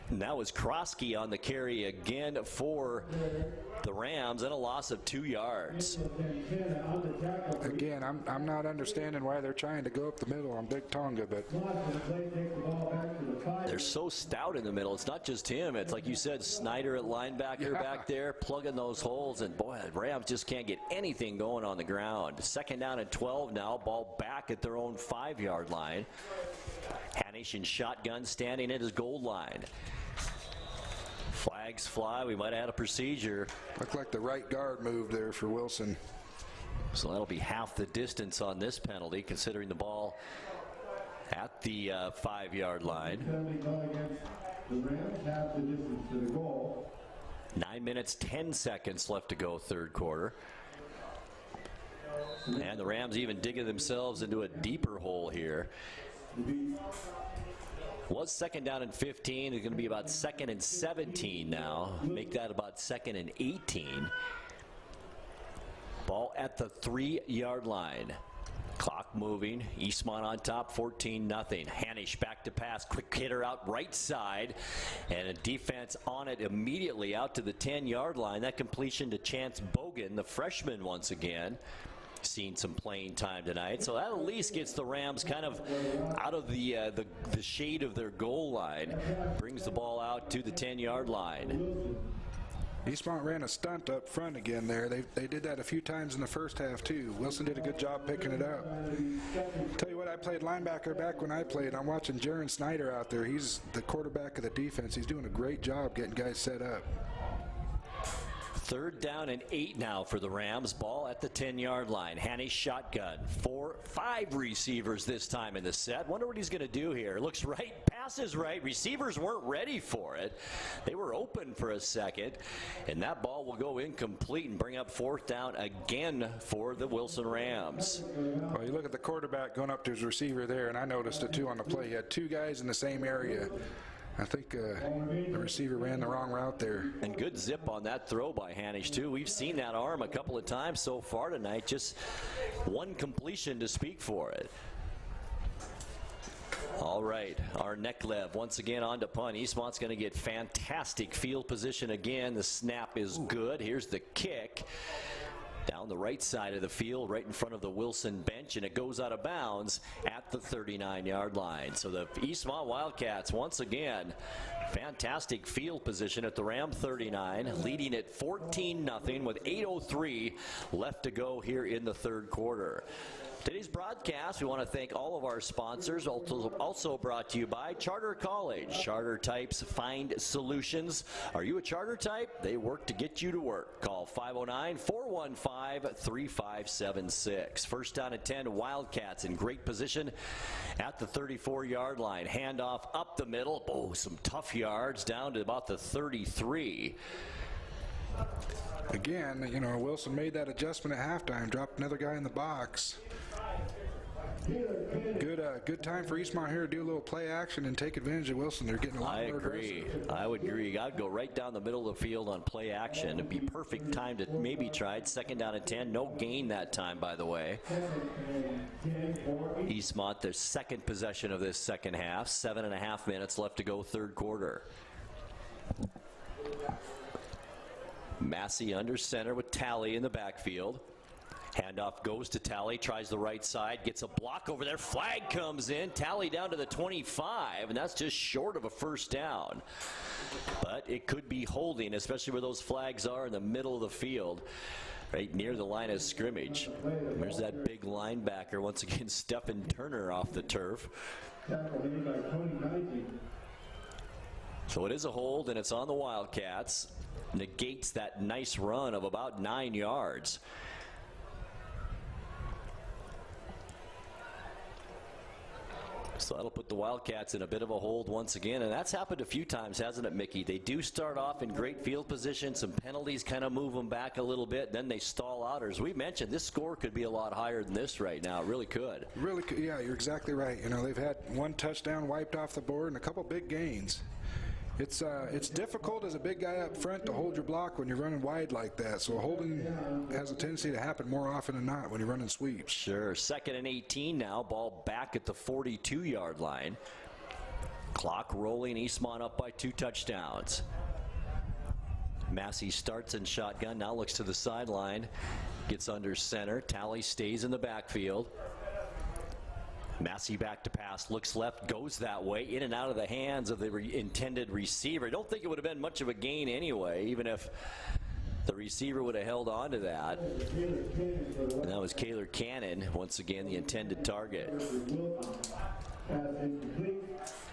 [SPEAKER 2] And that was Krosky on the carry again for the Rams, and a loss of 2 yards.
[SPEAKER 3] Again, I'm not understanding why they're trying to go up the middle on Big Tonga, but
[SPEAKER 2] they're so stout in the middle. It's not just him. It's like you said, Snyder at linebacker back there, plugging those holes, and boy, the Rams just can't get anything going on the ground. 2nd down and 12 now, ball back at their own 5-yard line. Hanish in shotgun standing at his goal line. Flags fly. We might have had a procedure.
[SPEAKER 3] Looked like the right guard moved there for Wilson.
[SPEAKER 2] So that'll be half the distance on this penalty, considering the ball at the 5-yard line. 9 minutes, 10 seconds left to go, third quarter. And the Rams even digging themselves into a deeper hole here. Was 2nd down and 15. It's going to be about 2nd and 17 now. Make that about 2nd and 18. Ball at the 3-yard line. Clock moving. Eastmont on top, 14-0. Hanish back to pass. Quick hitter out right side. And a defense on it immediately out to the 10-yard line. That completion to Chance Bogan, the freshman once again. Seen some playing time tonight, so that at least gets the Rams kind of out of the shade of their goal line. Brings the ball out to the 10-yard line.
[SPEAKER 3] Eastmont ran a stunt up front again there. They did that a few times in the first half too. Wilson did a good job picking it up. Tell you what, I played linebacker back when I played. I'm watching Jaron Snyder out there. He's the quarterback of the defense. He's doing a great job getting guys set up.
[SPEAKER 2] 3rd down and 8 now for the Rams. Ball at the 10-yard line. Hanish shotgun. 5 receivers this time in the set. Wonder what he's going to do here. Looks right, passes right. Receivers weren't ready for it. They were open for a second, and that ball will go incomplete and bring up 4th down again for the Wilson Rams.
[SPEAKER 3] Well, you look at the quarterback going up to his receiver there, and I noticed it too on the play. He had 2 guys in the same area. I think the receiver ran the wrong route there.
[SPEAKER 2] And good zip on that throw by Hanish, too. We've seen that arm a couple of times so far tonight. Just one completion to speak for it. All right, our Neklev once again on to punt. Eastmont's going to get fantastic field position again. The snap is good. Here's the kick. Down the right side of the field, right in front of the Wilson bench, and it goes out of bounds at the 39-yard line. So the Eastmont Wildcats once again Fantastic field position at the Ram 39, leading at 14-0 with 8:03 left to go here in the third quarter. Today's broadcast, we want to thank all of our sponsors, also brought to you by Charter College. Charter types find solutions. Are you a charter type? They work to get you to work. Call 509-415-3576. First down at 10, Wildcats in great position at the 34-yard line. Handoff up the middle. Oh, some tough yards down to about the 33.
[SPEAKER 3] Again, you know, Wilson made that adjustment at halftime, dropped another guy in the box. Good time for Eastmont here to do a little play action and take advantage of Wilson. They're getting a lot more aggressive.
[SPEAKER 2] I would agree. I'd go right down the middle of the field on play action. It'd be perfect time to maybe try it. Second down at 10. No gain that time, by the way. Eastmont, their second possession of this second half. 7.5 minutes left to go, third quarter. Massey under center with Talley in the backfield. Handoff goes to Talley, tries the right side, gets a block over there. Flag comes in. Talley down to the 25, and that's just short of a first down. But it could be holding, especially where those flags are in the middle of the field, right near the line of scrimmage. There's that big linebacker, once again, Stephen Turner off the turf. So it is a hold, and it's on the Wildcats. Negates that nice run of about 9 yards. So that'll put the Wildcats in a bit of a hold once again, and that's happened a few times, hasn't it, Mickey? They do start off in great field position. Some penalties kind of move them back a little bit, then they stall out. Or as we mentioned, this score could be a lot higher than this right now. It really could.
[SPEAKER 3] Really could. Yeah, you're exactly right. You know, they've had one touchdown wiped off the board and a couple big gains. It's difficult as a big guy up front to hold your block when you're running wide like that. So holding has a tendency to happen more often than not when you're running sweeps.
[SPEAKER 2] Sure. 2nd and 18 now. Ball back at the 42-yard line. Clock rolling. Eastmont up by 2 touchdowns. Massey starts in shotgun. Now looks to the sideline. Gets under center. Talley stays in the backfield. Massey back to pass, looks left, goes that way, in and out of the hands of the intended receiver. I don't think it would have been much of a gain anyway, even if the receiver would have held on to that. And that was Kaylor Cannon, once again, the intended target.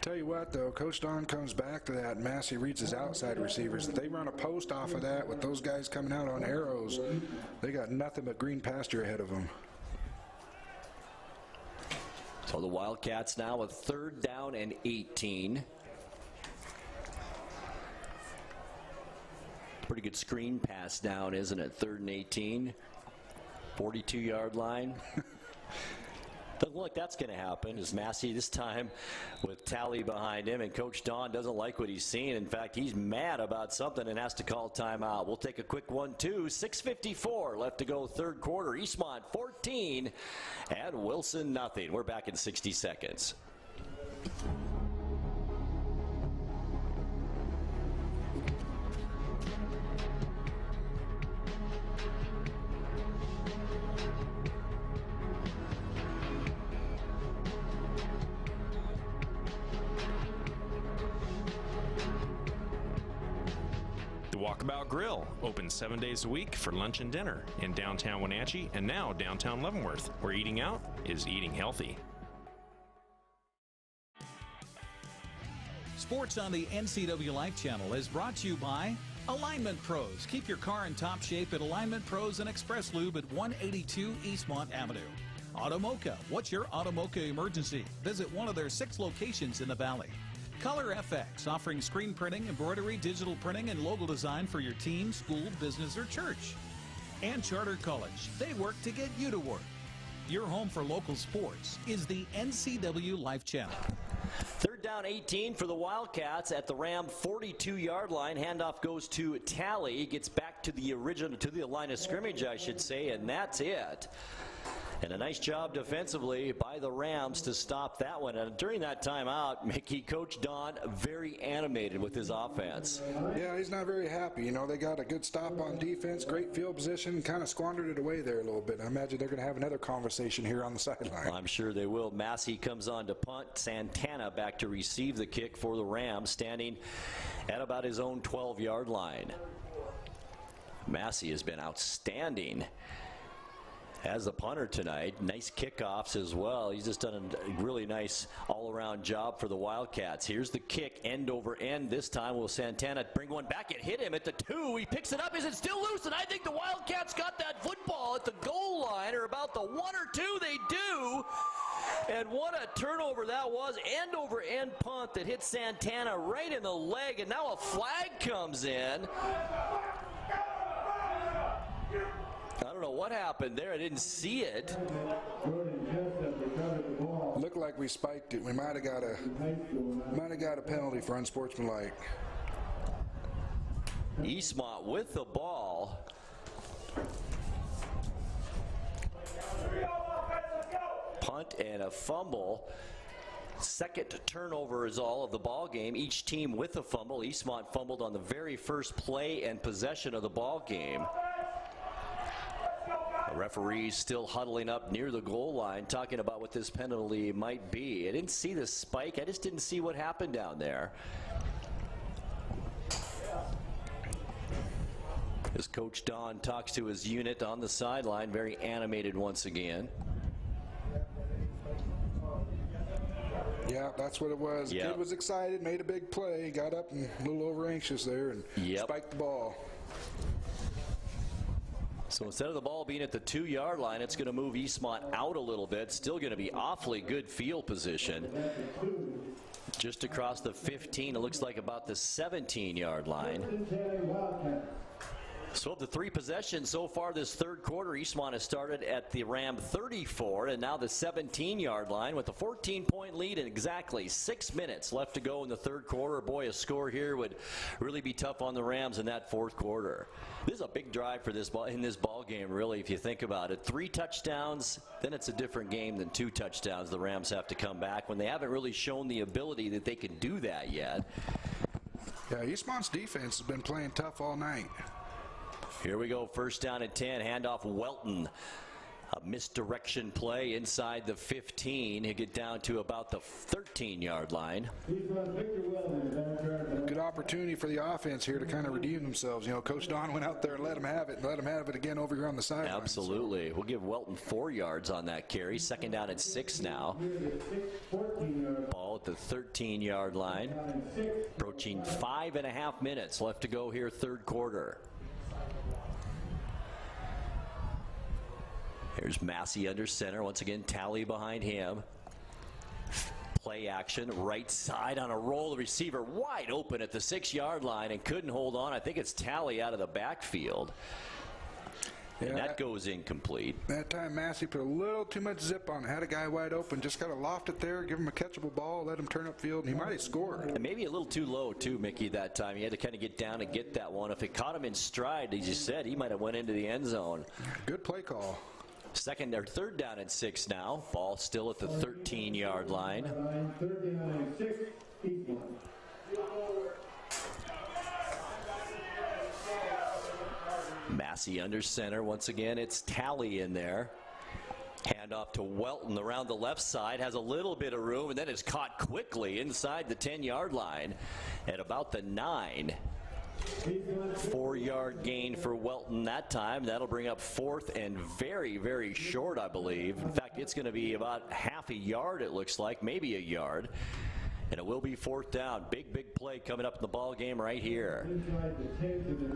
[SPEAKER 3] Tell you what, though, Coach Don comes back to that. Massey reads his outside receivers. If they run a post off of that with those guys coming out on arrows, they got nothing but green pasture ahead of them.
[SPEAKER 2] So the Wildcats now with 3rd down and 18. Pretty good screen pass down, isn't it? 3rd and 18. 42-yard line. Doesn't look like that's going to happen. As Massey this time with Talley behind him, and Coach Don doesn't like what he's seeing. In fact, he's mad about something and has to call timeout. We'll take a quick 1-2. 6:54 left to go, third quarter. Eastmont 14 and Wilson nothing. We're back in 60 seconds.
[SPEAKER 18] Walkabout Grill, open 7 days a week for lunch and dinner in downtown Wenatchee and now downtown Leavenworth, where eating out is eating healthy.
[SPEAKER 4] Sports on the NCWLIFE channel is brought to you by Alignment Pros. Keep your car in top shape at Alignment Pros and Express Lube at 182 Eastmont Avenue. Automoca, what's your Automoca emergency? Visit one of their 6 locations in the valley. Color FX, offering screen printing, embroidery, digital printing, and logo design for your team, school, business, or church. And Charter College, they work to get you to work. Your home for local sports is the NCWLIFE channel.
[SPEAKER 2] Third down 18 for the Wildcats at the Ram 42-yard line. Handoff goes to Talley. Gets back to the line of scrimmage, I should say, and that's it. And a nice job defensively by the Rams to stop that one. And during that timeout, Mickey, Coach Don, very animated with his offense.
[SPEAKER 3] Yeah, he's not very happy. You know, they got a good stop on defense, great field position, kind of squandered it away there a little bit. I imagine they're going to have another conversation here on the sideline.
[SPEAKER 2] I'm sure they will. Massey comes on to punt. Santana back to receive. receive the kick for the Rams, standing at about his own 12-yard line. Massey has been outstanding as a punter tonight. Nice kickoffs as well. He's just done a really nice all-around job for the Wildcats. Here's the kick, end over end. This time will Santana bring one back? It hit him at the 2. He picks it up. Is it still loose? And I think the Wildcats got that football at the goal line, or about the 1 or 2 they do. And what a turnover that was. End over end punt that hit Santana right in the leg, and now a flag comes in. I don't know what happened there. I didn't see it.
[SPEAKER 3] Looked like we spiked it. We might have got a penalty for unsportsmanlike.
[SPEAKER 2] Eastmont with the ball. Punt and a fumble. Second turnover is all of the ball game. Each team with a fumble. Eastmont fumbled on the very first play and possession of the ball game. The referees still huddling up near the goal line, talking about what this penalty might be. I didn't see the spike. I just didn't see what happened down there. As Coach Don talks to his unit on the sideline, very animated once again.
[SPEAKER 3] Yeah, that's what it was.
[SPEAKER 2] Yep.
[SPEAKER 3] Kid was excited, made a big play, got up and a little over anxious there, and spiked the ball.
[SPEAKER 2] So instead of the ball being at the 2-yard line, it's going to move Eastmont out a little bit. Still going to be awfully good field position. Just across the 15, it looks like about the 17-yard line. So of the 3 possessions so far this third quarter, Eastmont has started at the Ram 34 and now the 17-yard line with a 14-point lead and exactly 6 minutes left to go in the third quarter. Boy, a score here would really be tough on the Rams in that fourth quarter. This is a big drive for this ball game, really, if you think about it. 3 touchdowns, then it's a different game than 2 touchdowns. The Rams have to come back when they haven't really shown the ability that they can do that yet.
[SPEAKER 3] Yeah, Eastmont's defense has been playing tough all night.
[SPEAKER 2] Here we go, first down and 10, handoff Welton. A misdirection play inside the 15. He'll get down to about the 13-yard line.
[SPEAKER 3] Good opportunity for the offense here to kind of redeem themselves. You know, Coach Don went out there and let him have it, and let him have it again over here on the sideline.
[SPEAKER 2] Absolutely. We'll give Welton 4 yards on that carry. Second down and 6 now. Ball at the 13-yard line. Approaching 5.5 minutes left to go here, third quarter. Here's Massey under center. Once again, Talley behind him. Play action, right side on a roll. The receiver wide open at the 6-yard line and couldn't hold on. I think it's Talley out of the backfield. And that goes incomplete.
[SPEAKER 3] That time Massey put a little too much zip on it. Had a guy wide open. Just got to loft it there, give him a catchable ball, let him turn upfield, and he might have scored.
[SPEAKER 2] And maybe a little too low, too, Mickey, that time. He had to kind of get down and get that one. If it caught him in stride, as you said, he might have went into the end zone.
[SPEAKER 3] Good play call.
[SPEAKER 2] Second or third down and 6 now. Ball still at the 13-yard line. Massey under center. Once again, it's Talley in there. Handoff to Welton around the left side. Has a little bit of room and then is caught quickly inside the 10-yard line at about the 9. 4-yard gain for Welton that time. That'll bring up 4th and very, very short, I believe. In fact, it's going to be about half a yard, it looks like, maybe a yard. And it will be 4th down. Big, big play coming up in the ball game right here.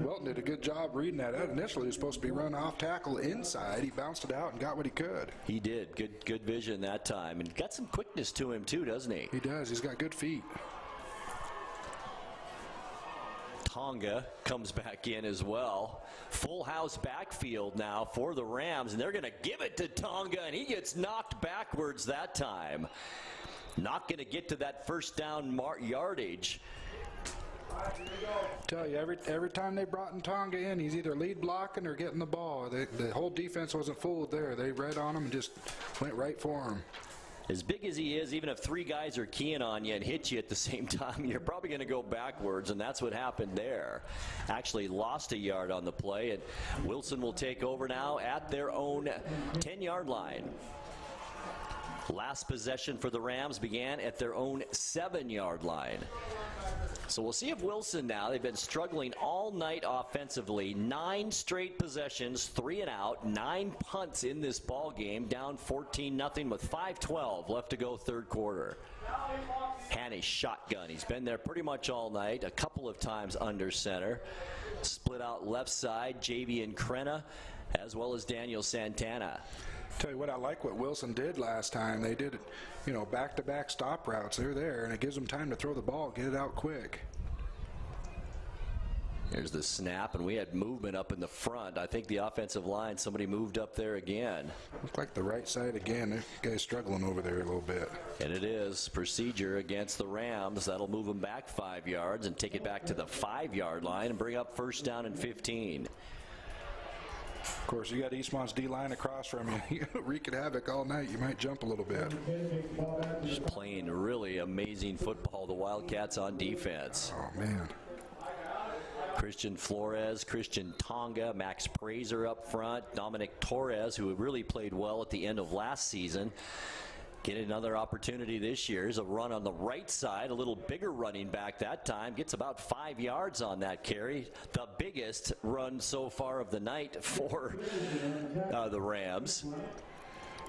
[SPEAKER 3] Welton did a good job reading that. That initially was supposed to be run off tackle inside. He bounced it out and got what he could.
[SPEAKER 2] He did. Good vision that time. And got some quickness to him, too, doesn't he?
[SPEAKER 3] He does. He's got good feet.
[SPEAKER 2] Tonga comes back in as well. Full house backfield now for the Rams, and they're going to give it to Tonga, and he gets knocked backwards that time. Not going to get to that first down yardage.
[SPEAKER 3] Tell you, every time they brought in Tonga in, he's either lead blocking or getting the ball. The whole defense wasn't fooled there. They read on him and just went right for him.
[SPEAKER 2] As big as he is, even if 3 guys are keying on you and hit you at the same time, you're probably going to go backwards, and that's what happened there. Actually lost a yard on the play, and Wilson will take over now at their own 10-yard line. Last possession for the Rams began at their own 7-yard line. So we'll see if Wilson now, they've been struggling all night offensively. 9 straight possessions, 3 and out, 9 punts in this ball game, down 14-0 with 5:12 left to go third quarter. Hanny shotgun. He's been there pretty much all night, a couple of times under center. Split out left side, Javian Crenna, as well as Daniel Santana.
[SPEAKER 3] Tell you what, I like what Wilson did last time. They did, back-to-back stop routes. They're there, and it gives them time to throw the ball, get it out quick.
[SPEAKER 2] Here's the snap, and we had movement up in the front. I think the offensive line, somebody moved up there again.
[SPEAKER 3] Looks like the right side again. This guy's struggling over there a little bit.
[SPEAKER 2] And it is procedure against the Rams. That'll move them back 5 yards and take it back to the 5-yard line and bring up first down and 15.
[SPEAKER 3] Of course, you got Eastmont's D-line across from you. Wreaking havoc all night. You might jump a little bit.
[SPEAKER 2] Just playing really amazing football, the Wildcats on defense.
[SPEAKER 3] Oh, man.
[SPEAKER 2] Christian Flores, Christian Tonga, Max Prazer up front, Dominic Torres, who really played well at the end of last season. Get another opportunity this year. Here's a run on the right side, a little bigger running back that time. Gets about 5 yards on that carry. The biggest run so far of the night for the Rams.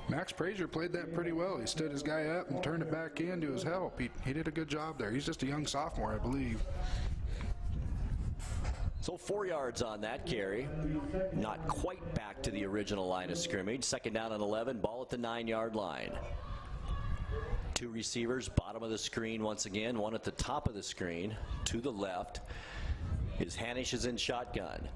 [SPEAKER 3] Max Prazer played that pretty well. He stood his guy up and turned it back in to his help. He did a good job there. He's just a young sophomore, I believe.
[SPEAKER 2] So 4 yards on that carry. Not quite back to the original line of scrimmage. Second down and 11. Ball at the 9-yard line. 2 receivers, bottom of the screen once again. One at the top of the screen. To the left is Hanish is in shotgun.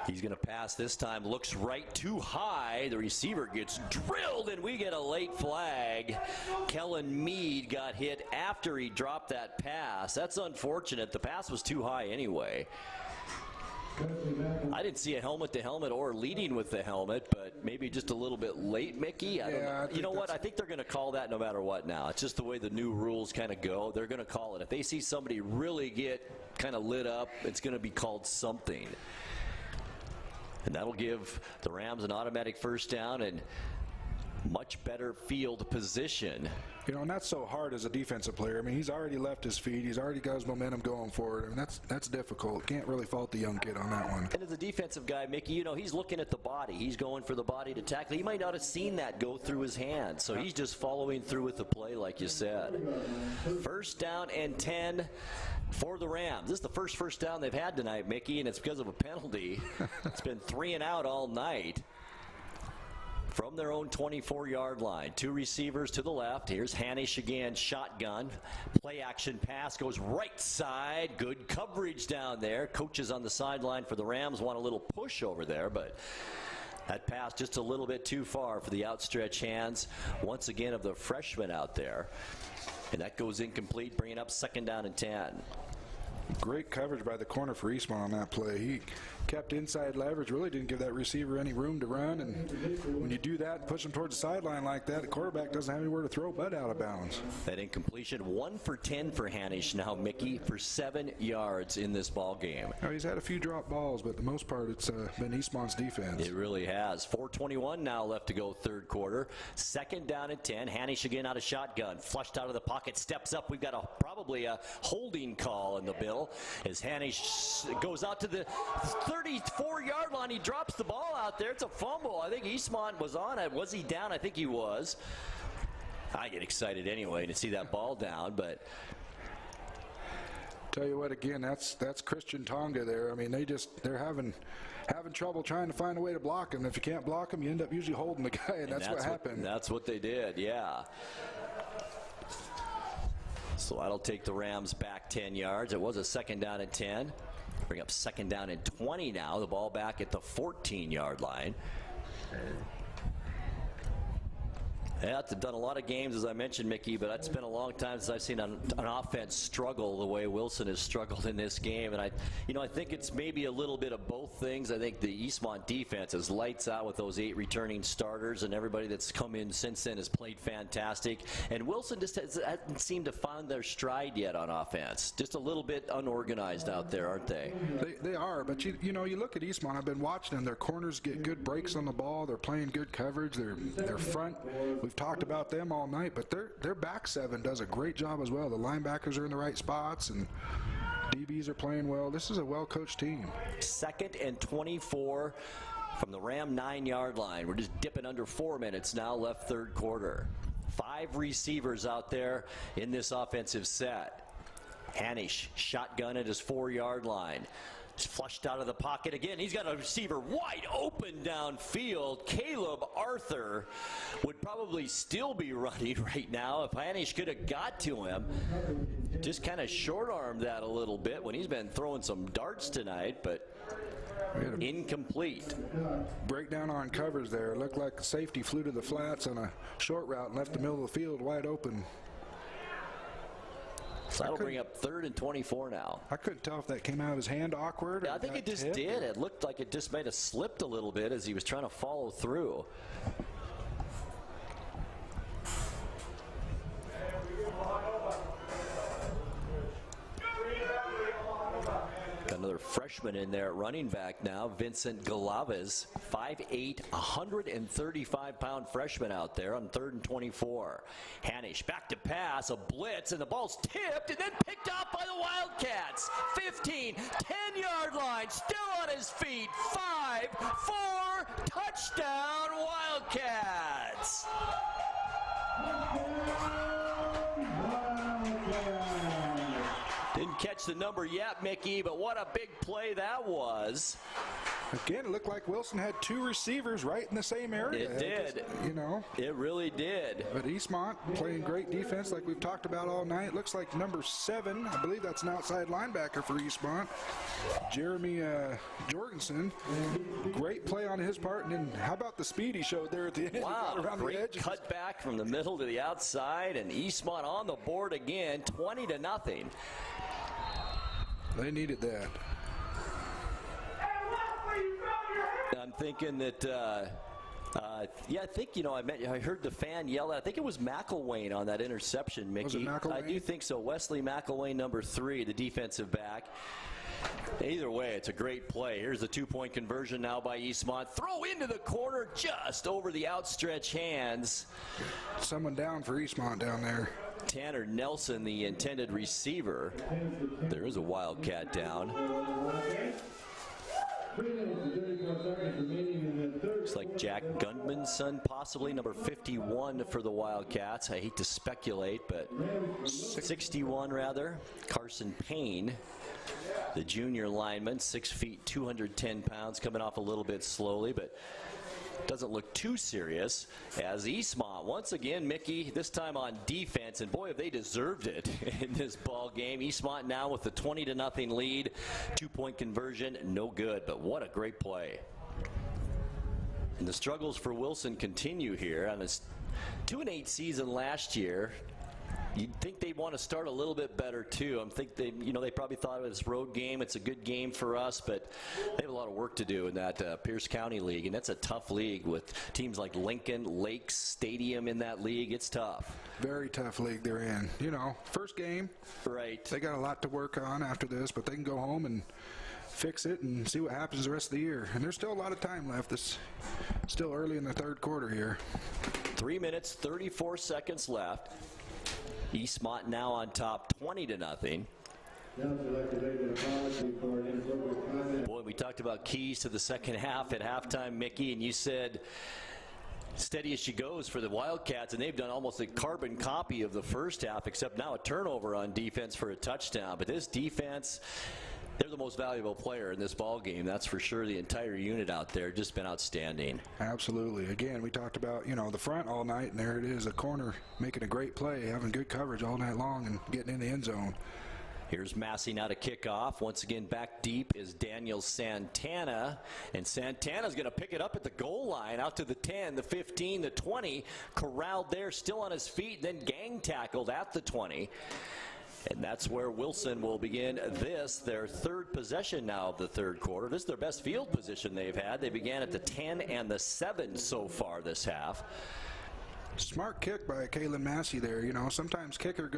[SPEAKER 2] He's going to pass this time. Looks right too high. The receiver gets drilled, and we get a late flag. Kellen Mead got hit after he dropped that pass. That's unfortunate. The pass was too high anyway. I didn't see a helmet-to-helmet or leading with the helmet, but maybe just a little bit late, Mickey. I don't know. You know what? I think they're going to call that no matter what now. It's just the way the new rules kind of go. They're going to call it. If they see somebody really get kind of lit up, it's going to be called something. And that'll give the Rams an automatic first down and much better field position.
[SPEAKER 3] And that's so hard as a defensive player. I mean, he's already left his feet. He's already got his momentum going forward. I mean, that's difficult. Can't really fault the young kid on that one.
[SPEAKER 2] And as a defensive guy, Mickey, he's looking at the body. He's going for the body to tackle. He might not have seen that go through his hand. So he's just following through with the play, like you said. First down and 10 for the Rams. This is the first down they've had tonight, Mickey, and it's because of a penalty. It's been 3 and out all night. From their own 24-yard line. 2 receivers to the left. Here's Hanish again, shotgun. Play action pass goes right side. Good coverage down there. Coaches on the sideline for the Rams want a little push over there, but that pass just a little bit too far for the outstretched hands, once again, of the freshman out there. And that goes incomplete, bringing up second down and 10.
[SPEAKER 3] Great coverage by the corner for Eastmont on that play. He kept inside leverage, really didn't give that receiver any room to run. And when you do that and push him towards the sideline like that, the quarterback doesn't have anywhere to throw but out of bounds.
[SPEAKER 2] That incompletion, 1 for 10 for Hanish now, Mickey, for 7 yards in this ball game.
[SPEAKER 3] He's had a few drop balls, but the most part it's been Eastmont's defense.
[SPEAKER 2] It really has. 4:21 now left to go third quarter. Second down and 10. Hanish again out of shotgun. Flushed out of the pocket, steps up. We've got probably a holding call in the bill as Hanish goes out to the 34-yard line. He drops the ball out there. It's a fumble. I think Eastmont was on it. Was he down? I think he was. I get excited anyway to see that ball down, but
[SPEAKER 3] tell you what, again, that's Christian Tonga there. I mean, they're having trouble trying to find a way to block him. If you can't block him, you end up usually holding the guy, and that's what happened.
[SPEAKER 2] That's what they did, yeah. So that'll take the Rams back 10 yards. It was a second down and 10. Bring up second down and 20 now. The ball back at the 14-yard line. Yeah, they've done a lot of games, as I mentioned, Mickey, but it's been a long time since I've seen an offense struggle the way Wilson has struggled in this game. And I think it's maybe a little bit of both things. I think the Eastmont defense is lights out with those 8 returning starters, and everybody that's come in since then has played fantastic. And Wilson just hasn't seemed to find their stride yet on offense. Just a little bit unorganized out there, aren't they?
[SPEAKER 3] They are, but you look at Eastmont. I've been watching them. Their corners get good breaks on the ball. They're playing good coverage. Their front. We've talked about them all night, but their back 7 does a great job as well. The linebackers are in the right spots, and DBs are playing well. This is a well-coached team.
[SPEAKER 2] 2nd and 24 from the Ram 9-yard line. We're just dipping under 4 minutes now left third quarter. 5 receivers out there in this offensive set. Hanish shotgun at his 4-yard line. He's flushed out of the pocket again. He's got a receiver wide open downfield. Caleb Arthur would probably still be running right now if Hanish could have got to him. Just kind of short-armed that a little bit when he's been throwing some darts tonight, but incomplete.
[SPEAKER 3] Breakdown on covers there. Looked like the safety flew to the flats on a short route and left the middle of the field wide open.
[SPEAKER 2] So that'll bring up 3rd and 24 now.
[SPEAKER 3] I couldn't tell if that came out of his hand awkward.
[SPEAKER 2] Yeah, I think it just did. It looked like it just might have slipped a little bit as he was trying to follow through. Got another freshman in there at running back now, Vincent Galaves, 5'8", 135-pound freshman out there on 3rd and 24. Hanish back to pass, a blitz, and the ball's tipped and then picked up by the Wildcats. 15, 10-yard line, still on his feet. 5, 4, touchdown Wildcats. Didn't catch the number yet, Mickey, but what a big play that was.
[SPEAKER 3] Again, it looked like Wilson had 2 receivers right in the same area.
[SPEAKER 2] It did. It really did.
[SPEAKER 3] But Eastmont playing great defense like we've talked about all night. Looks like number 7, I believe that's an outside linebacker for Eastmont, Jeremy Jorgensen. Great play on his part. And then how about the speed he showed there at the end?
[SPEAKER 2] Wow,
[SPEAKER 3] around
[SPEAKER 2] great
[SPEAKER 3] the edge.
[SPEAKER 2] cut back from the middle to the outside, and Eastmont on the board again, 20-0.
[SPEAKER 3] They needed that.
[SPEAKER 2] I'm thinking that, yeah, I think, I heard the fan yell at, I think it was McElwain on that interception, Mickey.
[SPEAKER 3] Was it McElwain?
[SPEAKER 2] I do think so. Wesley McElwain, number 3, the defensive back. Either way, it's a great play. Here's the 2-point conversion now by Eastmont. Throw into the corner just over the outstretched hands.
[SPEAKER 3] Someone down for Eastmont down there.
[SPEAKER 2] Tanner Nelson, the intended receiver. There is a Wildcat down. Looks like Jack Gundman's son, possibly number 51 for the Wildcats. I hate to speculate, but 61 rather. Carson Payne, the junior lineman, 6 feet, 210 pounds, coming off a little bit slowly, but doesn't look too serious. As Eastmont, once again, Mickey, this time on defense, and boy, have they deserved it in this ball game. Eastmont now with the 20-0 lead. 2-point conversion, no good, but what a great play. And the struggles for Wilson continue here on this 2-8 season last year. You'd think they'd want to start a little bit better too. I think they probably thought of this road game. It's a good game for us, but they have a lot of work to do in that Pierce County League, and that's a tough league with teams like Lincoln, Lakes Stadium in that league. It's tough.
[SPEAKER 3] Very tough league they're in. First game.
[SPEAKER 2] Right.
[SPEAKER 3] They got a lot to work on after this, but they can go home and fix it and see what happens the rest of the year. And there's still a lot of time left. It's still early in the third quarter here.
[SPEAKER 2] 3 minutes, 34 seconds left. Eastmont now on top, 20-0. Boy, we talked about keys to the second half at halftime, Mickey, and you said steady as she goes for the Wildcats, and they've done almost a carbon copy of the first half, except now a turnover on defense for a touchdown. But this defense, they're the most valuable player in this ball game, that's for sure. The entire unit out there just been outstanding.
[SPEAKER 3] Absolutely. Again, we talked about the front all night, and there it is, the corner making a great play, having good coverage all night long and getting in the end zone.
[SPEAKER 2] Here's Massey now to kick off. Once again, back deep is Daniel Santana. And Santana's going to pick it up at the goal line, out to the 10, the 15, the 20. Corralled there, still on his feet, then gang tackled at the 20. And that's where Wilson will begin their third possession now of the third quarter. This is their best field position they've had. They began at the 10 and the 7 so far this half.
[SPEAKER 3] Smart kick by Kalen Massey there. You know, sometimes kickers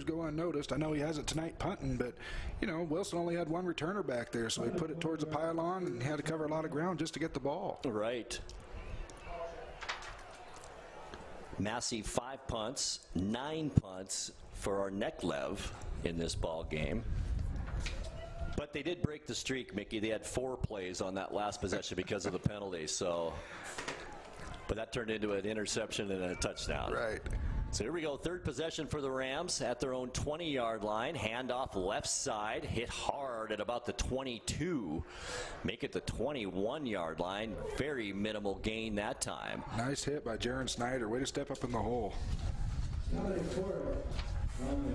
[SPEAKER 3] go unnoticed. I know he has it tonight punting, but, you know, Wilson only had one returner back there, so he put it towards the pylon and had to cover a lot of ground just to get the ball.
[SPEAKER 2] Right. Massey 5 punts, 9 punts for our Neklev in this ball game. But they did break the streak, Mickey. They had 4 plays on that last possession because of the penalty, so... But that turned into an interception and a touchdown.
[SPEAKER 3] Right.
[SPEAKER 2] So here we go. Third possession for the Rams at their own 20-yard line. Handoff left side. Hit hard at about the 22. Make it the 21-yard line. Very minimal gain that time.
[SPEAKER 3] Nice hit by Jaron Snyder. Way to step up in the hole.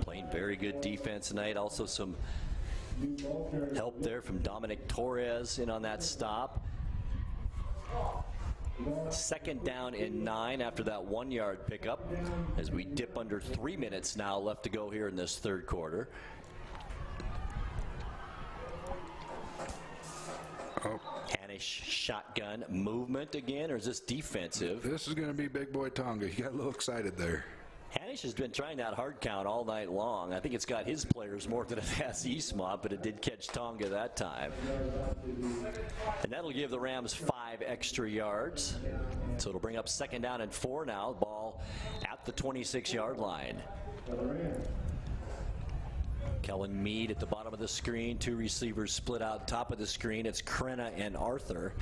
[SPEAKER 2] Playing very good defense tonight. Also some help there from Dominic Torres in on that stop. Second down and 9 after that 1-yard pickup as we dip under 3 minutes now left to go here in this third quarter. Hanish shotgun movement again, or is this defensive?
[SPEAKER 3] This is going to be big boy Tonga. He got a little excited there.
[SPEAKER 2] Hanish has been trying that hard count all night long. I think it's got his players more than it has Eastmont, but it did catch Tonga that time. And that'll give the Rams 5 extra yards. So it'll bring up second down and 4 now. Ball at the 26-yard line. Kellen Mead at the bottom of the screen. 2 receivers split out top of the screen. It's Krenna and Arthur.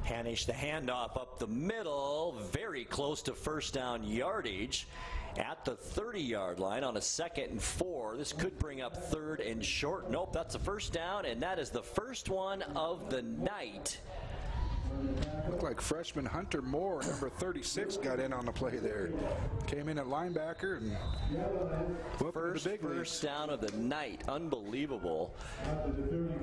[SPEAKER 2] Hanish the handoff up the middle, very close to first down yardage at the 30-yard line on a 2nd and 4. This could bring up 3rd and short. Nope, that's a first down, and that is the first one of the night.
[SPEAKER 3] Looked like freshman Hunter Moore, number 36, got in on the play there. Came in at linebacker and
[SPEAKER 2] first down of the night. Unbelievable.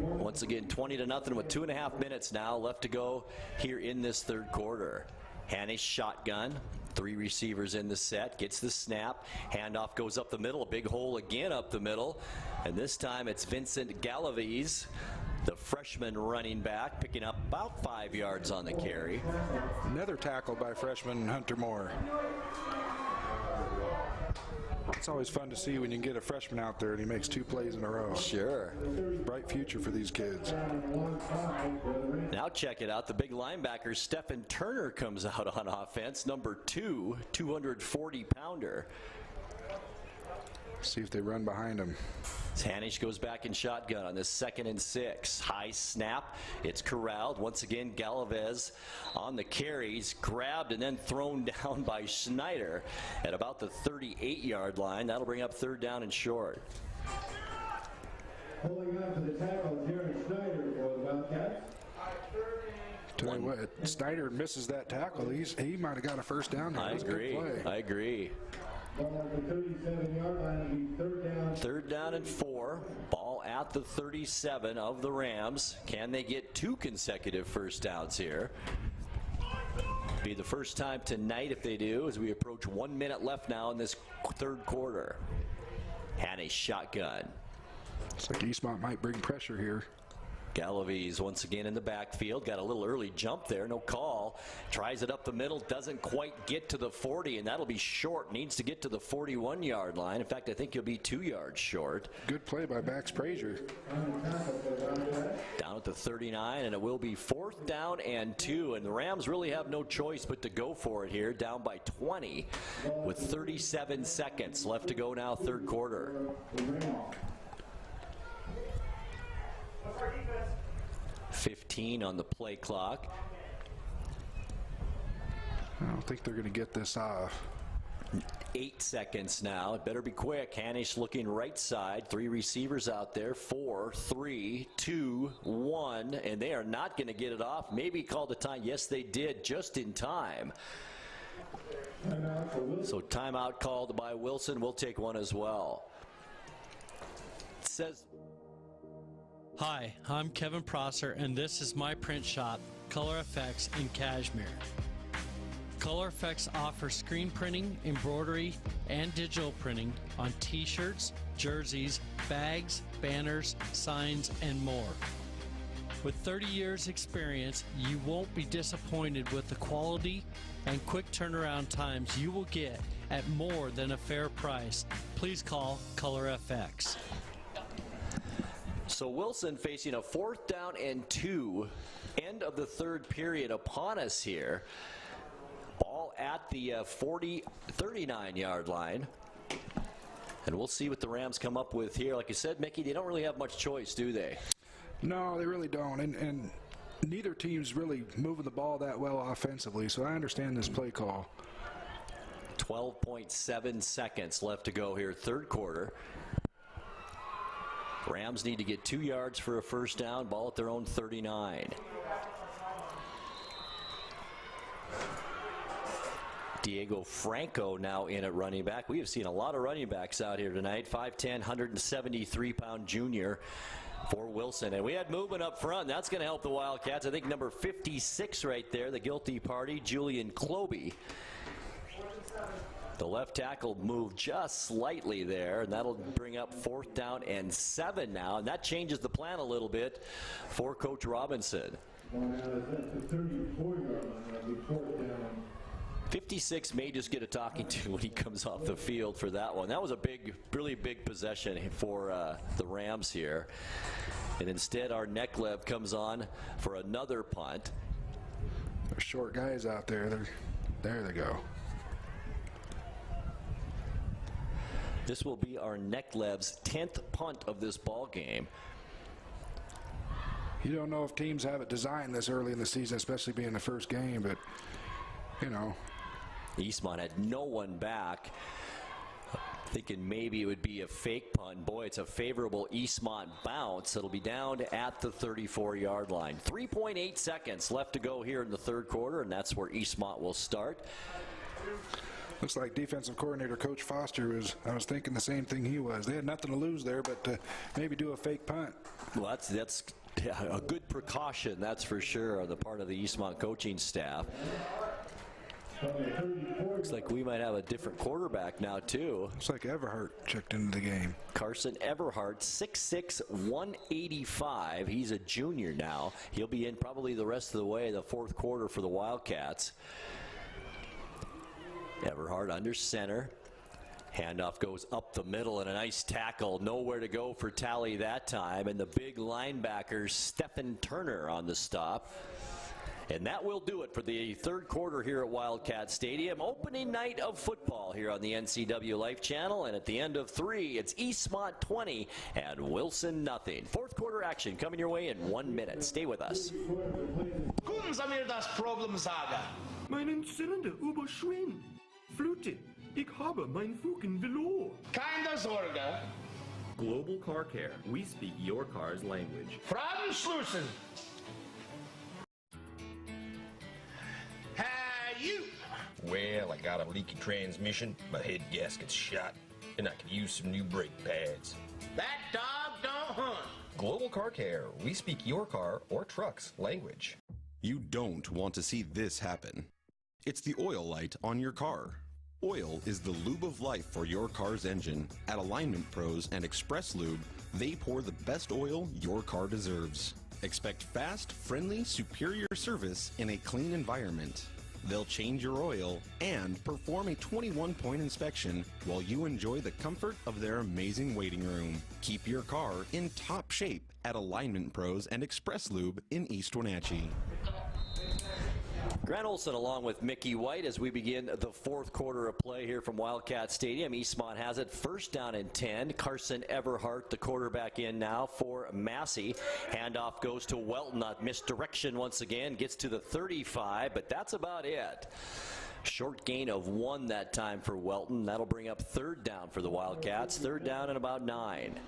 [SPEAKER 2] Once again, 20-0 with 2.5 minutes now left to go here in this third quarter. Hanish shotgun. 3 receivers in the set. Gets the snap. Handoff goes up the middle. A big hole again up the middle. And this time it's Vincent Galaviz, the freshman running back, picking up about 5 yards on the carry.
[SPEAKER 3] Another tackle by freshman Hunter Moore. It's always fun to see when you can get a freshman out there and he makes 2 plays in a row.
[SPEAKER 2] Sure.
[SPEAKER 3] Bright future for these kids.
[SPEAKER 2] Now check it out. The big linebacker, Stephen Turner, comes out on offense. Number 2, 240-pounder.
[SPEAKER 3] See if they run behind him.
[SPEAKER 2] Hanish goes back in shotgun on this 2nd and 6. High snap. It's corralled. Once again, Galavez on the carries. Grabbed and then thrown down by Schneider at about the 38-yard line. That'll bring up 3rd down and short.
[SPEAKER 12] Holding on to the tackle, Jaron Schneider for the Wildcats.
[SPEAKER 3] Tell you what, Snyder misses that tackle. He might have got a first down there.
[SPEAKER 2] I agree.
[SPEAKER 12] Ball at the 37-yard line, 3rd down.
[SPEAKER 2] 3rd down and 4. Ball at the 37 of the Rams. Can they get 2 consecutive first downs here? Be the first time tonight if they do, as we approach 1 minute left now in this third quarter. Hanish shotgun.
[SPEAKER 3] Looks like Eastmont might bring pressure here.
[SPEAKER 2] Galaviz once again in the backfield. Got a little early jump there. No call. Tries it up the middle. Doesn't quite get to the 40, and that'll be short. Needs to get to the 41-yard line. In fact, I think he'll be 2 yards short.
[SPEAKER 3] Good play by Max Frazier.
[SPEAKER 2] Down at the 39, and it will be 4th down and 2. And the Rams really have no choice but to go for it here. Down by 20 with 37 seconds left to go now, third quarter. 15 on the play clock.
[SPEAKER 3] I don't think they're going to get this off.
[SPEAKER 2] 8 seconds now. It better be quick. Hanish looking right side. 3 receivers out there. 4, 3, 2, 1. And they are not going to get it off. Maybe called a time. Yes, they did, just in time. So timeout called by Wilson. We'll take one as well. says...
[SPEAKER 16] Hi, I'm Kevin Prosser, and this is my print shop, Color Effects in Cashmere. Color Effects offers screen printing, embroidery, and digital printing on t-shirts, jerseys, bags, banners, signs, and more. With 30 years experience, you won't be disappointed with the quality and quick turnaround times you will get at more than a fair price. Please call Color FX.
[SPEAKER 2] So Wilson facing a 4th down and 2, end of the 3rd period upon us here. Ball at the 39-yard line. And we'll see what the Rams come up with here. Like you said, Mickey, they don't really have much choice, do they?
[SPEAKER 3] No, they really don't. And neither team's really moving the ball that well offensively, so I understand this play call.
[SPEAKER 2] 12.7 seconds left to go here, 3rd quarter. Rams need to get 2 yards for a 1st down, ball at their own 39. Diego Franco now in at running back. We have seen a lot of running backs out here tonight. 5'10", 173-pound junior for Wilson. And we had movement up front. That's going to help the Wildcats. I think number 56 right there, the guilty party, Julian Kloby. The left tackle moved just slightly there, and that'll bring up 4th down and 7 now. And that changes the plan a little bit for Coach Robinson. 56 may just get a talking to when he comes off the field for that one. That was a big, really big possession for the Rams here. And instead, our Neklev comes on for another punt.
[SPEAKER 3] There's short guys out there. There they go.
[SPEAKER 2] This will be our Neklev's 10th punt of this ball game.
[SPEAKER 3] You don't know if teams have it designed this early in the season, especially being the first game, but, you know.
[SPEAKER 2] Eastmont had no one back, thinking maybe it would be a fake punt. Boy, it's a favorable Eastmont bounce. It'll be down at the 34-yard line. 3.8 seconds left to go here in the 3rd quarter, and that's where Eastmont will start.
[SPEAKER 3] Looks like defensive coordinator Coach Foster I was thinking the same thing he was. They had nothing to lose there, but to maybe do a fake punt.
[SPEAKER 2] Well, that's a good precaution, that's for sure, on the part of the Eastmont coaching staff. Looks like we might have a different quarterback now, too.
[SPEAKER 3] Looks like Everhart checked into the game.
[SPEAKER 2] Carson Everhart, 6'6", 185. He's a junior now. He'll be in probably the rest of the way, the 4th quarter for the Wildcats. Everhart under center. Handoff goes up the middle, and a nice tackle. Nowhere to go for Tally that time. And the big linebacker, Stephen Turner, on the stop. And that will do it for the 3rd quarter here at Wildcat Stadium. Opening night of football here on the NCWLIFE channel. And at the end of 3, it's Eastmont 20 and Wilson nothing. 4th quarter action coming your way in 1 minute. Stay with us.
[SPEAKER 13] Können Sie mir das Problem sagen? Meinen Zylinder überschwimmt. Flute, ich habe mein Fugen verloren. Keine Sorge.
[SPEAKER 14] Global Car Care. We speak your car's language.
[SPEAKER 13] Fragenschlussen. You.
[SPEAKER 15] Well, I got a leaky transmission, my head gasket's shot, and I could use some new brake pads.
[SPEAKER 13] That dog don't hunt.
[SPEAKER 14] Global Car Care. We speak your car or truck's language.
[SPEAKER 7] You don't want to see this happen. It's the oil light on your car. Oil is the lube of life for your car's engine. At Alignment Pros and Express Lube, they pour the best oil your car deserves. Expect fast, friendly, superior service in a clean environment. They'll change your oil and perform a 21-point inspection while you enjoy the comfort of their amazing waiting room. Keep your car in top shape at Alignment Pros and Express Lube in East Wenatchee.
[SPEAKER 2] Grant Olson along with Mickey White as we begin the 4th quarter of play here from Wildcat Stadium. Eastmont has it, 1st down and 10. Carson Everhart, the quarterback, in now for Massey. Handoff goes to Welton. Not misdirection once again. Gets to the 35, but that's about it. Short gain of 1 that time for Welton. That'll bring up 3rd down for the Wildcats. 3rd down and about 9.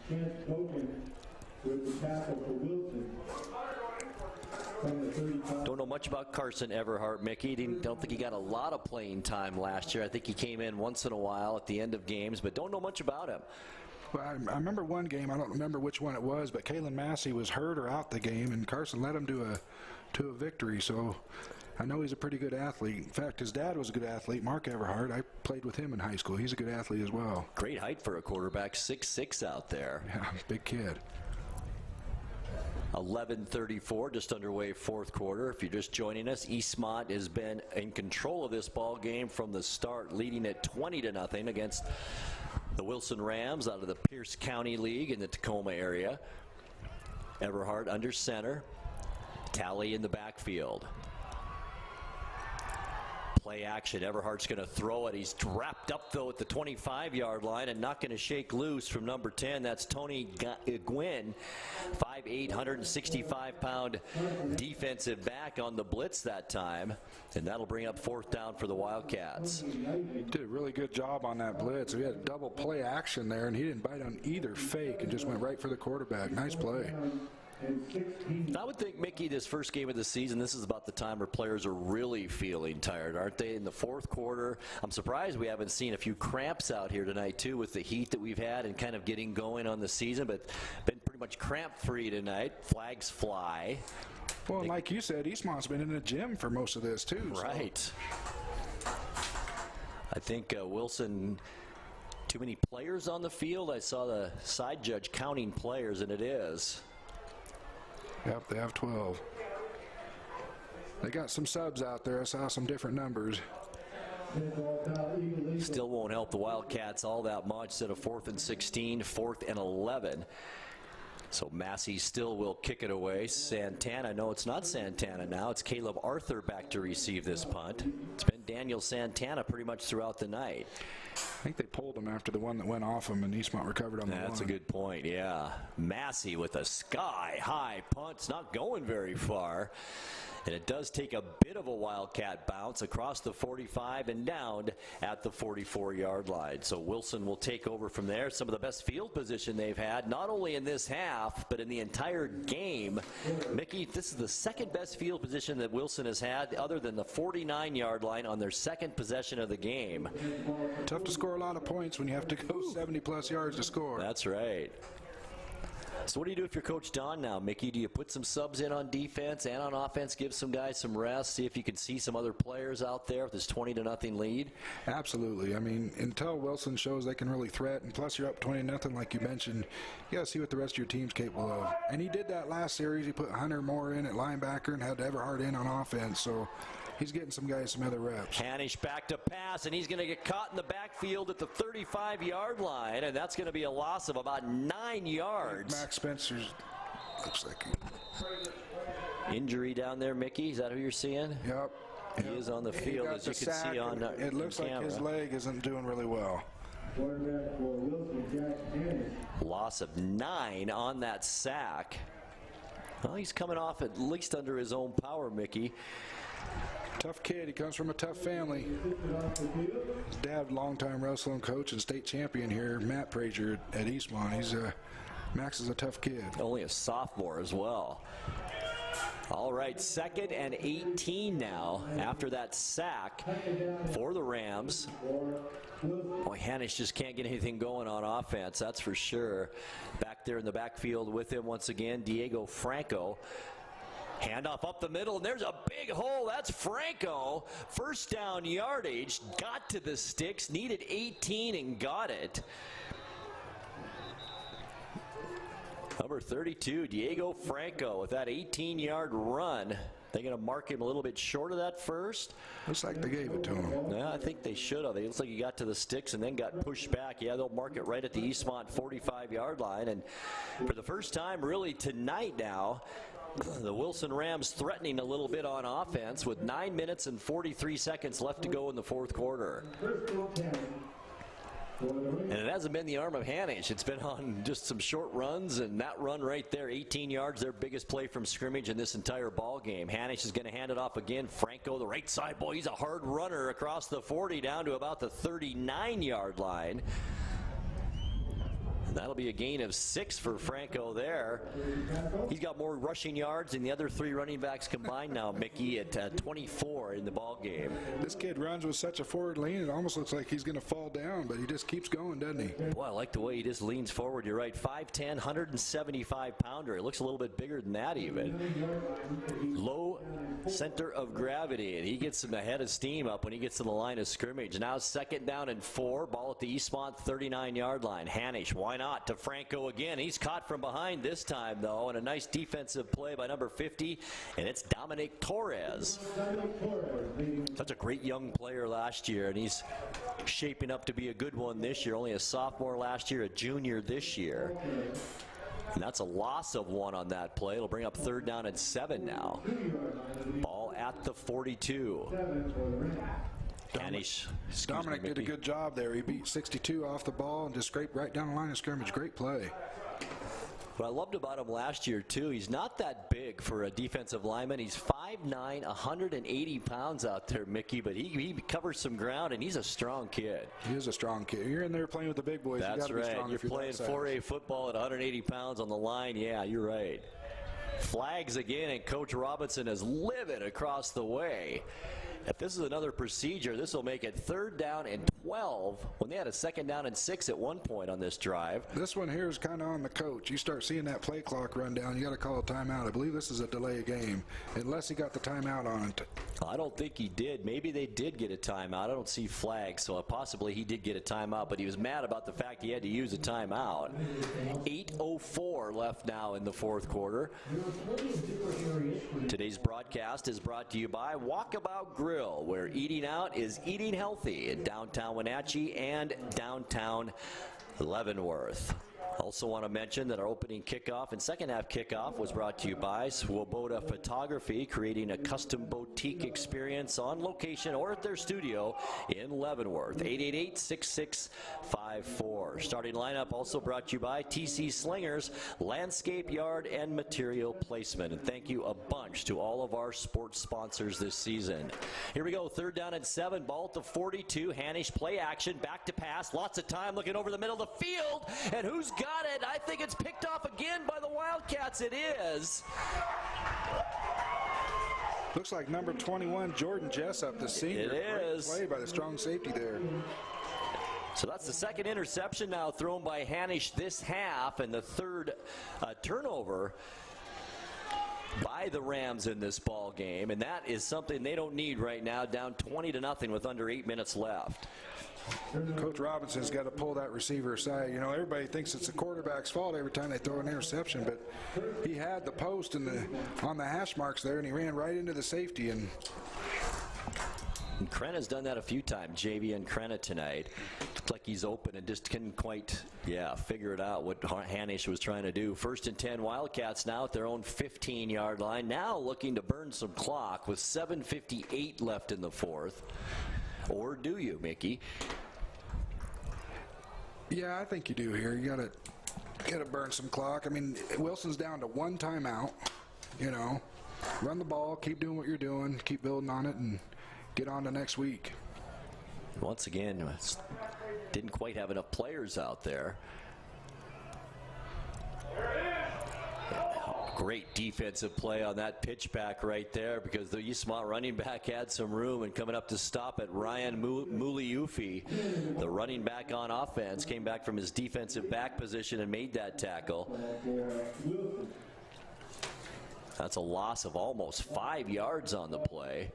[SPEAKER 2] Don't know much about Carson Everhart, Mickey. Don't think he got a lot of playing time last year. I think he came in once in a while at the end of games, but don't know much about him.
[SPEAKER 3] Well, I remember one game, I don't remember which one it was, but Kalen Massey was hurt or out the game, and Carson led him to a victory. So I know he's a pretty good athlete. In fact, his dad was a good athlete, Mark Everhart. I played with him in high school. He's a good athlete as well.
[SPEAKER 2] Great height for a quarterback, 6'6" out there.
[SPEAKER 3] Yeah, big kid.
[SPEAKER 2] 11:34, just underway fourth quarter. If you're just joining us, Eastmont has been in control of this ball game from the start, leading at 20-0 against the Wilson Rams out of the Pierce County League in the Tacoma area. Everhart under center. Talley in the backfield. Play action. Everhart's going to throw it. He's wrapped up, though, at the 25-yard line and not going to shake loose from number 10. That's Tony Gwynn, 5'8", 165-pound defensive back on the blitz that time. And that'll bring up fourth down for the Wildcats.
[SPEAKER 3] Did a really good job on that blitz. We had a double play action there, and he didn't bite on either fake and just went right for the quarterback. Nice play.
[SPEAKER 2] I would think, Mickey, this first game of the season, this is about the time where players are really feeling tired, aren't they? In the fourth quarter, I'm surprised we haven't seen a few cramps out here tonight, too, with the heat that we've had and kind of getting going on the season, but been pretty much cramp-free tonight. Flags fly.
[SPEAKER 3] Well, like you said, Eastmont's been in the gym for most of this, too.
[SPEAKER 2] Right. So. I think Wilson, too many players on the field. I saw the side judge counting players, and it is.
[SPEAKER 3] Yep, they have 12. They got some subs out there. I saw some different numbers.
[SPEAKER 2] Still won't help the Wildcats all that much. Instead of 4th and 16, 4th and 11. So Massey still will kick it away. Santana, no, it's not Santana now. It's Caleb Arthur back to receive this punt. It's been Daniel Santana pretty much throughout the night.
[SPEAKER 3] I think they pulled him after the one that went off him, and Eastmont recovered on the one.
[SPEAKER 2] That's a good point, yeah. Massey with a sky-high punt. It's not going very far. And it does take a bit of a Wildcat bounce across the 45 and down at the 44-yard line. So Wilson will take over from there. Some of the best field position they've had, not only in this half, but in the entire game. Mickey, this is the second best field position that Wilson has had, other than the 49-yard line on their second possession of the game.
[SPEAKER 3] Tough to score a lot of points when you have to go 70-plus yards to score.
[SPEAKER 2] That's right. So what do you do if you're Coach Don now, Mickey? Do you put some subs in on defense and on offense, give some guys some rest, see if you can see some other players out there with this 20-0 lead?
[SPEAKER 3] Absolutely. I mean, until Wilson shows they can really threaten, plus you're up 20-0 like you mentioned, you got to see what the rest of your team's capable of. And he did that last series. He put Hunter Moore in at linebacker and had Everhart in on offense. So he's getting some guys some other reps.
[SPEAKER 2] Hanisch back to pass, and he's going to get caught in the backfield at the 35-yard line, and that's going to be a loss of about 9 yards.
[SPEAKER 3] Max Spencer's looks like
[SPEAKER 2] injury down there, Mickey. Is that who you're seeing?
[SPEAKER 3] Yep.
[SPEAKER 2] He is on the field, as you can see on camera.
[SPEAKER 3] It looks like his leg isn't doing really well.
[SPEAKER 2] Loss of 9 on that sack. Well, he's coming off at least under his own power, Mickey.
[SPEAKER 3] Tough kid. He comes from a tough family. His dad, longtime wrestling coach and state champion here, Matt Prager at Eastmont. Max is a tough kid.
[SPEAKER 2] Only a sophomore as well. All right, 2nd and 18 now after that sack for the Rams. Boy, Hanisch just can't get anything going on offense, that's for sure. Back there in the backfield with him once again, Diego Franco. Handoff up the middle, and there's a big hole. That's Franco. First down yardage. Got to the sticks, needed 18 and got it. Number 32, Diego Franco, with that 18-yard run. They're going to mark him a little bit short of that first.
[SPEAKER 3] Looks like they gave it to him.
[SPEAKER 2] Yeah, I think they should have. It looks like he got to the sticks and then got pushed back. Yeah, they'll mark it right at the Eastmont 45-yard line. And for the first time really tonight now, the Wilson Rams threatening a little bit on offense with 9 minutes and 43 seconds left to go in the fourth quarter. And it hasn't been the arm of Hanisch. It's been on just some short runs, and that run right there, 18 yards, their biggest play from scrimmage in this entire ball game. Hanisch is going to hand it off again. Franco, the right side, boy, he's a hard runner across the 40 down to about the 39-yard line. That'll be a gain of 6 for Franco there. He's got more rushing yards than the other 3 running backs combined now, Mickey, at 24 in the ball game.
[SPEAKER 3] This kid runs with such a forward lean, it almost looks like he's going to fall down, but he just keeps going, doesn't he?
[SPEAKER 2] Boy, I like the way he just leans forward. You're right, 5'10", 175-pounder. It looks a little bit bigger than that even. Low center of gravity, and he gets some head of steam up when he gets to the line of scrimmage. Now 2nd down and 4, ball at the Eastmont 39-yard line. Hanisch, why not, to Franco again. He's caught from behind this time, though, and a nice defensive play by number 50, and it's Dominic Torres. Such a great young player last year, and he's shaping up to be a good one this year. Only a sophomore last year, a junior this year. And that's a loss of 1 on that play. It'll bring up 3rd down and 7 now. Ball at the 42.
[SPEAKER 3] Dominic did a good job there. He beat 62 off the ball and just scraped right down the line of scrimmage. Great play.
[SPEAKER 2] What I loved about him last year, too, he's not that big for a defensive lineman. He's 5'9", 180 pounds out there, Mickey, but he covers some ground, and he's a strong kid.
[SPEAKER 3] He is a strong kid. You're in there playing with the big boys.
[SPEAKER 2] That's
[SPEAKER 3] you gotta
[SPEAKER 2] right.
[SPEAKER 3] Be strong
[SPEAKER 2] You're
[SPEAKER 3] if you're
[SPEAKER 2] playing 4A football at 180 pounds on the line. Yeah, you're right. Flags again, and Coach Robinson is livid across the way. If this is another procedure, this will make it 3rd down and 12 when they had a 2nd down and 6 at one point on this drive.
[SPEAKER 3] This one here is kind of on the coach. You start seeing that play clock run down, you got to call a timeout. I believe this is a delay of game, unless he got the timeout on it.
[SPEAKER 2] I don't think he did. Maybe they did get a timeout. I don't see flags, so possibly he did get a timeout, but he was mad about the fact he had to use a timeout. 8:04 left now in the 4th quarter. Today's broadcast is brought to you by Walkabout Grill, where eating out is eating healthy in downtown Wenatchee and downtown Leavenworth. Also want to mention that our opening kickoff and second half kickoff was brought to you by Swoboda Photography, creating a custom boutique experience on location or at their studio in Leavenworth. 888-6654. Starting lineup also brought to you by TC Slingers, landscape, yard, and material placement. And thank you a bunch to all of our sports sponsors this season. Here we go, 3rd down and 7, ball at the 42. Hanisch play action, back to pass, lots of time looking over the middle of the field, and who's got it? I think it's picked off again by the Wildcats. It is.
[SPEAKER 3] Looks like number 21, Jordan Jessup, the senior.
[SPEAKER 2] It is.
[SPEAKER 3] Great play by the strong safety there.
[SPEAKER 2] So that's the 2nd interception now thrown by Hanisch this half, and the 3rd turnover by the Rams in this ball game, and that is something they don't need right now, down 20-0 with under 8 minutes left.
[SPEAKER 3] Coach Robinson's got to pull that receiver aside. You know, everybody thinks it's the quarterback's fault every time they throw an interception, but he had the post on the hash marks there, and he ran right into the safety. And
[SPEAKER 2] Krena's done that a few times, JV and Krena tonight. Looks like he's open and just couldn't quite, figure it out what Hanisch was trying to do. 1st and 10, Wildcats now at their own 15-yard line, now looking to burn some clock with 7:58 left in the 4th. Or do you, Mickey?
[SPEAKER 3] Yeah, I think you do here. You gotta burn some clock. I mean, Wilson's down to 1 timeout. You know, run the ball, keep doing what you're doing, keep building on it, and get on to next week.
[SPEAKER 2] Once again, didn't quite have enough players out there. Great defensive play on that pitch back right there, because the Eastmont running back had some room, and coming up to stop it, Ryan Muliufi, the running back on offense, came back from his defensive back position and made that tackle. That's a loss of almost 5 yards on the play.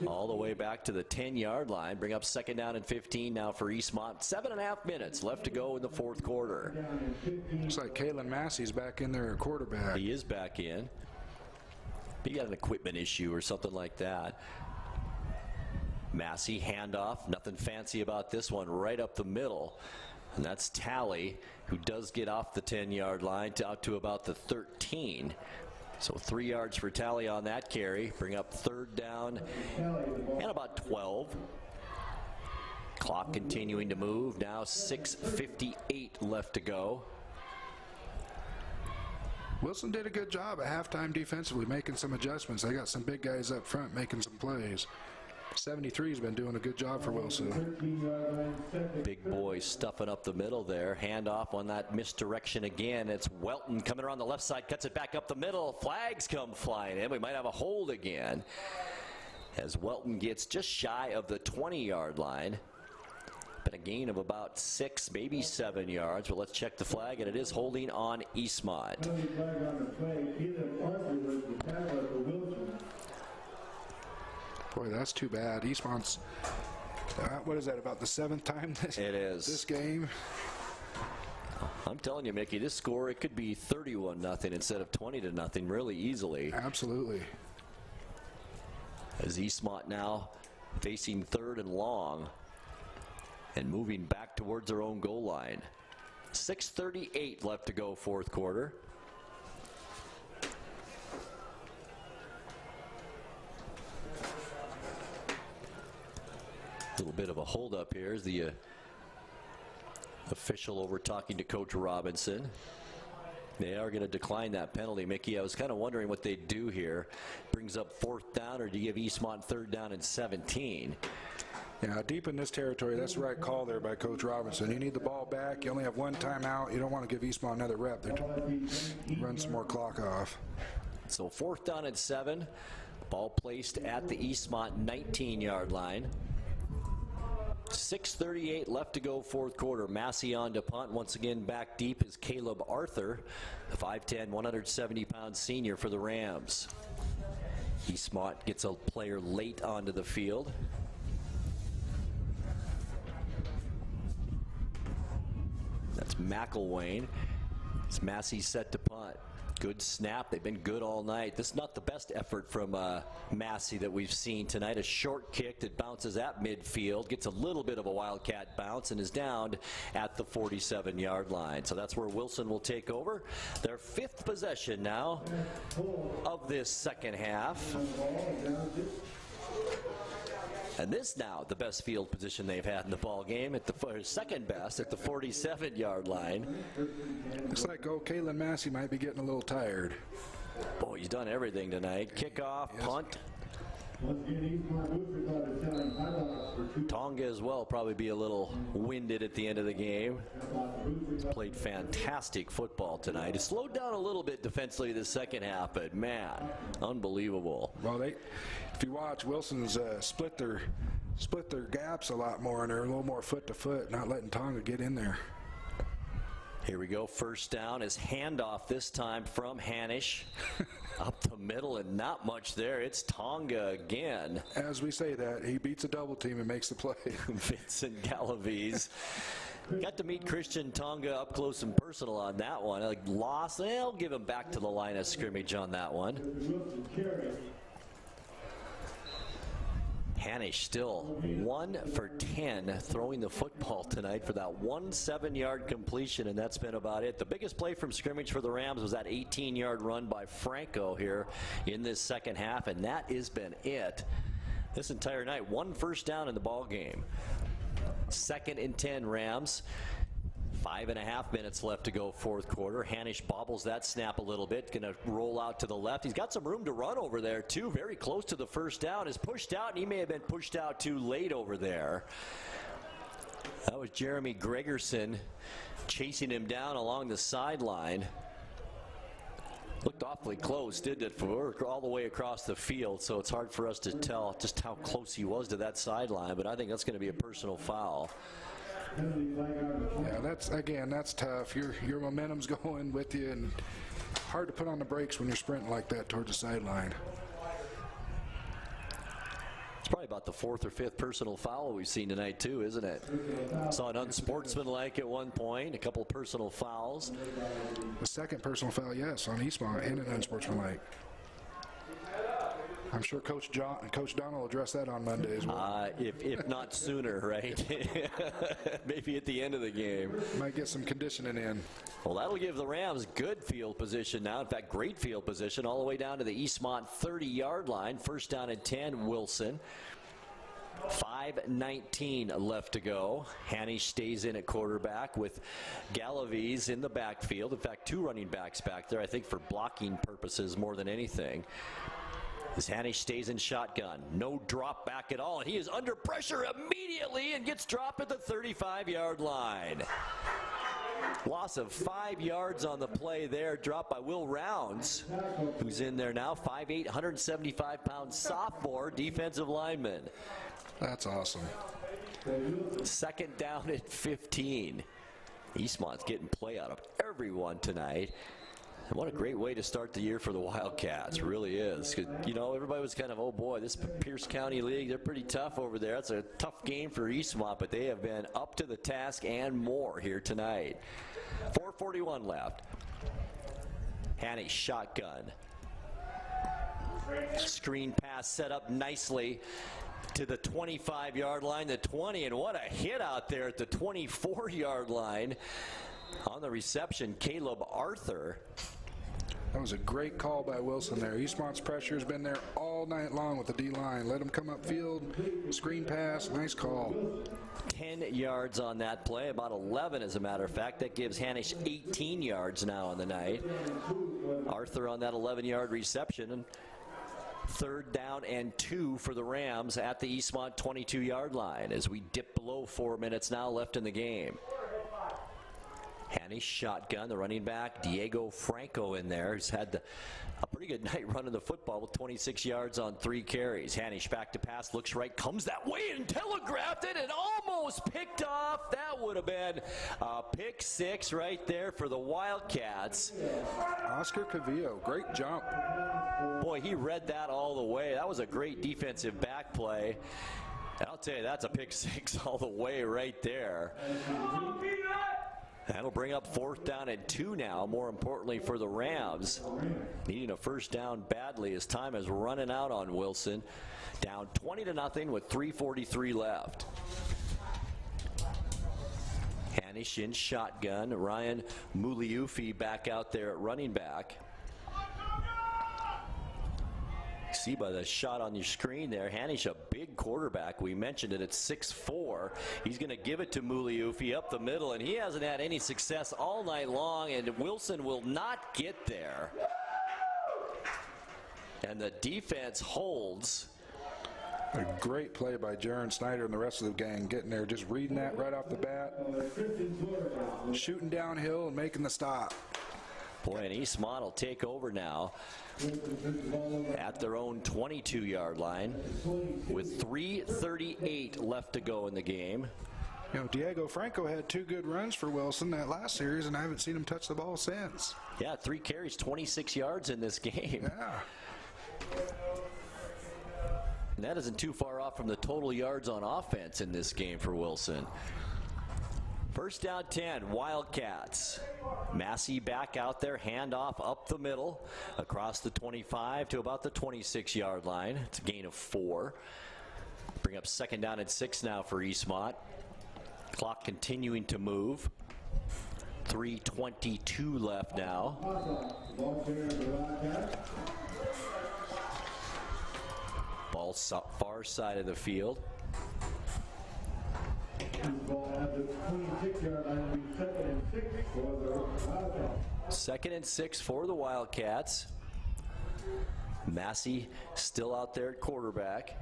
[SPEAKER 2] All the way back to the 10-yard line. Bring up 2nd down and 15 now for Eastmont. 7.5 minutes left to go in the 4th quarter.
[SPEAKER 3] Looks like Kalen Massey's back in there, quarterback.
[SPEAKER 2] He is back in. He got an equipment issue or something like that. Massey, handoff. Nothing fancy about this one. Right up the middle. And that's Talley, who does get off the 10-yard line out to about the 13. So 3 yards for Talley on that carry. Bring up 3rd down and about 12. Clock continuing to move. Now 6:58 left to go.
[SPEAKER 3] Wilson did a good job at halftime defensively, making some adjustments. They got some big guys up front making some plays. 73's been doing a good job for Wilson.
[SPEAKER 2] Big boy stuffing up the middle there. Handoff on that misdirection again. It's Welton coming around the left side, cuts it back up the middle. Flags come flying in. We might have a hold again as Welton gets just shy of the 20-yard line. Been a gain of about 6, maybe 7 yards. But let's check the flag, and it is holding on Eastmont.
[SPEAKER 3] Boy, that's too bad. Eastmont's, what is that, about the 7th time this game?
[SPEAKER 2] I'm telling you, Mickey, this score, it could be 31-0 instead of 20-0 really easily.
[SPEAKER 3] Absolutely.
[SPEAKER 2] As Eastmont now facing 3rd and long and moving back towards their own goal line. 6:38 left to go, 4th quarter. A little bit of a holdup here as the official over talking to Coach Robinson. They are going to decline that penalty, Mickey. I was kind of wondering what they'd do here. Brings up 4th down, or do you give Eastmont 3rd down and 17?
[SPEAKER 3] Yeah, deep in this territory, that's the right call there by Coach Robinson. You need the ball back. You only have 1 timeout. You don't want to give Eastmont another rep. Run some more clock off.
[SPEAKER 2] So 4th down and 7. Ball placed at the Eastmont 19-yard line. 6:38 left to go, 4th quarter. Massey on to punt. Once again, back deep is Caleb Arthur, the 5'10", 170-pound senior for the Rams. Eastmont gets a player late onto the field. That's McElwain. It's Massey set to punt. Good snap. They've been good all night. This is not the best effort from Massey that we've seen tonight. A short kick that bounces at midfield, gets a little bit of a wildcat bounce, and is down at the 47-yard line. So that's where Wilson will take over. Their 5th possession now of this second half. And this now the best field position they've had in the ball game, at the second best at the 47-yard line.
[SPEAKER 3] Looks like Kalen Massey might be getting a little tired.
[SPEAKER 2] Boy, he's done everything tonight. Kickoff, punt. Tonga as well probably be a little winded at the end of the game. Played fantastic football tonight. It slowed down a little bit defensively the second half, but man, unbelievable.
[SPEAKER 3] Well, if you watch, Wilson's split their gaps a lot more, and they're a little more foot to foot, not letting Tonga get in there.
[SPEAKER 2] Here we go. 1st down is handoff this time from Hanish. Up the middle and not much there. It's Tonga again.
[SPEAKER 3] As we say that, he beats a double team and makes the play.
[SPEAKER 2] Vincent Galaviz. Got to meet Christian Tonga up close and personal on that one. Lost. They'll give him back to the line of scrimmage on that one. Hanish still 1 for 10 throwing the football tonight for that 1 7-yard completion, and that's been about it. The biggest play from scrimmage for the Rams was that 18-yard run by Franco here in this second half, and that has been it this entire night. 1 first down in the ball game. 2nd and 10 Rams. 5.5 minutes left to go, 4th quarter. Hanish bobbles that snap a little bit. Going to roll out to the left. He's got some room to run over there, too. Very close to the first down. Is pushed out, and he may have been pushed out too late over there. That was Jeremy Gregerson chasing him down along the sideline. Looked awfully close, didn't it, for all the way across the field, so it's hard for us to tell just how close he was to that sideline, but I think that's going to be a personal foul.
[SPEAKER 3] Yeah, that's tough. Your momentum's going with you, and hard to put on the brakes when you're sprinting like that towards the sideline.
[SPEAKER 2] It's probably about the 4th or 5th personal foul we've seen tonight too, isn't it? Saw an unsportsmanlike at one point, a couple personal fouls.
[SPEAKER 3] The 2nd personal foul, yes, on Eastmont, and an unsportsmanlike. I'm sure Coach Don will address that on Monday as well.
[SPEAKER 2] If not sooner, right? Maybe at the end of the game.
[SPEAKER 3] Might get some conditioning in.
[SPEAKER 2] Well, that'll give the Rams good field position now. In fact, great field position all the way down to the Eastmont 30-yard line. 1st down and 10, Wilson. 5:19 left to go. Hanish stays in at quarterback with Galaviz in the backfield. In fact, 2 running backs back there, I think for blocking purposes more than anything. As Hanisch stays in shotgun. No drop back at all, and he is under pressure immediately and gets dropped at the 35-yard line. Loss of 5 yards on the play there, dropped by Will Rounds, who's in there now, 5'8", 175-pound sophomore defensive lineman.
[SPEAKER 3] That's awesome.
[SPEAKER 2] Second down at 15. Eastmont's getting play out of everyone tonight. And what a great way to start the year for the Wildcats, really is. You know, everybody was kind of, oh boy, this Pierce County League, they're pretty tough over there. It's a tough game for Eastmont, but they have been up to the task and more here tonight. 4:41 left. Hanisch shotgun. Screen pass set up nicely to the 25-yard line, the 20, and what a hit out there at the 24-yard line. On the reception, Caleb Arthur.
[SPEAKER 3] That was a great call by Wilson there. Eastmont's pressure has been there all night long with the D-line. Let him come upfield, screen pass, nice call.
[SPEAKER 2] 10 yards on that play, about 11 as a matter of fact. That gives Hanisch 18 yards now on the night. Arthur on that 11-yard reception. And 3rd down and 2 for the Rams at the Eastmont 22-yard line as we dip below 4 minutes now left in the game. Hanisch shotgun, the running back, Diego Franco in there. He's had a pretty good night running the football with 26 yards on 3 carries. Hanisch back to pass, looks right, comes that way and telegraphed it and almost picked off. That would have been a pick 6 right there for the Wildcats.
[SPEAKER 3] Oscar Cavillo, great jump.
[SPEAKER 2] Boy, he read that all the way. That was a great defensive back play. And I'll tell you, that's a pick 6 all the way right there. That'll bring up 4th down and 2 now, more importantly for the Rams. Needing a 1st down badly as time is running out on Wilson. Down 20-0 with 3:43 left. Hanisch in shotgun. Ryan Muliufi back out there at running back. See by the shot on your screen there, Hanisch, a big quarterback. We mentioned it at 6'4". He's going to give it to Muliufi up the middle, and he hasn't had any success all night long, and Wilson will not get there. And the defense holds.
[SPEAKER 3] A great play by Jaron Snyder and the rest of the gang, getting there, just reading that right off the bat. Shooting downhill and making the stop.
[SPEAKER 2] Boy, and Eastmont will take over now at their own 22-yard line with 3:38 left to go in the game.
[SPEAKER 3] You know, Diego Franco had 2 good runs for Wilson that last series, and I haven't seen him touch the ball since.
[SPEAKER 2] Yeah, 3 carries, 26 yards in this game.
[SPEAKER 3] Yeah.
[SPEAKER 2] And that isn't too far off from the total yards on offense in this game for Wilson. 1st down 10, Wildcats. Massey back out there, handoff up the middle, across the 25 to about the 26-yard line. It's a gain of 4. Bring up 2nd down and 6 now for Eastmont. Clock continuing to move. 3:22 left now. Ball far side of the field. 2nd and 6 for the Wildcats. Massey still out there at quarterback.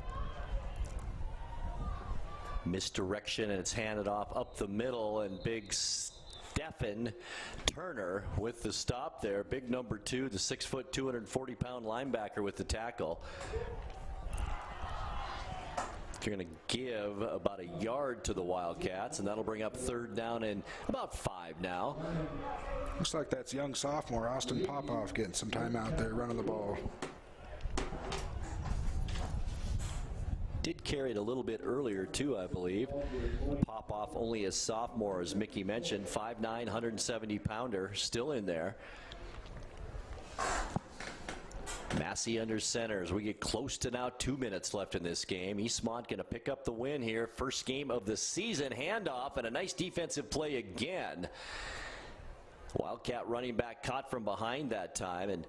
[SPEAKER 2] Misdirection, and it's handed off up the middle, and big Stephen Turner with the stop there. Big number 2, the 6', 240-pound linebacker with the tackle. They're going to give about a yard to the Wildcats, and that'll bring up 3rd down and about 5 now.
[SPEAKER 3] Looks like that's young sophomore Austin Popoff getting some time out there running the ball.
[SPEAKER 2] Did carry it a little bit earlier too, I believe. Popoff only a sophomore, as Mickey mentioned. 5'9", 170-pounder, still in there. Massey under center as we get close to now 2 minutes left in this game. Eastmont going to pick up the win here. First game of the season. Handoff and a nice defensive play again. Wildcat running back caught from behind that time, and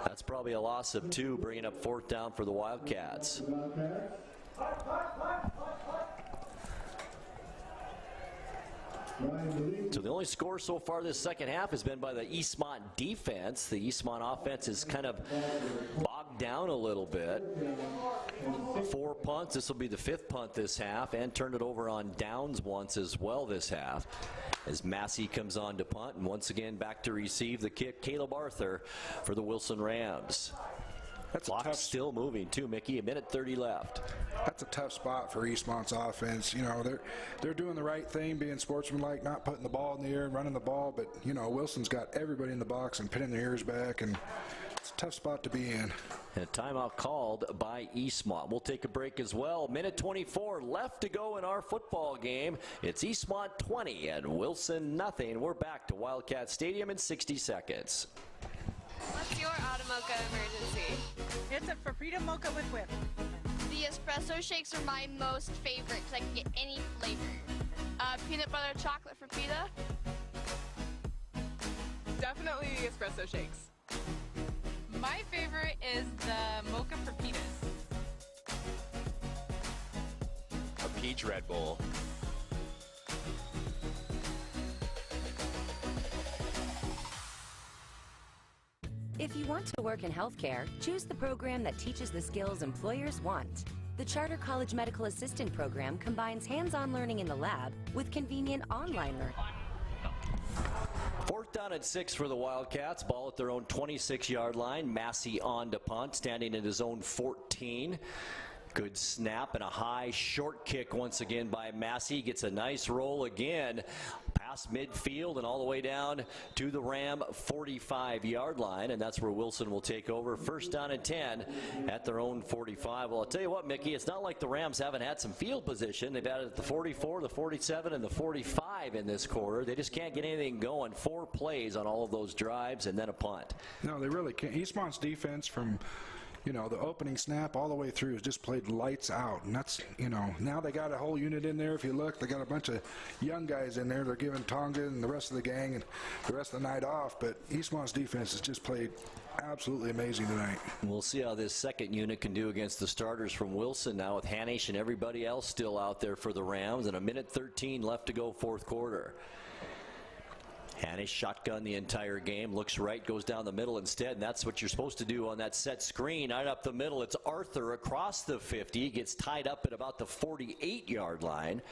[SPEAKER 2] that's probably a loss of 2, bringing up 4th down for the Wildcats. So the only score so far this second half has been by the Eastmont defense. The Eastmont offense is kind of bogged clock down a little bit. 4 punts. This will be the 5th punt this half, and turned it over on downs once as well this half. As Massey comes on to punt, and once again back to receive the kick, Caleb Arthur for the Wilson Rams. Clock still moving too, Mickey. 1:30 left.
[SPEAKER 3] That's a tough spot for Eastmont's offense. You know, they're doing the right thing, being sportsmanlike, not putting the ball in the air and running the ball. But you know, Wilson's got everybody in the box and pinning their ears back, and it's a tough spot to be in.
[SPEAKER 2] And a timeout called by Eastmont. We'll take a break as well. 1:24 left to go in our football game. It's Eastmont 20 and Wilson nothing. We're back to Wildcat Stadium in 60 seconds.
[SPEAKER 8] What's your Automocha emergency?
[SPEAKER 9] It's a Freedom Mocha with whip.
[SPEAKER 8] The espresso shakes are my most favorite because I can get any flavor. Peanut butter chocolate for pita.
[SPEAKER 10] Definitely espresso shakes. My favorite is the mocha for pitas.
[SPEAKER 19] A peach Red Bull.
[SPEAKER 17] If you want to work in healthcare, choose the program that teaches the skills employers want. The Charter College Medical Assistant Program combines hands-on learning in the lab with convenient online learning.
[SPEAKER 2] 4th down and 6 for the Wildcats. Ball at their own 26-yard line. Massey on to punt, standing at his own 14. Good snap and a high short kick once again by Massey. Gets a nice roll again past midfield and all the way down to the Ram 45-yard line, and that's where Wilson will take over. 1st down and 10 at their own 45. Well, I'll tell you what, Mickey, it's not like the Rams haven't had some field position. They've had it at the 44, the 47, and the 45 in this quarter. They just can't get anything going. 4 plays on all of those drives and then a punt.
[SPEAKER 3] No, they really can't. Eastmont's defense from, you know, the opening snap all the way through has just played lights out. And that's, you know, now they got a whole unit in there. If you look, they got a bunch of young guys in there. They're giving Tonga and the rest of the gang and the rest of the night off. But Eastmont's defense has just played absolutely amazing tonight.
[SPEAKER 2] We'll see how this second unit can do against the starters from Wilson now, with Hanish and everybody else still out there for the Rams. And 1:13 left to go, 4th quarter. Hanish shotgun the entire game, looks right, goes down the middle instead, and that's what you're supposed to do on that set screen. Right up the middle, it's Arthur across the 50, gets tied up at about the 48-yard line.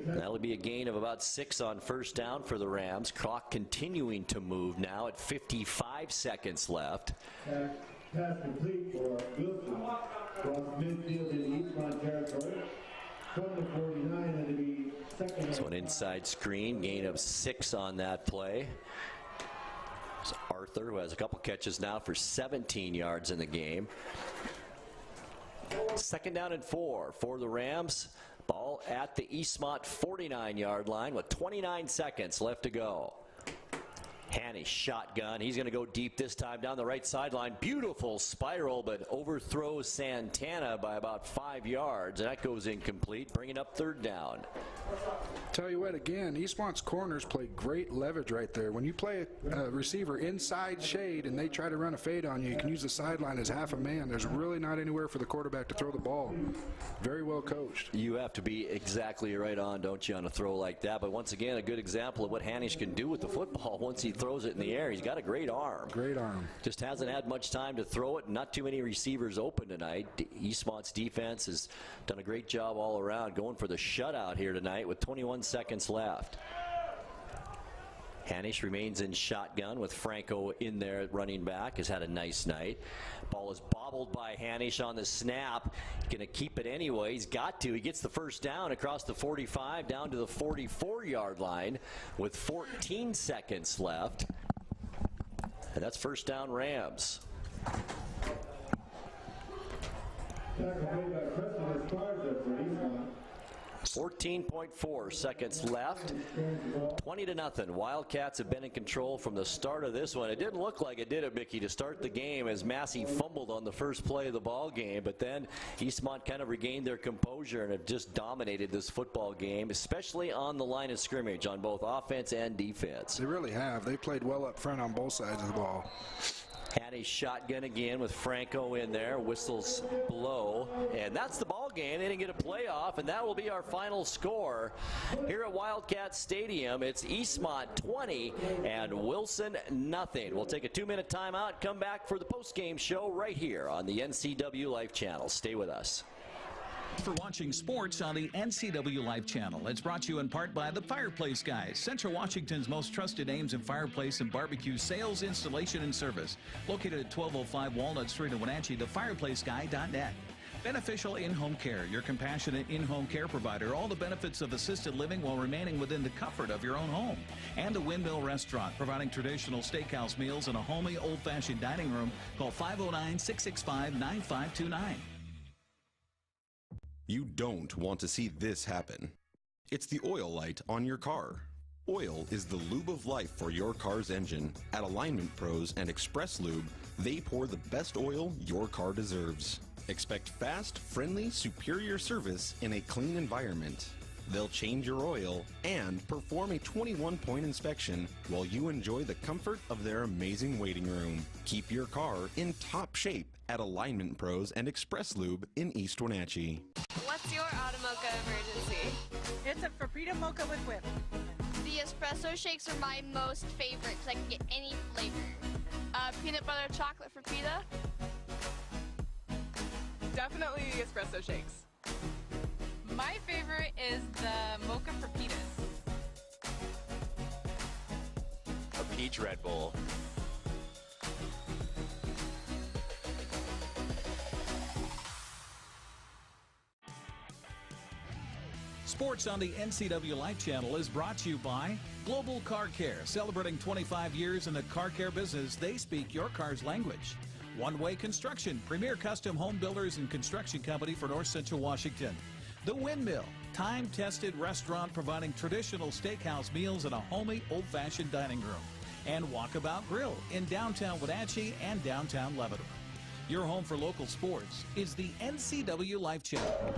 [SPEAKER 2] That'll be a gain of about 6 on 1st down for the Rams. Clock continuing to move now at 55 seconds left.
[SPEAKER 12] Pass complete for Wilson. Across midfield in Eastmont territory. 20-49 and to be second.
[SPEAKER 2] So an inside screen, gain of 6 on that play. It's Arthur, who has a couple catches now for 17 yards in the game. 2nd down and 4 for the Rams. Ball at the Eastmont 49-yard line with 29 seconds left to go. Hanish shotgun. He's going to go deep this time down the right sideline. Beautiful spiral, but overthrows Santana by about 5 yards. And that goes incomplete, bringing up 3rd down.
[SPEAKER 3] Tell you what, again, Eastmont's corners play great leverage right there. When you play a receiver inside shade and they try to run a fade on you, you can use the sideline as half a man. There's really not anywhere for the quarterback to throw the ball. Very well coached.
[SPEAKER 2] You have to be exactly right on, don't you, on a throw like that. But once again, a good example of what Hanish can do with the football once he throws it in the air. He's got a great arm.
[SPEAKER 3] Great arm.
[SPEAKER 2] Just hasn't had much time to throw it. Not too many receivers open tonight. Eastmont's defense has done a great job all around, going for the shutout here tonight with 21 seconds left. Hanish remains in shotgun with Franco in there at running back. Has had a nice night. Ball is bobbled by Hanish on the snap. Going to keep it anyway. He's got to. He gets the 1st down across the 45 down to the 44-yard line with 14 seconds left. And that's 1st down Rams. 14.4 seconds left. 20-0. Wildcats have been in control from the start of this one. It didn't look like it, did it, Mickey, to start the game as Massey fumbled on the first play of the ball game, but then Eastmont kind of regained their composure and have just dominated this football game, especially on the line of scrimmage on both offense and defense.
[SPEAKER 3] They really have. They played well up front on both sides of the ball.
[SPEAKER 2] Hattie shotgun again with Franco in there. Whistles blow. And that's the ball game. They didn't get a playoff, and that will be our final score. Here at Wildcat Stadium, it's Eastmont 20 and Wilson nothing. We'll take a 2-minute timeout, come back for the post-game show right here on the NCWLIFE channel. Stay with us.
[SPEAKER 4] For watching sports on the NCWLIFE channel. It's brought to you in part by the Fireplace Guys, Central Washington's most trusted names in fireplace and barbecue sales, installation, and service. Located at 1205 Walnut Street in Wenatchee, thefireplaceguy.net. Beneficial In-Home Care, your compassionate in-home care provider. All the benefits of assisted living while remaining within the comfort of your own home. And the Windmill Restaurant, providing traditional steakhouse meals in a homey, old-fashioned dining room. Call 509-665-9529.
[SPEAKER 7] You don't want to see this happen. It's the oil light on your car. Oil is the lube of life for your car's engine. At Alignment Pros and Express Lube, they pour the best oil your car deserves. Expect fast, friendly, superior service in a clean environment. They'll change your oil and perform a 21-point inspection while you enjoy the comfort of their amazing waiting room. Keep your car in top shape at Alignment Pros and Express Lube in East Wenatchee.
[SPEAKER 8] What's your Automocha emergency?
[SPEAKER 9] It's a Frapita mocha with whip.
[SPEAKER 8] The espresso shakes are my most favorite because I can get any flavor. Peanut butter chocolate Frapita.
[SPEAKER 10] Definitely espresso shakes. My favorite is the mocha for pitas.
[SPEAKER 19] A peach Red Bull.
[SPEAKER 4] Sports on the NCWLIFE channel is brought to you by Global Car Care. Celebrating 25 years in the car care business, they speak your car's language. One Way Construction, premier custom home builders and construction company for North Central Washington. The Windmill, time-tested restaurant providing traditional steakhouse meals in a homey, old-fashioned dining room. And Walkabout Grill in downtown Wenatchee and downtown Leavenworth. Your home for local sports is the NCWLIFE channel.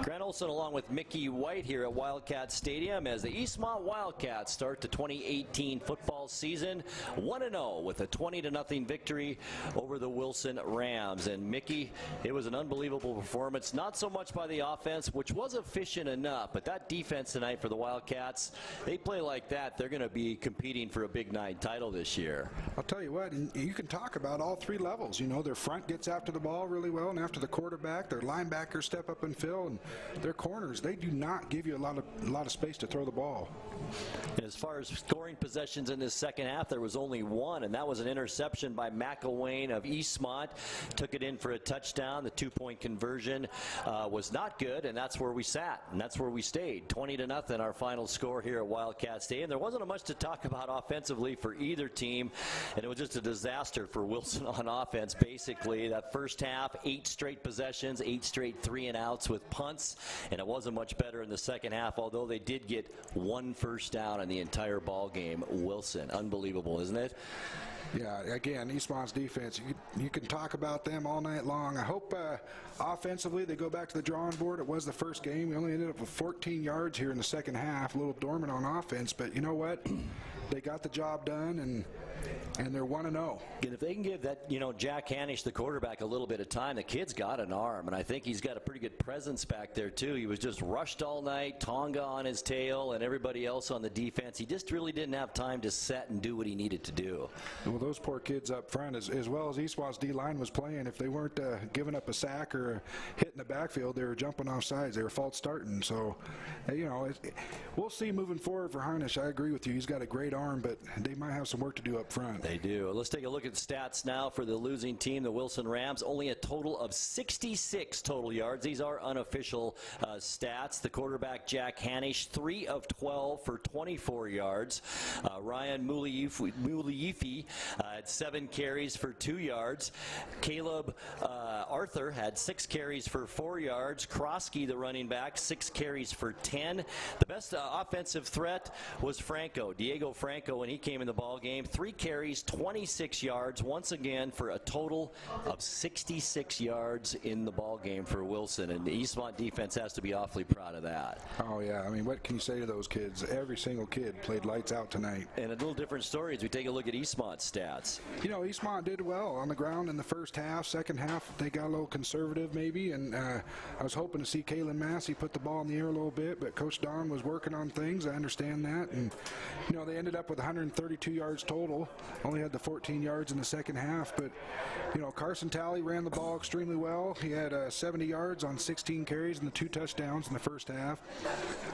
[SPEAKER 2] Grant Olson along with Mickey White here at Wildcat Stadium as the Eastmont Wildcats start the 2018 football season 1-0 with a 20-0 victory over the Wilson Rams. And Mickey, it was an unbelievable performance, not so much by the offense, which was efficient enough, but that defense tonight for the Wildcats, they play like that, they're going to be competing for a Big 9 title this year.
[SPEAKER 3] I'll tell you what, and you can talk about all three levels. You know, their front gets after the ball really well, and after the quarterback, their linebackers step up and fill, and their corners, they do not give you a lot of space to throw the ball.
[SPEAKER 2] And as far as scoring possessions in this second half, there was only one, and that was an interception by McElwain of Eastmont. Took it in for a touchdown. The 2-point conversion was not good, and that's where we sat, and that's where we stayed. 20-0 our final score here at Wildcat Stadium. There wasn't much to talk about offensively for either team, and it was just a disaster for Wilson on offense, basically. That first half, 8 straight possessions, 8 straight 3-and-outs with punts, and it wasn't much better in the second half, although they did get 1 first down in the entire ball game. Wilson, unbelievable, isn't it?
[SPEAKER 3] Yeah, again, Eastmont's defense, you can talk about them all night long. I hope offensively they go back to the drawing board. It was the first game. We only ended up with 14 yards here in the second half, a little dormant on offense, but you know what? They got the job done, and they're 1-0.
[SPEAKER 2] And if they can give that, Jack Hanish, the quarterback, a little bit of time, the kid's got an arm, and I think he's got a pretty good presence back there, too. He was just rushed all night, Tonga on his tail, and everybody else on the defense. He just really didn't have time to set and do what he needed to do.
[SPEAKER 3] Well, those poor kids up front, as well as Eastmont's D-line was playing, if they weren't giving up a sack or hitting the backfield, they were jumping off sides. They were false starting. So, we'll see moving forward for Hanish. I agree with you. He's got a great arm, but they might have some work to do up front.
[SPEAKER 2] They do. Let's take a look at stats now for the losing team, the Wilson Rams. Only a total of 66 total yards. These are unofficial stats. The quarterback, Jack Hanish, 3 of 12 for 24 yards. Ryan Muliyifi had 7 carries for 2 yards. Caleb Arthur had 6 carries for 4 yards. Krosky, the running back, 6 carries for 10. The best offensive threat was Franco, Diego Franco, when he came in the ball game. 3 carries, 26 yards, once again for a total of 66 yards in the ball game for Wilson. And the Eastmont defense has to be awfully proud of that.
[SPEAKER 3] Oh, yeah. I mean, what can you say to those kids? Every single kid played lights out tonight.
[SPEAKER 2] And a little different story as we take a look at Eastmont's stats.
[SPEAKER 3] You know, Eastmont did well on the ground in the first half. Second half, they got a little conservative maybe, and I was hoping to see Kaylin Massey put the ball in the air a little bit, but Coach Don was working on things. I understand that. And, you know, they ended up with 132 yards total. Only had the 14 yards in the second half, but, you know, Carson Talley ran the ball extremely well. He had 70 yards on 16 carries and the 2 touchdowns in the first half.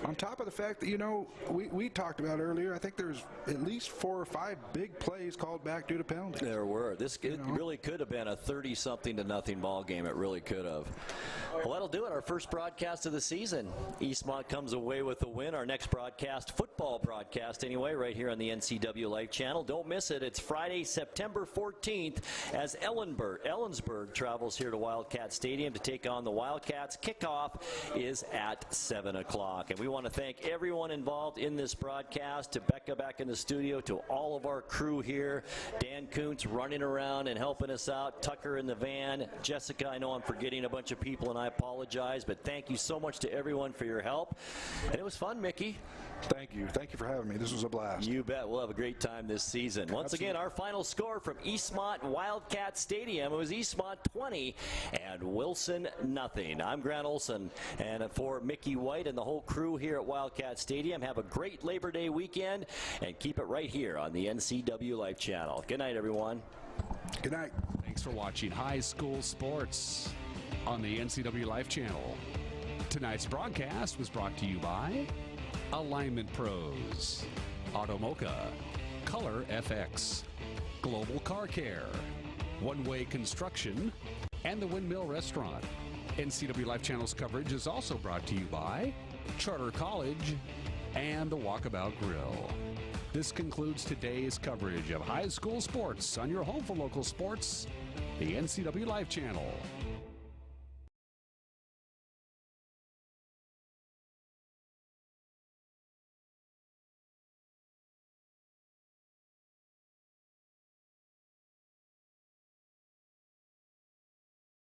[SPEAKER 3] On top of the fact that, you know, we talked about earlier, I think there's at least 4 or 5 big plays called back due to penalties.
[SPEAKER 2] There were. It really could have been a 30-something to nothing ball game. It really could have. Well, that'll do it. Our first broadcast of the season. Eastmont comes away with the win. Our next broadcast, football broadcast anyway, right here on the NCWLIFE channel. Don't miss it. It's Friday, September 14th as Ellensburg travels here to Wildcat Stadium to take on the Wildcats. Kickoff is at 7 o'clock. And we want to thank everyone involved in this broadcast, to Becca back in the studio, to all of our crew here, Dan Kuntz running around and helping us out, Tucker in the van, Jessica, I know I'm forgetting a bunch of people and I apologize, but thank you so much to everyone for your help. And it was fun, Mickey.
[SPEAKER 3] Thank you. Thank you for having me. This was a blast.
[SPEAKER 2] You bet. We'll have a great time this season. Once again, our final score from Eastmont Wildcat Stadium, it was Eastmont 20 and Wilson nothing. I'm Grant Olson, and for Mickey White and the whole crew here at Wildcat Stadium, have a great Labor Day weekend and keep it right here on the NCWLIFE channel. Good night, everyone.
[SPEAKER 3] Good night.
[SPEAKER 1] Thanks for watching High School Sports on the NCWLIFE channel. Tonight's broadcast was brought to you by Alignment Pros, Automoca, Color FX, Global Car Care, One Way Construction, and the Windmill Restaurant. NCWLIFE channel's coverage is also brought to you by Charter College and the Walkabout Grill. This concludes today's coverage of high school sports on your home for local sports, the NCWLIFE channel.